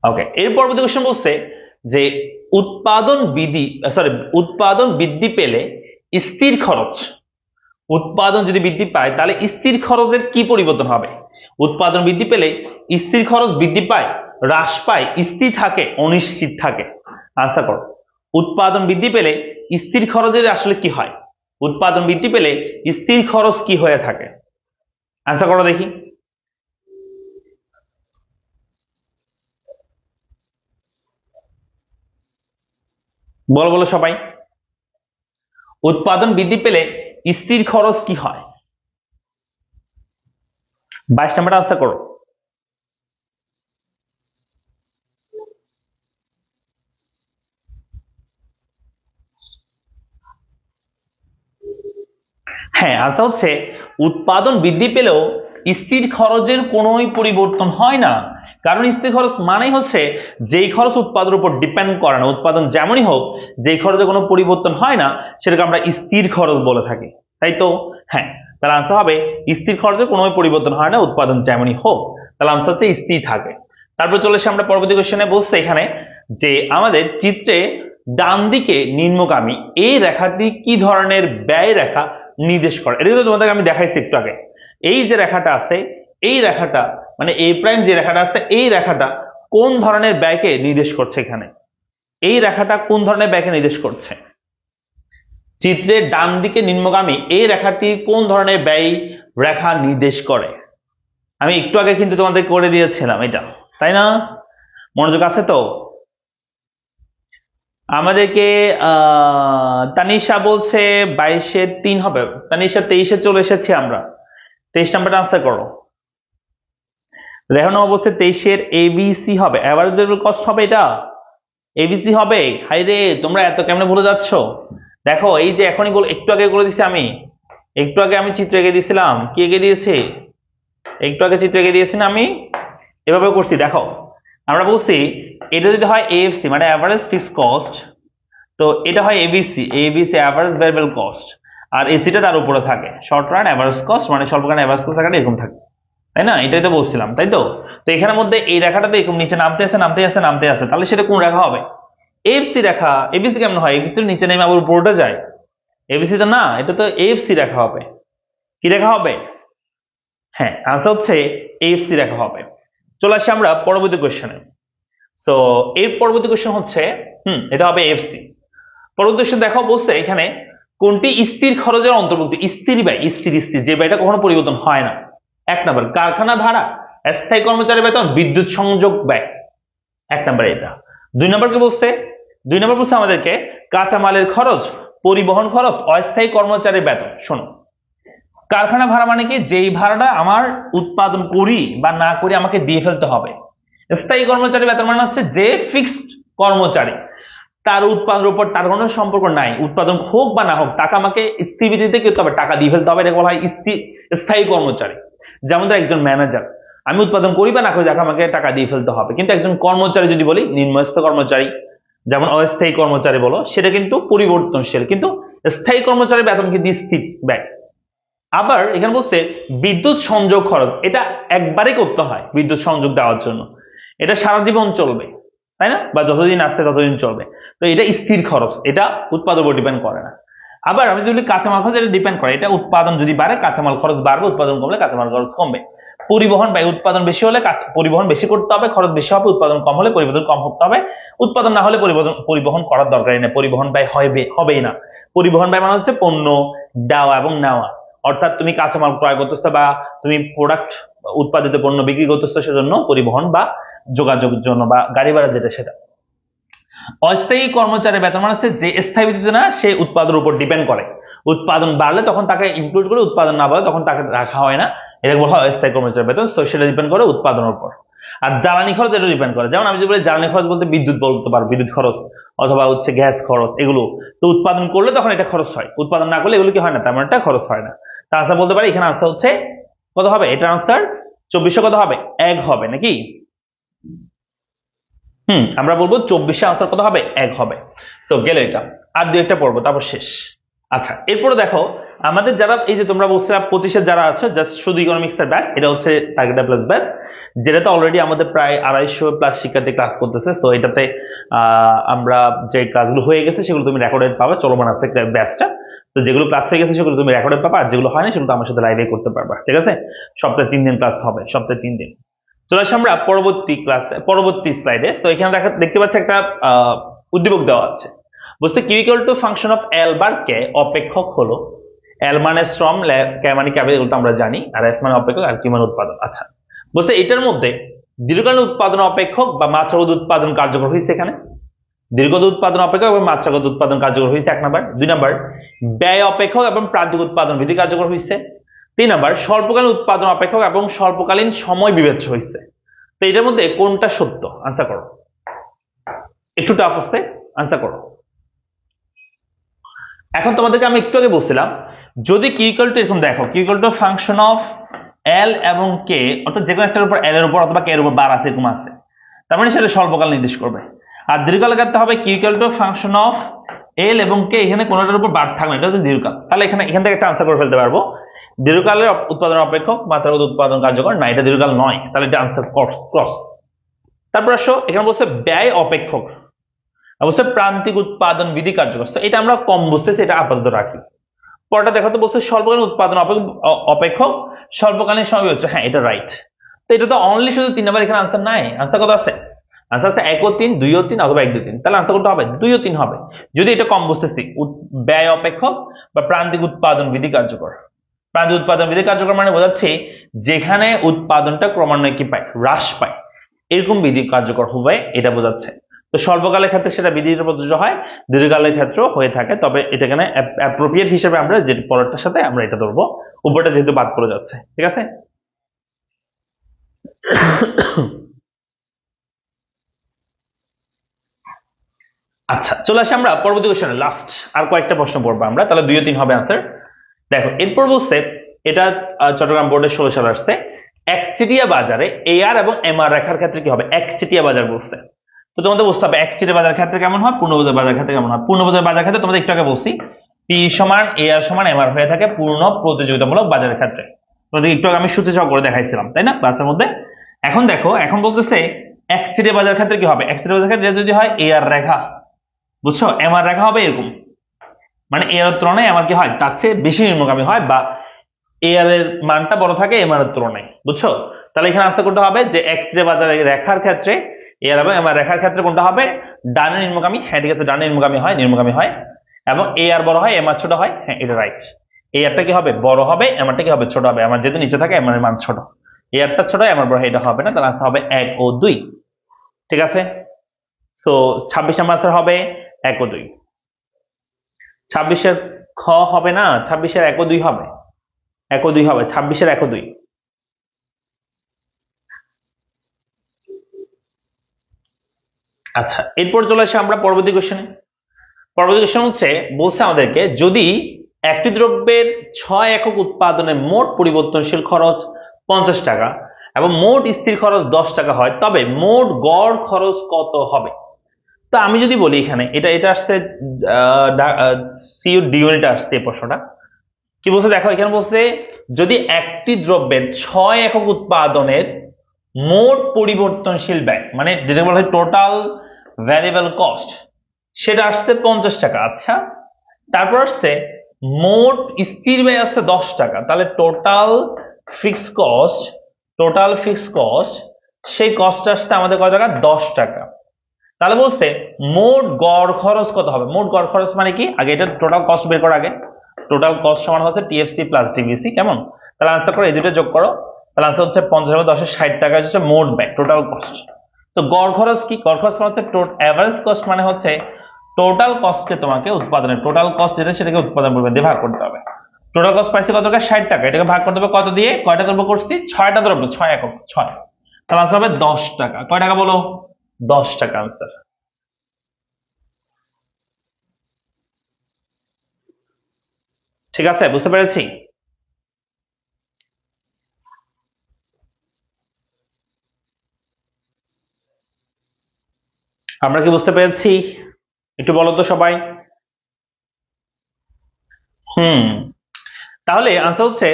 Speaker 1: ওকে, এর পরবর্তী কোশ্চেন বলছে যে উৎপাদন বৃদ্ধি পেলে স্থির খরচ, উৎপাদন যদি বৃদ্ধি পায় তাহলে স্থির খরচের কি পরিবর্তন হবে। উৎপাদন বৃদ্ধি পেলে স্থির খরচ বৃদ্ধি পায়, হ্রাস পায়, স্থির থাকে, অনিশ্চিত থাকে। আনসার করো, উৎপাদন বৃদ্ধি পেলে স্থির খরচের আসলে কি হয়, উৎপাদন বৃদ্ধি পেলে স্থির খরচ কি হয়ে থাকে, আনসার করো দেখি। বলো বলো সবাই, উৎপাদন বৃদ্ধি পেলে স্থির খরচ কি হয়, 22 নাম্বারটা আনসার করো। হ্যাঁ, আনসার হচ্ছে উৎপাদন বৃদ্ধি পেলেও স্থির খরচের কোনোই পরিবর্তন হয় না। কারণ স্থির খরচ মানেই হচ্ছে যেই খরচ উৎপাদনের উপর ডিপেন্ড করে না, উৎপাদন যেমনই হোক যেই খরচে কোনো পরিবর্তন হয় না সেটাকে আমরা স্থির খরচ বলে থাকি, তাই তো। হ্যাঁ, তাহলে আনসার হবে স্থির খরচে কোনো পরিবর্তন হয় না, উৎপাদন যেমনই হোক, তাহলে আনসার হচ্ছে স্থির থাকে। তারপর চলে এসে আমরা পরবর্তী কোশ্চেনে বলছে এখানে যে আমাদের চিত্রে ডান দিকে নিম্নগামী এই রেখাটি কি ধরনের ব্যয় রেখা নির্দেশ করে। এটা কিন্তু তোমাদেরকে আমি দেখাইছি একটু আগে, এই যে রেখাটা আছে, এই রেখাটা মানে এ প্রাইম যে রেখাটা আছে, এই রেখাটা কোন ধরনের ব্যয়কে নির্দেশ করছে, এখানে এই রেখাটা কোন ধরনের ব্যয়কে নির্দেশ করছে, চিত্রের ডান দিকে নিম্নগামী এই রেখাটি কোন ধরনের ব্যয় রেখা নির্দেশ করে। আমি একটু আগে কিন্তু তোমাদের করে দিয়েছিলাম এটা, তাই না? মনোযোগ আছে তো? আমাদেরকে তানিশা বলছে 22-3 হবে, তানিশা 23-এ চলে এসেছি আমরা, 23 নাম্বারটা আনসার করো। রেহানা বলছে 23-এর এবিসি হবে, অ্যাভারেজ ভেরিয়েবল কস্ট হবে, এটা এবিসি হবে। হাই রে, তোমরা এত কেমনে ভুলে যাচ্ছ, দেখো এই যে এখনই একটু আগে করে দিছি আমি, একটু আগে আমি চিত্র এঁকে দিয়েছিলাম, কি এঁকে দিয়েছি, একটু আগে চিত্র এঁকে দিয়েছি না আমি, এভাবে করছি। দেখো আমরা বলছি এটা যদি হয় এএফসি মানে অ্যাভারেজ ফিক্সড কস্ট, তো এটা হয় AVC, AVC average variable cost, আর এসিটা তার উপরে থাকে শর্ট রান অ্যাভারেজ কস্ট, মানে স্বল্পকালীন অ্যাভারেজ কস্ট থাকাটা এরকম থাকে, তাই না? এটাই তো বলছিলাম, তাই তো। তো এখানের মধ্যে এই রেখাটা তো এরকম নিচে নামতে আছে নামতে আছে নামতে আছে, তাহলে সেটা কোন রেখা হবে, এএফসি রেখা। এবিসি কেমন হয়, এবিসি নিচে নেমে আবার উপরে যায়, এবিসি তো না, এটা তো এএফসি রেখা হবে। কি রেখা হবে? হ্যাঁ, আনসার হচ্ছে এএফসি রেখা হবে। চলে আসি আমরা পরবর্তী কোশ্চেনে। সো এর পরবর্তী কোশ্চেন হচ্ছে এটা হবে এফসি। পরবর্তী কোশ্চেন দেখো বলছে এখানে কোনটি স্থির খরচের অন্তর্ভুক্ত, স্থির ব্যয়, স্থির স্থির যে ব্যয়টা কখনো পরিবর্তন হয় না। 1 নাম্বার কারখানা ভাড়া, স্থায়ী কর্মচারী বেতন, বিদ্যুৎ সংযোগ ব্যয়, 1 নাম্বার এটা। 2 নাম্বার কি বলছে, 2 নাম্বার বলছে আমাদেরকে কাঁচামালের খরচ, পরিবহন খরচ, অস্থায়ী কর্মচারীর বেতন। শোনো, কারখানা ভাড়া মানে কি, যেই ভাড়াটা আমার উৎপাদন করি বা না করি আমাকে দিয়ে ফেলতে হবে। স্থায়ী কর্মচারী বেতন মানে হচ্ছে যে ফিক্সড কর্মচারী, তার উৎপাদনের উপর তার কোনো সম্পর্ক নাই, উৎপাদন হোক বা না হোক টাকা আমাকে স্থির ভিত্তিতে কি করতে হবে, টাকা দিয়ে ফেলতে হবে, এটা বলা হয় স্থায়ী কর্মচারী। যেমন ধর একজন ম্যানেজার, আমি উৎপাদন করি বা না করি তাকে আমাকে টাকা দিয়ে ফেলতে হবে। কিন্তু একজন কর্মচারী যদি বলি, নিম্নস্থ কর্মচারী যেমন অস্থায়ী কর্মচারী বলো, সেটা কিন্তু পরিবর্তনশীল, কিন্তু স্থায়ী কর্মচারীর বেতন কিন্তু স্থির ব্যয়। আবার এখানে বলছে বিদ্যুৎ সংযোগ খরচ, এটা একবারে করতে হয় বিদ্যুৎ সংযোগ দেওয়ার জন্য, এটা সারা জীবন চলবে, তাই না, বা যতদিন আসছে ততদিন চলবে। তো এটা স্থির খরচ, এটা উৎপাদন উপর ডিপেন্ড করে না। আবার আমি যদি কাঁচামাল খরচ, এটা ডিপেন্ড করে, এটা উৎপাদন যদি বাড়ে কাঁচামাল খরচ বাড়বে, উৎপাদন কমলে কাঁচামাল খরচ কমবে। পরিবহন ব্যয়, উৎপাদন বেশি হলে পরিবহন বেশি করতে হবে, খরচ বেশি হবে, উৎপাদন কম হলে পরিবহন কম করতে হবে, উৎপাদন না হলে পরিবহন করার দরকারই নেই, পরিবহন ব্যয় হবেই না। পরিবহন ব্যয় মানে হচ্ছে পণ্য দেওয়া এবং নেওয়া, অর্থাৎ তুমি কাঁচামাল ক্রয় করতেছো বা তুমি প্রোডাক্ট উৎপাদিত পণ্য বিক্রি করতেছো, সেজন্য পরিবহন বা যোগাযোগের জন্য বা গাড়ি ভাড়া যেটা সেটা। অস্থায়ী কর্মচারী বেতন মানে হচ্ছে যে স্থায়ী ভিত্তিতে না, সে উৎপাদনের উপর ডিপেন্ড করে, উৎপাদন বাড়লে তখন তাকে ইনক্লুড করে, উৎপাদন না বাড়লে তখন তাকে রাখা হয় না, এটা বলা হয় অস্থায়ী কর্মচারী বেতন। তো সেটা ডিপেন্ড করে উৎপাদনের উপর। আর জ্বালানি খরচ, এটা ডিপেন্ড করে, যেমন আমি যদি বলি জ্বালানি খরচ বলতে বিদ্যুৎ বলতে পারো, বিদ্যুৎ খরচ অথবা হচ্ছে গ্যাস খরচ, এগুলো তো উৎপাদন করলে তখন এটা খরচ হয়, উৎপাদন না করলে এগুলো কি হয় না, তেমন একটা খরচ হয় না। তা আনসার বলতে পারি, এখানে আনসার হচ্ছে কত হবে, এটার আনসার 2400 কত হবে, 1 হবে নাকি? আমরা বলবো 2400 আনসার কত হবে, 1 হবে। তো গেল এটা, আর দুই একটা পড়বো তারপর শেষ। আচ্ছা, এরপরে দেখো আমাদের যারা এই যে তোমরা বলছো 25 যারা আছে, জাস্ট শুধু ইকোনমিক্স এর ব্যাচ, এটা হচ্ছে টার্গেট প্লাস ব্যাচ, যেটাতে অলরেডি আমাদের প্রায় 250 প্লাস শিক্ষার্থী ক্লাস করতেছে। তো এটাতে আমরা যে ক্লাসগুলো হয়ে গেছে সেগুলো তুমি রেকর্ডেড পাবে, চলমান আছে ব্যাচটা। তো যেগুলো ক্লাস হয়ে গেছে সেগুলো তুমি রেকর্ডেড পাবা, আর যেগুলো হয় না সেগুলো আমার সাথে লাইভে করতে পারবা, ঠিক আছে? সপ্তাহে 3 দিন ক্লাস হবে, সপ্তাহে 3 দিন। চলে আসি আমরা পরবর্তী স্লাইডে। তো এখানে দেখতে পাচ্ছি একটা উদ্দীপক দেওয়া আছে, বলছে Q equal to function of L বার কে অপেক্ষক হলো, এল মানে শ্রম, কে মানে ক্যাপিটাল, এগুলো তো আমরা জানি, আর এফ মানে অপেক্ষক, আর কিউ মানে উৎপাদন। আচ্ছা, বলছে এটার মধ্যে দীর্ঘকালীন উৎপাদন অপেক্ষক বা মাত্রাগত উৎপাদন কার্যকর হয়েছে, এখানে দীর্ঘত উৎপাদন অপেক্ষক এবং মাত্রাগত উৎপাদন কার্যকর হয়েছে 1 নাম্বার। 2 নাম্বার ব্যয় অপেক্ষক এবং প্রান্তিক উৎপাদন বিধি কার্যকর হয়েছে। 3 নাম্বার স্বল্পকালীন উৎপাদন অপেক্ষক এবং স্বল্পকালীন সময় বিবেচ্য হয়েছে। তো এটার মধ্যে কোনটা সত্য, আনসার করো। একটু টাফ আছে, আনসার করো। এখন তোমাদেরকে আমি একটু আগে বলছিলাম, যদি কিউ ইকুয়াল টু, এরকম দেখো, Q equal to function of L এবং কে, অর্থাৎ যে কোনো একটার উপর এল এর উপর অথবা কে এর উপর বার আছে, এরকম আছে, তার মানে সেটা স্বল্পকাল নির্দেশ করবে। আর দীর্ঘকাল করতে হবে Q equal to function of L এবং কে, এখানে কোনোটার উপর বার থাকবে, এটা হচ্ছে দীর্ঘকাল। তাহলে এখান থেকে একটা আনসার করে ফেলতে পারবো, দীর্ঘকালের উৎপাদন অপেক্ষক মাত্রাগত উৎপাদন কার্যকর না, এটা দীর্ঘকাল নয়, তাহলে এটা আনসার ক্রস। তারপর আসো, এখানে বলছে ব্যয় অপেক্ষক, অবশ্যই প্রান্তিক উৎপাদন বিধি কার্যকর, তো এটা আমরা কম বুঝতেছি, এটা আপাতত রাখি। পরটা দেখো তো, বলছে স্বল্পকালীন উৎপাদন অপেক্ষক স্বল্পকালীন সময় হচ্ছে, হ্যাঁ এটা রাইট। তো এটা তো অনলি শুধু 3 নাম্বার, এখানে আনসার নাই, আনসার কত আছে, আনসার আছে 1 ও 3, 2 ও 3 অথবা 1, 2, 3, তাহলে আনসার করতে হবে 2 ও 3 হবে, যদি এটা কম বুঝতেছি। ব্যয় অপেক্ষক বা প্রান্তিক উৎপাদন বিধি কার্যকর, প্রান্তিক উৎপাদন বিধি কার্যকর মানে বোঝাচ্ছে যেখানে উৎপাদনটা ক্রমান্বয়ে কি পায়, হ্রাস পায়, এরকম বিধি কার্যকর হবে, এটা বোঝাচ্ছে। তো স্বল্পকালের ক্ষেত্রে সেটা বিধির প্রযোজ্য হয়, দীর্ঘকালের ক্ষেত্রেও হয়ে থাকে, তবে এটা এখানে অ্যাপ্রোপ্রিয়েট হিসেবে আমরা যে পরেরটার সাথে আমরা এটা ধরবো, উপরটা যেহেতু বাদ পড়ে যাচ্ছে, ঠিক আছে? আচ্ছা, চলে আসি আমরা পরবর্তী কোশ্চেনে, লাস্ট আর কয়েকটা প্রশ্ন পড়বো আমরা, তাহলে 2 ও 3 হবে আনসার। দেখো এরপর বলছে, এটা চট্টগ্রাম বোর্ডের 16 সালে আসছে, একচেটিয়া বাজারে এআর এবং এমআর রেখার ক্ষেত্রে কি হবে, একচেটিয়া বাজার বলছে। তো তোমাদের বুঝতে হবে একচেটিয়া বাজার ক্ষেত্রে কেমন হয়, পূর্ণবোঝায় বাজার ক্ষেত্রে কেমন হয়। পূর্ণবোঝায় বাজার ক্ষেত্রে তোমাদের একটু আগে বলছি, পি সমান এআর সমান এমআর হয়ে থাকে পূর্ণ প্রতিযোগিতামূলক বাজারের ক্ষেত্রে, তোমাদের একটু আগে আমি সূত্র সহ করে দেখাইছিলাম, তাই না, ক্লাসের মধ্যে। এখন দেখো, এখন বলতেছে একচেটিয়া বাজার ক্ষেত্রে কি হবে, একচেটিয়া বাজার ক্ষেত্রে যদি হয় এআর রেখা, বুঝছো, এমআর রেখা হবে এরকম, মানে এর তুলনায় এমআর কি হয়, তার চেয়ে বেশি নিম্নগামী হয়, বা এআর এর মানটা বড় থাকে এমআর এর তুলনায়, বুঝছো। তাহলে এখানে আনসার করতে হবে যে একচেটিয়া বাজারের রেখার ক্ষেত্রে এআর এবং এমআর রেখার ক্ষেত্রে কোনটা হবে, ডানে নিম্নগামী, হ্যাঁ ঠিক আছে, ডানে নিম্নগামী হয়, এবং এআর বড় হয় এমআর ছোট হয়, হ্যাঁ এটা রাইট। এআরটা কি হবে, বড় হবে, এমআরটা কি হবে, ছোট হবে, এমআর যেহেতু নিচে থাকে এমআর এর মান ছোট, এআরটা ছোট এমআর বড় হয়, এটা হবে না, তাহলে আনসার হবে 1 ও 2, ঠিক আছে। সো 26 নাম্বার আনসার হবে 1 ও 2। 26-এর খ হবে না, 26-এর 1 ও 2 হবে, 1 ও 2 হবে, 26-এর 1 ও 2। আচ্ছা, এরপর চলে আসি আমরা পরবর্তী কোশ্চেনে। পরবর্তী কোশ্চেন হচ্ছে, বলছে আমাদেরকে যদি একটি দ্রব্যের 6 একক উৎপাদনে মোট পরিবর্তনশীল খরচ 50 টাকা এবং মোট স্থির খরচ 10 টাকা হয়, তবে মোট গড় খরচ কত হবে? তো আমি যদি বলি এখানে এটা এটা আসছে সিইউ ডি ইউনিট আসছে এই প্রশ্নটা। কি বলছে দেখো, এখানে বলছে যদি একটি দ্রব্যের 6 একক উৎপাদনের মোট পরিবর্তনশীল ব্যয়, মানে যেটা বলা হয় টোটাল ভ্যারিয়েবল কস্ট, সেটা আসছে 50 টাকা। আচ্ছা, তারপর আসছে মোট স্থির ব্যয় আসছে 10 টাকা, তাহলে টোটাল ফিক্সড কস্ট সেই কস্ট আসছে আমাদের কত টাকা? 10 টাকা। তাহলে বলছে মোট গড় খরচ কত হবে? মোট গড় খরচ মানে কি, আগে এটা টোটাল কস্ট বের করা আগে। টোটাল কস্ট সমান হচ্ছে টিএফসি প্লাস ডিভিসি, কেমন? তাহলে আনসার করো, এই দুটো যোগ করো, তাহলে আনসার হচ্ছে 50 এবং 10-এর 60 টাকা হচ্ছে মোট ব্যয়, টোটাল কস্ট। তো গড় খরচ কি? গড় খরচ মানে হচ্ছে এভারেজ কস্ট, মানে হচ্ছে টোটাল কস্টকে তোমাকে উৎপাদনের টোটাল কস্ট যেটা সেটাকে উৎপাদন পরিমাণ দিয়ে ভাগ করতে হবে। টোটাল কস্ট পাইছে কত টাকা? 60 টাকা। এটাকে ভাগ করতে হবে কত দিয়ে? কয়টা দ্রব্য করছি? 6টা দ্রব্য, 6 একক 6। তাহলে আনসার হবে 10 টাকা। কয় টাকা বলো? 10 টাকা আনসার। ঠিক আছে, বুঝতে পেরেছি। আমরা কি বুঝতে পেরেছি? একটু বলো তো সবাই। হুম, তাহলে আনসার হচ্ছে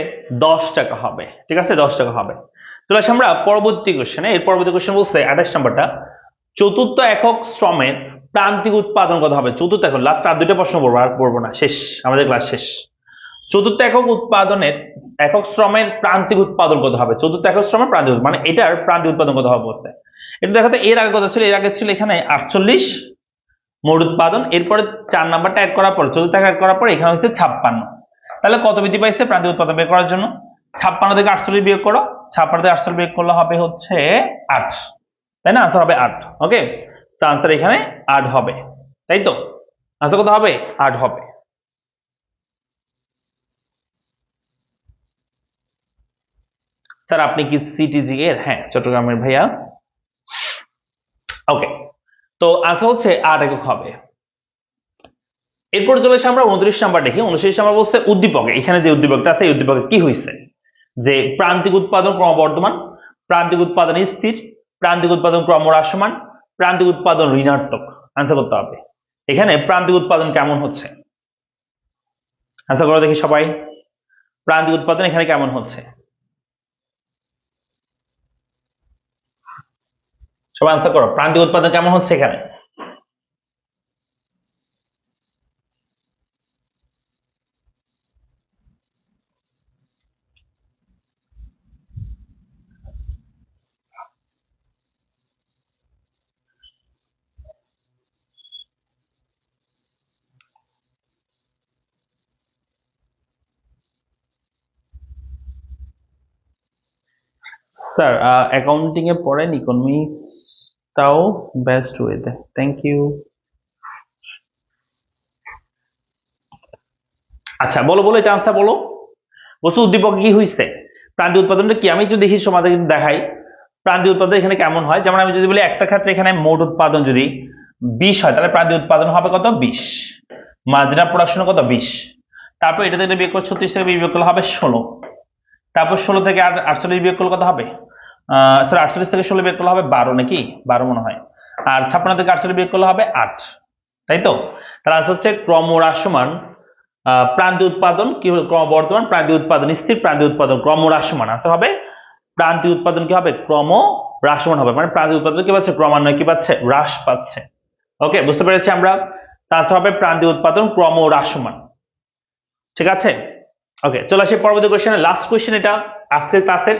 Speaker 1: 10 টাকা হবে। ঠিক আছে, 10 টাকা হবে। চলে আসি আমরা পরবর্তী কোশ্চেনে। এর পরবর্তী কোশ্চেন বলছে 28 নাম্বারটা, চতুর্থ একক শ্রমের প্রান্তিক উৎপাদন কত হবে? চতুর্থ একক, লাস্ট আর দুটো প্রশ্ন পড়বো, আর পড়বো না, শেষ, আমাদের ক্লাস শেষ। চতুর্থ একক উৎপাদনের একক শ্রমের প্রান্তিক উৎপাদন কত হবে? চতুর্থ একক শ্রমের প্রান্তিক মানে এটার প্রান্তিক উৎপাদন কত হবে বলতে। এটা দেখাতে এর আগে কত ছিল? এর আগে ছিল এখানে 48 মোট উৎপাদন, এরপরে 4 নাম্বারটা অ্যাড করার পর, চতুর্থ অ্যাড করার পর এখানে হচ্ছে 56। তাহলে কত বৃদ্ধি পাইছে প্রান্তিক উৎপাদন বের করার জন্য? 56 থেকে 48 বিয়োগ করো, 56 থেকে 48 বিয়োগ করলে হবে হচ্ছে 8, তাই না? আনসার হবে 8। ওকে, তো আনসার এখানে 8 হবে, তাই তো? আনসার কত হবে? 8 হবে। স্যার আপনি কি সিটিজি এর? হ্যাঁ, চট্টগ্রামের ভাইয়া। ওকে, তো আনসার হচ্ছে 8 একক হবে। এরপর চলে এসে আমরা 29 নাম্বার দেখি। 29 নাম্বার বলছে উদ্দীপকে, এখানে যে উদ্দীপকটা আছে এই উদ্দীপকে কি হয়েছে? যে প্রান্তিক উৎপাদন ক্রমবর্ধমান, প্রান্তিক উৎপাদন স্থির, প্রান্তিক উৎপাদন ক্রমহ্রাসমান, প্রান্তিক উৎপাদন ঋণাত্মক। আনসার করতে হবে এখানে প্রান্তিক উৎপাদন কেমন হচ্ছে। আনসার করো দেখি সবাই, প্রান্তিক উৎপাদন এখানে কেমন হচ্ছে? সবাই আনসার করো, প্রান্তিক উৎপাদন কেমন হচ্ছে এখানে? স্যার অ্যাকাউন্টিং এ পড়েন, ইকোনমিক্সটাও বেস্ট ওয়েতে। Thank you. আচ্ছা বলো বলো, এটা আনসার বলো। বস্তু উদ্দীপক কি হয়েছে? প্রান্তিক উৎপাদনটা কি আমি একটু দেখি, সমাজে কিন্তু দেখাই প্রান্তিক উৎপাদন এখানে কেমন হয়। যেমন আমি যদি বলি একটা ক্ষেত্রে এখানে মোট উৎপাদন যদি 20 হয়, তাহলে প্রান্তিক উৎপাদন হবে কত? 20। মার্জিনাল প্রোডাকশন কত? 20। তারপর এটা থেকে বিয়োগ করে 36 থেকে বিয়োগ করলে হবে 16। তারপর 16 থেকে 48 বিয়োগ করলে কত হবে? সরি, 48 থেকে 16 বিয়োগ করলে হবে 12, নাকি 12 মনে হয়। আর 56 থেকে 48 বিয়োগ করলে হবে 8, তাই তো? তাহলে আনসার হচ্ছে ক্রমহ্রাসমান প্রান্তিক উৎপাদন কি হবে? ক্রমবর্ধমান, প্রান্তিক উৎপাদন স্থির, প্রান্তিক উৎপাদন ক্রমহ্রাসমান। আনসার হবে প্রান্তিক উৎপাদন কি হবে? ক্রমহ্রাসমান হবে, মানে প্রান্তিক উৎপাদন কি পাচ্ছে? ক্রমান্বয়ে কি পাচ্ছে? হ্রাস পাচ্ছে। ওকে, বুঝতে পেরেছি আমরা। আনসার হবে প্রান্তিক উৎপাদন ক্রমহ্রাসমান। ঠিক আছে, ওকে, চলে আসি পরবর্তী কোশ্চেনে। লাস্ট কোশ্চেন এটা আজকে ক্লাসের।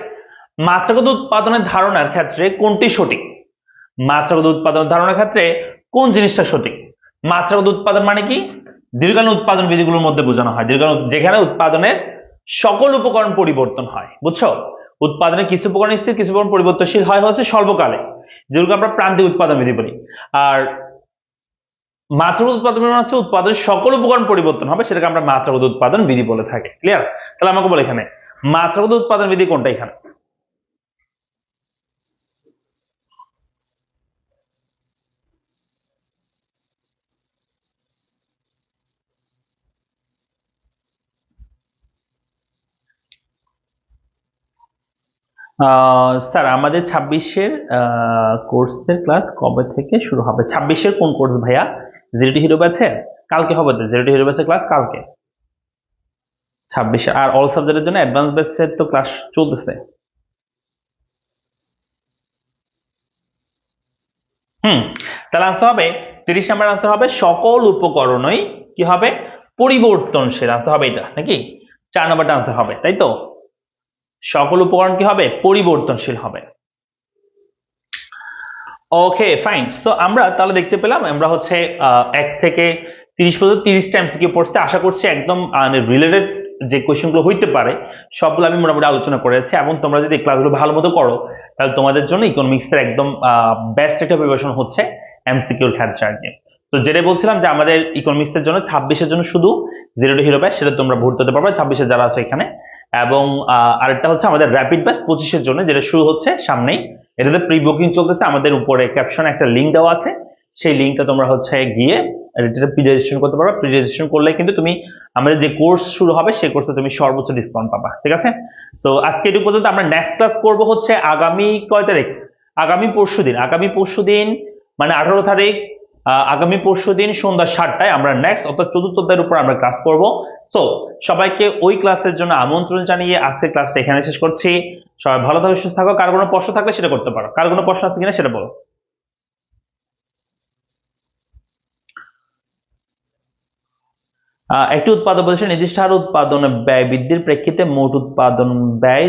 Speaker 1: মাত্রাগত উৎপাদনের ধারণার ক্ষেত্রে কোনটি সঠিক? মাত্রাগত উৎপাদনের ধারণার ক্ষেত্রে কোন জিনিসটা সঠিক? মাত্রাগত উৎপাদন মানে কি? দীর্ঘকালীন উৎপাদন বিধিগুলোর মধ্যে বোঝানো হয় দীর্ঘকালীন, যেখানে উৎপাদনের সকল উপকরণ পরিবর্তন হয়, বুঝছো? উৎপাদনের কিছু উপকরণ স্থির, কিছু উপকরণ পরিবর্তনশীল হয় হচ্ছে স্বল্পকালে, যেগুলোকে আমরা প্রান্তিক উৎপাদন বিধি বলি। আর মাত্রাগত উৎপাদন বিধি মানে হচ্ছে উৎপাদনের সকল উপকরণ পরিবর্তন হবে, সেটাকে আমরা মাত্রাগত উৎপাদন বিধি বলে থাকি। ক্লিয়ার? তাহলে আমাকে বলে এখানে মাত্রাগত উৎপাদন বিধি কোনটা এখানে? স্যার আমাদের 26-এর কোর্সের ক্লাস কবে থেকে শুরু হবে? 26-এর কোন কোর্স ভাইয়া? জিরো টু হিরো ব্যাচের? কালকে হবে তো জিরো টু হিরো ব্যাচের ক্লাস কালকে 26। আর অল সাবজেক্টের জন্য অ্যাডভান্স ব্যাচের তো ক্লাস চলতেছে। হুম, তাহলে আসতে হবে 30 নাম্বার আসতে হবে সকল উপকরণই কি হবে? পরিবর্তনশীল আসতে হবে, এটা নাকি 4 নাম্বারটা আনতে হবে, তাই তো? সকল উপকরণ কি হবে? পরিবর্তনশীল হবে। Okay fine. সো আমরা তাহলে দেখতে পেলাম আমরা হচ্ছে 1 থেকে 30 পর্যন্ত 30টা এমসিকিউ পড়তে আশা করছি একদম রিলেটেড যে কোয়েশ্চেনগুলো হইতে পারে সবগুলো আমি মোটামুটি আলোচনা করেছি, এবং তোমরা যদি ক্লাসগুলো ভালো মতো করো তাহলে তোমাদের জন্য ইকোনমিক্সের একদম বেস্ট একটা প্রিপারেশন হচ্ছে এমসিকিউর ক্ষেত্রে আর কি। তো যেটা বলছিলাম যে আমাদের ইকোনমিক্সের জন্য 26-এর জন্য শুধু জিরো টু হিরো ব্যাচ, সেটা তোমরা ভর্তি হতে পারবে 26-এ যারা আছে এখানে। এবং আরেকটা হচ্ছে আমাদের র্যাপিড ব্যাচ 25-এর জন্য, যেটা শুরু হচ্ছে সামনেই। এটাতে প্রি বুকিং চলতেছে, আমাদের উপরে ক্যাপশনে একটা লিঙ্ক দেওয়া আছে, সেই লিঙ্কটা তোমরা হচ্ছে গিয়ে এটা প্রি রেজিস্ট্রেশন করতে পারো। প্রি রেজিস্ট্রেশন করলে কিন্তু তুমি আমাদের যে কোর্স শুরু হবে সেই কোর্সে তুমি সর্বোচ্চ ডিসকাউন্ট পাবা, ঠিক আছে? সো আজকে এটুকু পর্যন্ত। আমরা নেক্সট ক্লাস করব হচ্ছে আগামী কয় তারিখ? আগামী পরশুদিন মানে 18 তারিখ। আগামী পরশুদিন সন্ধ্যা 7টায় আমরা নেক্সট অর্থাৎ চতুর্থ অধ্যায়ের উপর আমরা ক্লাস করব। সো সবাইকে ওই ক্লাসের জন্য আমন্ত্রণ জানিয়ে আজকে ক্লাসটা এখানে শেষ করছি। সবাই ভালো থাকো, সুস্থ থাকো। কার কোনো প্রশ্ন থাকলে সেটা করতে পারো। কার কোনো প্রশ্ন আছে কিনা সেটা বলো। একটি উৎপাদন প্রতিষ্ঠান নির্দিষ্ট হারে উৎপাদন ব্যয় বৃদ্ধির প্রেক্ষিতে মোট উৎপাদন ব্যয়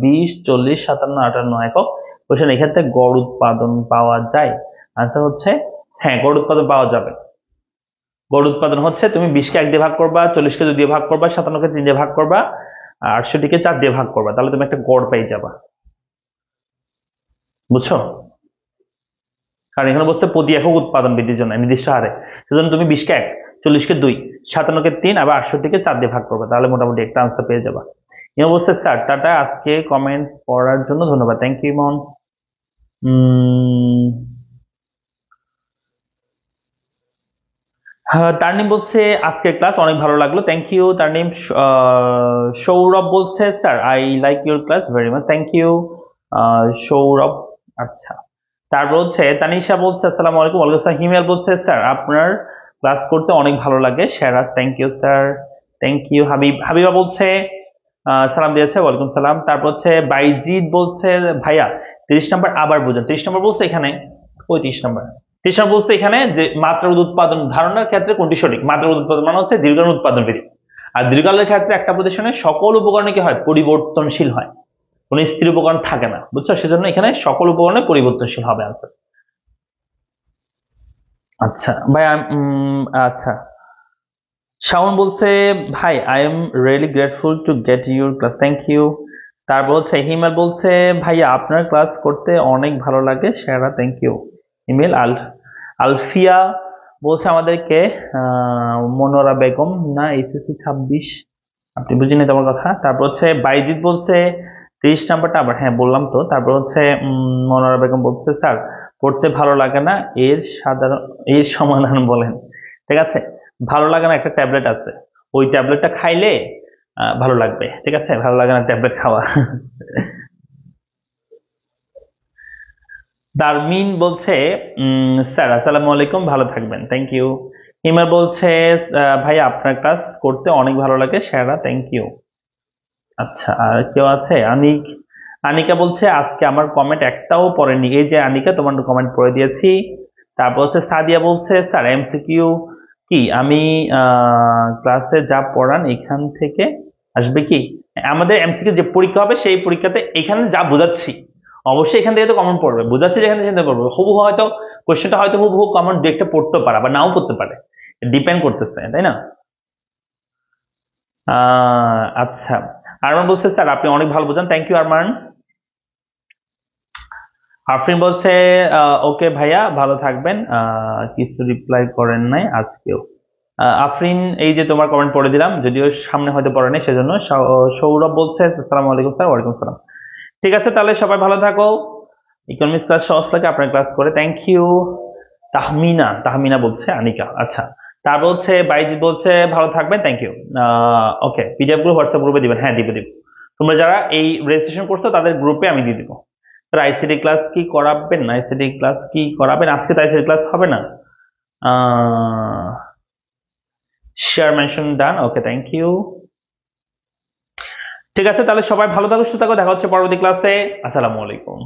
Speaker 1: 20, 40, 57, 58 একক। বলছেন এক্ষেত্রে গড় উৎপাদন পাওয়া যায়? আনসার হচ্ছে হ্যাঁ, গড় উৎপাদন পাওয়া যাবে। গড় উৎপাদন হচ্ছে তুমি 20-কে 1 দিয়ে ভাগ করবা, 40-কে 2 দিয়ে ভাগ করবা, 57-কে 3 দিয়ে ভাগ করবা, 68-কে 4 দিয়ে ভাগ করবা, তাহলে তুমি একটা গড় পেয়ে যাবা। বুঝছো? কারণ এখানে বলছে প্রতি একক উৎপাদন বৃদ্ধির জন্য নির্দিষ্ট হারে, সেজন্য তুমি 20-কে 1, 40-কে 2, 57-কে 3, আবার 68-কে 4 দিয়ে ভাগ করবে, তাহলে মোটামুটি একটা আনসার পেয়ে যাবা। ইমন বলছে স্যার টাটা, আজকে কমেন্ট পড়ার জন্য ধন্যবাদ। থ্যাংক ইউ ইমন। হ্যাঁ, তারনিম বলছে আজকের ক্লাস অনেক ভালো লাগলো, থ্যাংক ইউ তারনিম। সৌরভ বলছে sir I like your class very much, thank you Sourav. আচ্ছা, তারপর হচ্ছে তানিশা বলছে আসসালামু আলাইকুম। ওয়ালাইকুম আসসালাম। হিমেল বলছে স্যার আপনার ক্লাস করতে অনেক ভালো লাগে সেরা, thank you sir, thank you. Habiba বলছে সালাম দিয়েছে, ওয়ালাইকুম সালাম। তারপর হচ্ছে বাইজিৎ বলছে ভাইয়া 30 নাম্বার আবার বুঝেন। 30 নাম্বার বলছে এখানে, ওই 30 নাম্বার, 30 নাম্বার বলছে এখানে যে মাত্রাগত উৎপাদন ধারণার ক্ষেত্রে কোনটি সঠিক? মাত্রাগত উৎপাদন মানে হচ্ছে দীর্ঘকালীন উৎপাদন বিধি। আর দীর্ঘকালের ক্ষেত্রে একটা প্রতিষ্ঠানে সকল উপকরণে কি হয়? পরিবর্তনশীল হয়, কোনো স্থির উপকরণ থাকে না, বুঝছো? সেজন্য এখানে সকল উপকরণে পরিবর্তনশীল হবে আনসার। আচ্ছা ভাই আচ্ছা, শাওন বলছে ভাই I am really grateful to get your class, thank you. তারপর হচ্ছে হিমেল বলছে ভাইয়া আপনার ক্লাস করতে অনেক ভালো লাগে সেরা, থ্যাংক ইউ। ইমেল আলফিয়া বলছে আমাদেরকে মনোরা বেগম না এইচএসসি 26, আপনি বুঝিনি তোমার কথা। তারপর হচ্ছে বাইজিৎ বলছে 30 নাম্বারটা আবার, হ্যাঁ বললাম তো। তারপর হচ্ছে মনোরা বেগম বলছে স্যার পড়তে ভালো লাগে না, এর সমাধান বলেন। ঠিক আছে, ভালো লাগে না একটা ট্যাবলেট আছে, ওই ট্যাবলেটটা খাইলে ভালো লাগবে, ঠিক আছে? ভালো লাগে না ট্যাবলেট খাওয়া। দারমিন বলছে স্যার আসসালামু আলাইকুম, ভালো থাকবেন, থ্যাংক ইউ। হিমা বলছে ভাই আপনার ক্লাস করতে অনেক ভালো লাগে সেরা, থ্যাংক ইউ। আচ্ছা, আর কেউ আছে? আনিকা বলছে আজকে আমার কমেন্ট একটাও পড়েনি, এই যে আনিকা তোমার কমেন্ট পড়ে দিয়েছি। তারপর হচ্ছে সাদিয়া বলছে স্যার এমসিকিউ কি আমি ক্লাসে যা পড়ান এখান থেকে আসবে কি? আমাদের এমসিকিউ যে পরীক্ষা হবে সেই পরীক্ষাতে এখানে যা বোঝাচ্ছি অবশ্যই এখান থেকে তো কমন পড়বে, বোঝাচ্ছি যেখানে সেখান থেকে পড়বে। হুবহু হয়তো কোশ্চেনটা হয়তো হুবহু কমন দেখতে পড়তে পারে বা নাও পড়তে পারে, ডিপেন্ড করতেছে, তাই না? আচ্ছা, আরমান বলছে স্যার আপনি অনেক ভালো বোঝান, থ্যাংক ইউ আরমান। আফরিন বলছে ওকে ভাইয়া ভালো থাকবেন, কিছু রিপ্লাই করেন নাই আজকেও। আফরিন এই যে তোমার কমেন্ট পড়ে দিলাম, যদিও সামনে হয়তো পড়ে নাই সেজন্য। সৌরভ বলছে আসসালামু আলাইকুম স্যার। ওয়ালাইকুম সালাম। ঠিক আছে, তাহলে সবাই ভালো থাকো। ইকোনমিক্স ক্লাস সহজ লাগে আপনার ক্লাস করে, থ্যাংক ইউ। তাহমিনা তাহমিনা বলছে আনিকা, আচ্ছা। তারপর হচ্ছে বাইজিৎ বলছে ভালো থাকবেন, থ্যাংক ইউ। ওকে, পিডিএফ গুলো হোয়াটসঅ্যাপ গ্রুপে দিবেন, হ্যাঁ দিব দিব। তোমরা যারা এই রেজিস্ট্রেশন করছো তাদের গ্রুপে আমি দিয়ে দিব। আইসিডি ক্লাস কি করাবেন? আইসিডি ক্লাস কি করাবেন? আজকে তো আইসিডি ক্লাস হবে না। Share mention done, okay thank you. ঠিক আছে, তাহলে সবাই ভালো থাকো, সুস্থ থাকো, দেখা হচ্ছে পরবর্তী ক্লাসে। আসসালামু আলাইকুম।